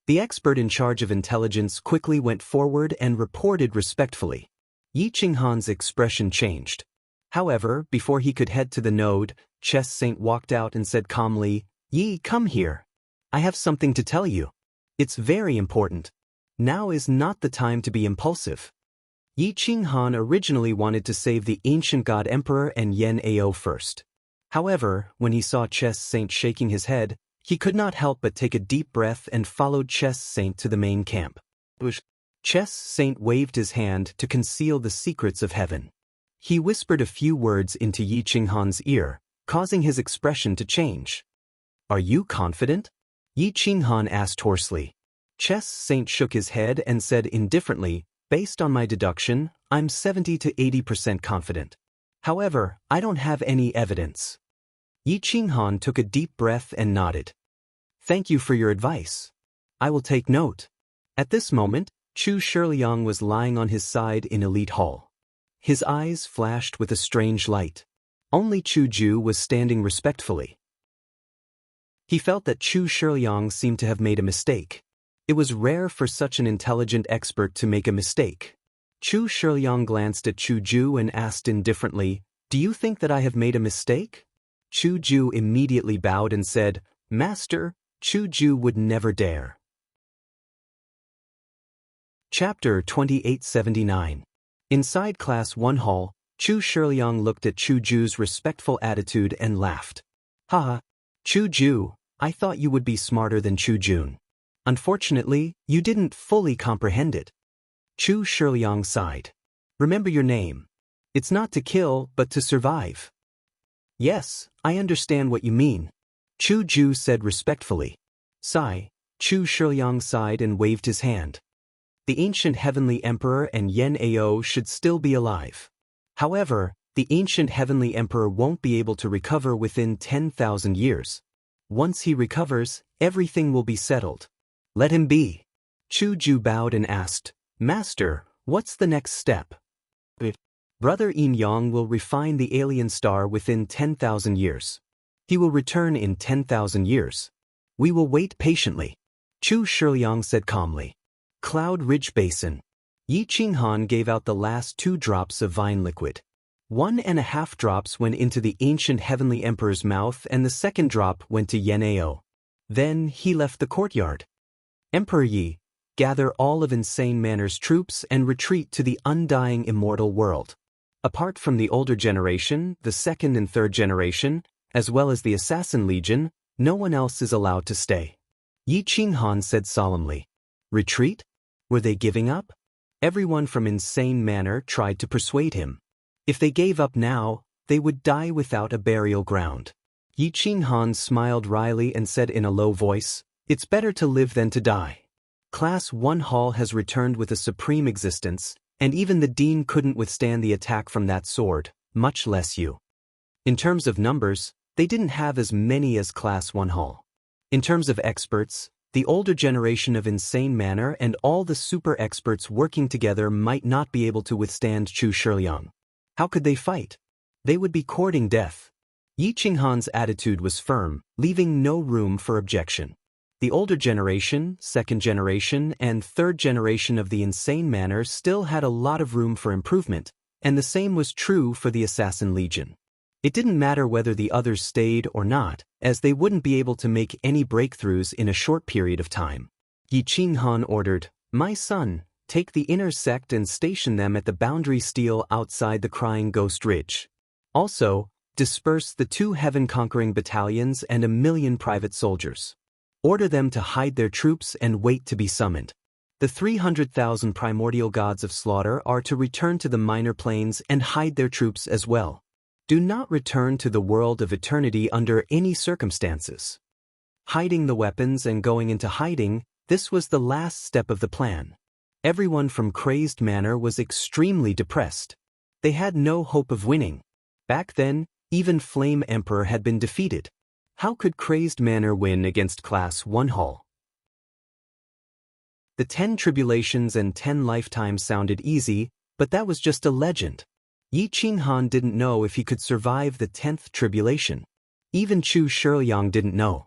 The expert in charge of intelligence quickly went forward and reported respectfully. Yi Qinghan's expression changed. However, before he could head to the node, Chess Saint walked out and said calmly, Yi, come here. I have something to tell you. It's very important. Now is not the time to be impulsive. Yi Qinghan originally wanted to save the ancient god emperor and Yan Ao first. However, when he saw Chess Saint shaking his head, he could not help but take a deep breath and followed Chess Saint to the main camp. Chess Saint waved his hand to conceal the secrets of heaven. He whispered a few words into Yi Qinghan's ear, causing his expression to change. Are you confident? Yi Qinghan asked hoarsely. Chess Saint shook his head and said indifferently, based on my deduction, I'm 70 to 80% confident. However, I don't have any evidence. Yi Qinghan took a deep breath and nodded. Thank you for your advice. I will take note. At this moment, Chu Shiliang was lying on his side in Elite Hall. His eyes flashed with a strange light. Only Chu Ju was standing respectfully. He felt that Chu Shiliang seemed to have made a mistake. It was rare for such an intelligent expert to make a mistake. Chu Shiliang glanced at Chu Ju and asked indifferently, Do you think that I have made a mistake? Chu Ju immediately bowed and said, Master, Chu Ju would never dare. Chapter 2879. Inside Class 1 Hall, Chu Shiliang looked at Chu Ju's respectful attitude and laughed. Haha, Chu Ju, I thought you would be smarter than Chu Jun. Unfortunately, you didn't fully comprehend it. Chu Shiliang sighed. Remember your name. It's not to kill, but to survive. Yes, I understand what you mean. Chu Ju said respectfully. Sigh. Chu Shiliang sighed and waved his hand. The ancient heavenly emperor and Yan Ao should still be alive. However, the ancient heavenly emperor won't be able to recover within 10,000 years. Once he recovers, everything will be settled. Let him be. Chu Ju bowed and asked, Master, what's the next step? Brother Yin Yang will refine the alien star within 10,000 years. He will return in 10,000 years. We will wait patiently. Chu Shiliang said calmly. Cloud Ridge Basin. Yi Qinghan gave out the last 2 drops of vine liquid. 1.5 drops went into the ancient heavenly emperor's mouth and the second drop went to Yan Ao. Then he left the courtyard. Emperor Yi, gather all of Insane Manor's troops and retreat to the undying immortal world. Apart from the older generation, the second and third generation, as well as the Assassin Legion, no one else is allowed to stay. Yi Qinghan said solemnly. Retreat? Were they giving up? Everyone from Insane Manor tried to persuade him. If they gave up now, they would die without a burial ground. Yi Qinghan smiled wryly and said in a low voice, It's better to live than to die. Class 1 Hall has returned with a supreme existence, and even the Dean couldn't withstand the attack from that sword, much less you. In terms of numbers, they didn't have as many as Class 1 Hall. In terms of experts, the older generation of Insane Manor and all the super experts working together might not be able to withstand Chu Shiliang. How could they fight? They would be courting death. Yi Qinghan's attitude was firm, leaving no room for objection. The older generation, second generation, and third generation of the insane manor still had a lot of room for improvement, and the same was true for the Assassin Legion. It didn't matter whether the others stayed or not, as they wouldn't be able to make any breakthroughs in a short period of time. Yi Qinghan ordered, "My son, take the inner sect and station them at the boundary steel outside the Crying Ghost Ridge. Also, disperse the 2 heaven-conquering battalions and 1,000,000 private soldiers. Order them to hide their troops and wait to be summoned. The 300,000 primordial gods of slaughter are to return to the minor planes and hide their troops as well. Do not return to the world of eternity under any circumstances." Hiding the weapons and going into hiding, this was the last step of the plan. Everyone from Crazed Manor was extremely depressed. They had no hope of winning. Back then, even Flame Emperor had been defeated. How could Crazed Manor win against Class 1 Hall? The 10 tribulations and 10 lifetimes sounded easy, but that was just a legend. Yi Qinghan didn't know if he could survive the 10th tribulation. Even Chu Shiliang didn't know.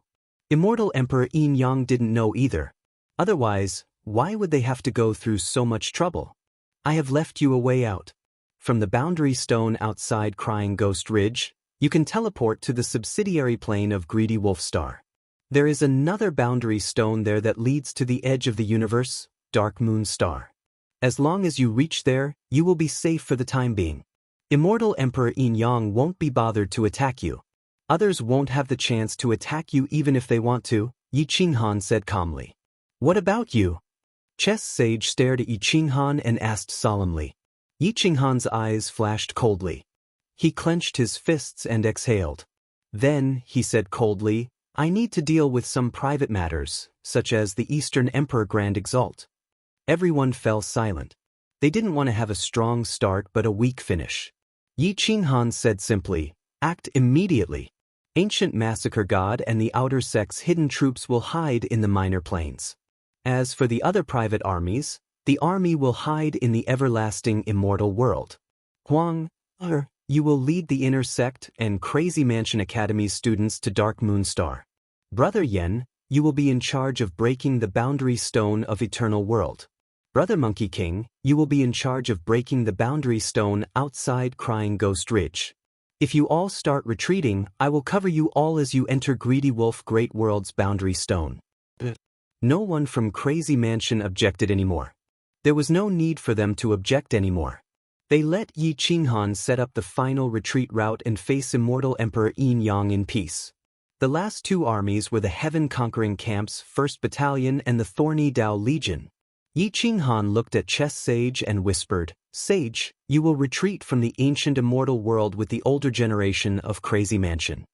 Immortal Emperor Yin Yang didn't know either. Otherwise, why would they have to go through so much trouble? I have left you a way out. From the boundary stone outside Crying Ghost Ridge, you can teleport to the subsidiary plane of Greedy Wolf Star. There is another boundary stone there that leads to the edge of the universe, Dark Moon Star. As long as you reach there, you will be safe for the time being. Immortal Emperor Yin Yang won't be bothered to attack you. Others won't have the chance to attack you even if they want to, Yi Qinghan said calmly. What about you? Chess Sage stared at Yi Qinghan and asked solemnly. Yi Qinghan's eyes flashed coldly. He clenched his fists and exhaled. Then, he said coldly, I need to deal with some private matters, such as the Eastern Emperor Grand Exalt. Everyone fell silent. They didn't want to have a strong start but a weak finish. Yi Qinghan said simply, act immediately. Ancient Massacre God and the Outer Sect's hidden troops will hide in the minor planes. As for the other private armies, the army will hide in the everlasting immortal world. Huang, you will lead the Inner Sect and Crazy Mansion Academy's students to Dark Moon Star. Brother Yen, you will be in charge of breaking the boundary stone of Eternal World. Brother Monkey King, you will be in charge of breaking the boundary stone outside Crying Ghost Ridge. If you all start retreating, I will cover you all as you enter Greedy Wolf Great World's boundary stone. No one from Crazy Mansion objected anymore. There was no need for them to object anymore. They let Yi Qinghan set up the final retreat route and face Immortal Emperor Yin Yang in peace. The last 2 armies were the Heaven-Conquering Camp's 1st Battalion and the Thorny Dao Legion. Yi Qinghan looked at Chess Sage and whispered, Sage, you will retreat from the ancient immortal world with the older generation of Crazy Mansion.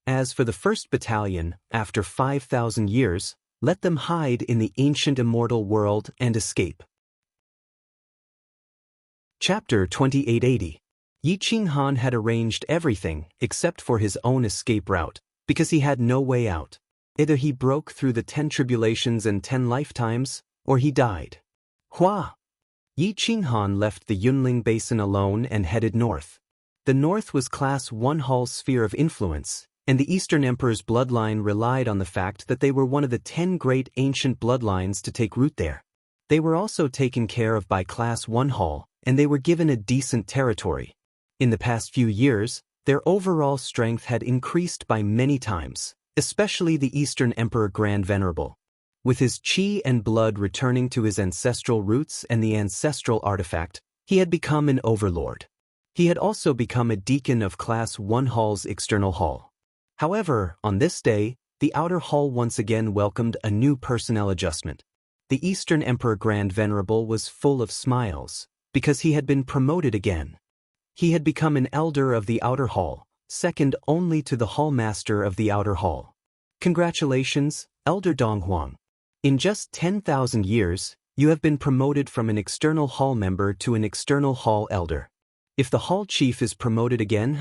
As for the 1st Battalion, after 5,000 years, let them hide in the ancient immortal world and escape. Chapter 2880. Yi Qinghan had arranged everything except for his own escape route, because he had no way out. Either he broke through the 10 tribulations and 10 lifetimes, or he died. Hua! Yi Qinghan left the Yunling Basin alone and headed north. The north was Class 1 Hall's sphere of influence, and the Eastern Emperor's bloodline relied on the fact that they were one of the 10 great ancient bloodlines to take root there. They were also taken care of by Class 1 Hall, and they were given a decent territory. In the past few years, their overall strength had increased by many times, especially the Eastern Emperor Grand Venerable. With his chi and blood returning to his ancestral roots and the ancestral artifact, he had become an overlord. He had also become a deacon of Class 1 Hall's external hall. However, on this day, the outer hall once again welcomed a new personnel adjustment. The Eastern Emperor Grand Venerable was full of smiles, because he had been promoted again. He had become an elder of the outer hall, second only to the hallmaster of the outer hall. Congratulations, Elder Donghuang. In just 10,000 years, you have been promoted from an external hall member to an external hall elder. If the hall chief is promoted again,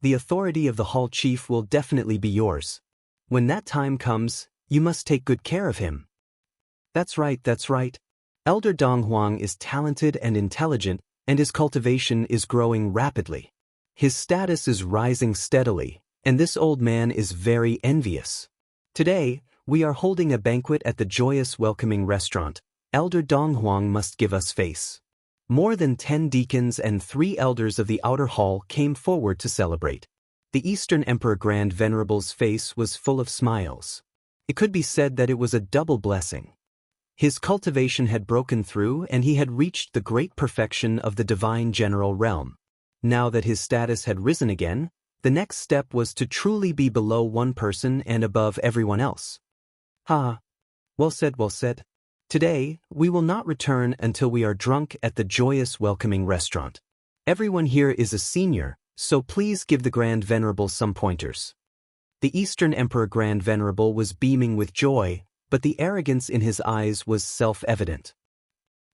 the authority of the hall chief will definitely be yours. When that time comes, you must take good care of him. That's right. Elder Donghuang is talented and intelligent, and his cultivation is growing rapidly. His status is rising steadily, and this old man is very envious. Today, We are holding a banquet at the joyous welcoming restaurant. Elder Donghuang must give us face. More than 10 deacons and 3 elders of the outer hall came forward to celebrate. The Eastern Emperor Grand Venerable's face was full of smiles. It could be said that it was a double blessing. His cultivation had broken through and he had reached the great perfection of the divine general realm. Now that his status had risen again, the next step was to truly be below one person and above everyone else. Ha! Well said, well said. Today, we will not return until we are drunk at the joyous welcoming restaurant. Everyone here is a senior, so please give the Grand Venerable some pointers. The Eastern Emperor Grand Venerable was beaming with joy, but the arrogance in his eyes was self-evident.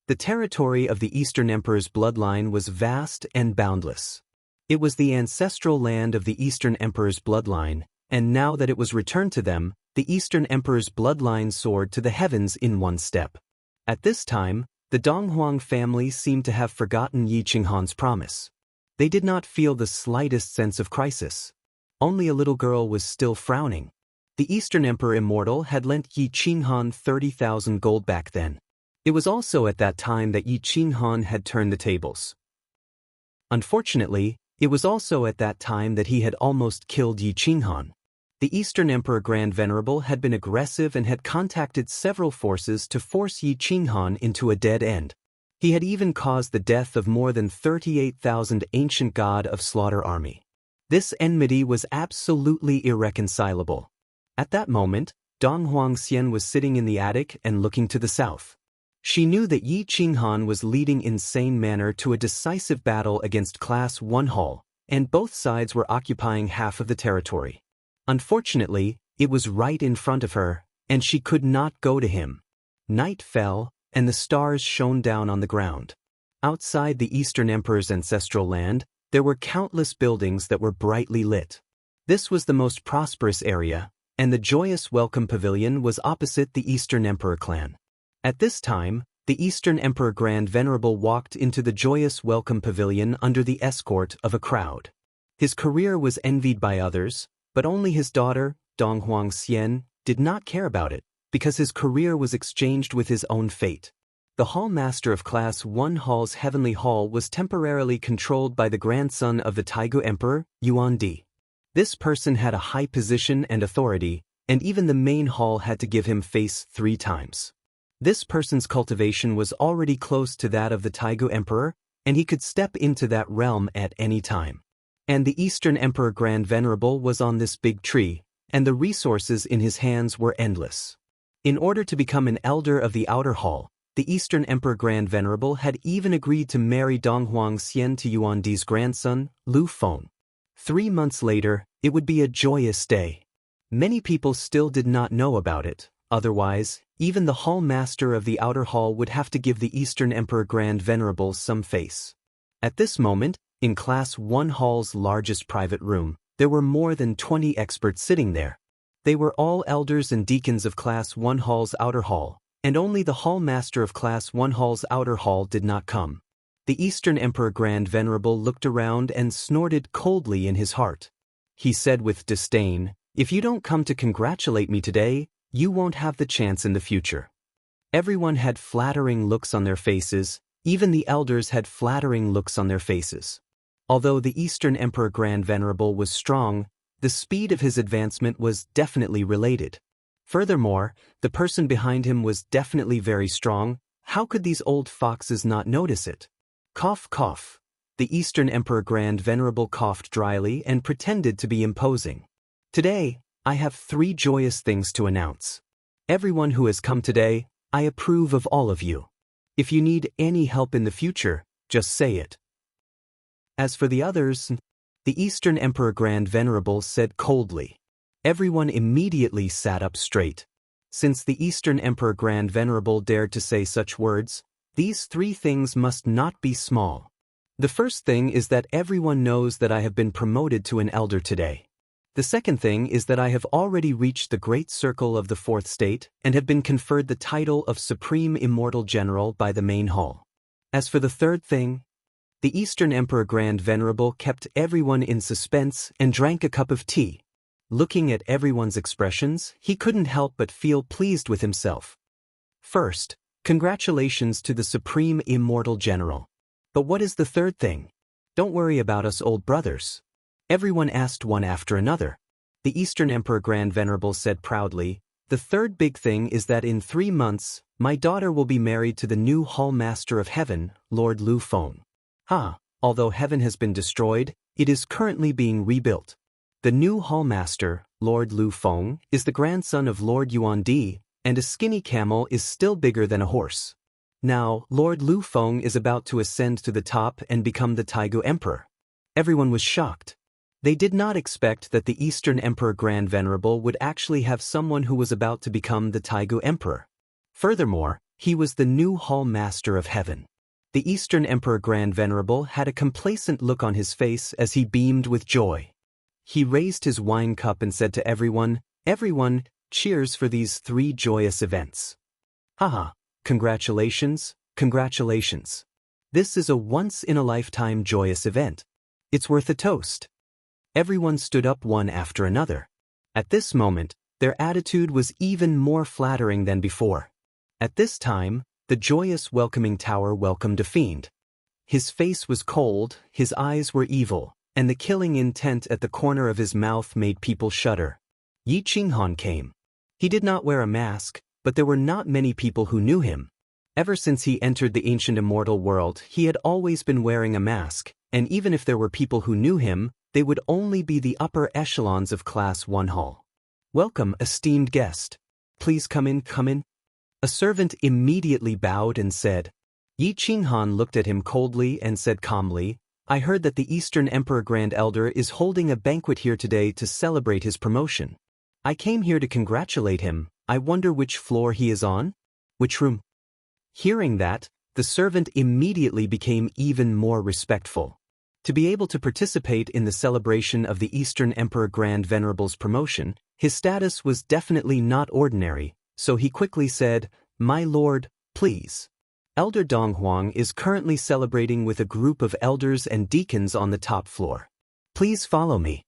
The territory of the Eastern Emperor's bloodline was vast and boundless. It was the ancestral land of the Eastern Emperor's bloodline, and now that it was returned to them, the Eastern Emperor's bloodline soared to the heavens in one step. At this time, the Donghuang family seemed to have forgotten Yi Qinghan's promise. They did not feel the slightest sense of crisis. Only a little girl was still frowning. The Eastern Emperor Immortal had lent Yi Qinghan 30,000 gold back then. It was also at that time that Yi Qinghan had turned the tables. Unfortunately, it was also at that time that he had almost killed Yi Qinghan. The Eastern Emperor Grand Venerable had been aggressive and had contacted several forces to force Yi Qinghan into a dead end. He had even caused the death of more than 38,000 ancient god of slaughter army. This enmity was absolutely irreconcilable. At that moment, Donghuang Xian was sitting in the attic and looking to the south. She knew that Yi Qinghan was leading in sane manner to a decisive battle against Class 1 Hall, and both sides were occupying half of the territory. Unfortunately, it was right in front of her, and she could not go to him. Night fell, and the stars shone down on the ground. Outside the Eastern Emperor's ancestral land, there were countless buildings that were brightly lit. This was the most prosperous area, and the joyous welcome pavilion was opposite the Eastern Emperor clan. At this time, the Eastern Emperor Grand Venerable walked into the joyous welcome pavilion under the escort of a crowd. His career was envied by others, but only his daughter, Donghuang Xian, did not care about it, because his career was exchanged with his own fate. The hall master of Class 1 Hall's heavenly hall was temporarily controlled by the grandson of the Taigu Emperor, Yuan Di. This person had a high position and authority, and even the main hall had to give him face 3 times. This person's cultivation was already close to that of the Taigu Emperor, and he could step into that realm at any time. And the Eastern Emperor Grand Venerable was on this big tree, and the resources in his hands were endless. In order to become an elder of the outer hall, the Eastern Emperor Grand Venerable had even agreed to marry Donghuang Xian to Yuan Di's grandson, Lu Feng. 3 months later, it would be a joyous day. Many people still did not know about it, otherwise, even the hall master of the outer hall would have to give the Eastern Emperor Grand Venerable some face. At this moment, in Class 1 Hall's largest private room, there were more than 20 experts sitting there. They were all elders and deacons of Class 1 Hall's outer hall, and only the hall master of Class 1 Hall's outer hall did not come. The Eastern Emperor Grand Venerable looked around and snorted coldly in his heart. He said with disdain, "If you don't come to congratulate me today, you won't have the chance in the future." Everyone had flattering looks on their faces, even the elders had flattering looks on their faces. Although the Eastern Emperor Grand Venerable was strong, the speed of his advancement was definitely related. Furthermore, the person behind him was definitely very strong. How could these old foxes not notice it? Cough, cough. The Eastern Emperor Grand Venerable coughed dryly and pretended to be imposing. "Today, I have 3 joyous things to announce. Everyone who has come today, I approve of all of you. If you need any help in the future, just say it." As for the others, the Eastern Emperor Grand Venerable said coldly. Everyone immediately sat up straight. Since the Eastern Emperor Grand Venerable dared to say such words, these 3 things must not be small. The first thing is that everyone knows that I have been promoted to an elder today. The second thing is that I have already reached the great circle of the 4th state and have been conferred the title of Supreme Immortal General by the main hall. As for the third thing, the Eastern Emperor Grand Venerable kept everyone in suspense and drank a cup of tea. Looking at everyone's expressions, he couldn't help but feel pleased with himself. First, congratulations to the Supreme Immortal General. But what is the third thing? Don't worry about us old brothers. Everyone asked one after another. The Eastern Emperor Grand Venerable said proudly, the third big thing is that in 3 months, my daughter will be married to the new Hall Master of Heaven, Lord Lu Feng. Although heaven has been destroyed, it is currently being rebuilt. The new Hall Master, Lord Lu Feng, is the grandson of Lord Yuan Di, and a skinny camel is still bigger than a horse. Now, Lord Lu Feng is about to ascend to the top and become the Taigu Emperor. Everyone was shocked. They did not expect that the Eastern Emperor Grand Venerable would actually have someone who was about to become the Taigu Emperor. Furthermore, he was the new Hall Master of Heaven. The Eastern Emperor Grand Venerable had a complacent look on his face as he beamed with joy. He raised his wine cup and said to everyone, cheers for these 3 joyous events. Congratulations, congratulations. This is a once-in-a-lifetime joyous event. It's worth a toast. Everyone stood up one after another. At this moment, their attitude was even more flattering than before. At this time, the joyous welcoming tower welcomed a fiend. His face was cold, his eyes were evil, and the killing intent at the corner of his mouth made people shudder. Yi Qinghan came. He did not wear a mask, but there were not many people who knew him. Ever since he entered the ancient immortal world, he had always been wearing a mask, and even if there were people who knew him, they would only be the upper echelons of Class 1 Hall. Welcome, esteemed guest. Please come in. A servant immediately bowed and said. Yi Qinghan looked at him coldly and said calmly, I heard that the Eastern Emperor Grand Elder is holding a banquet here today to celebrate his promotion. I came here to congratulate him. I wonder which floor he is on? Which room? Hearing that, the servant immediately became even more respectful. To be able to participate in the celebration of the Eastern Emperor Grand Venerable's promotion, his status was definitely not ordinary, so he quickly said, My lord, please. Elder Donghuang is currently celebrating with a group of elders and deacons on the top floor. Please follow me.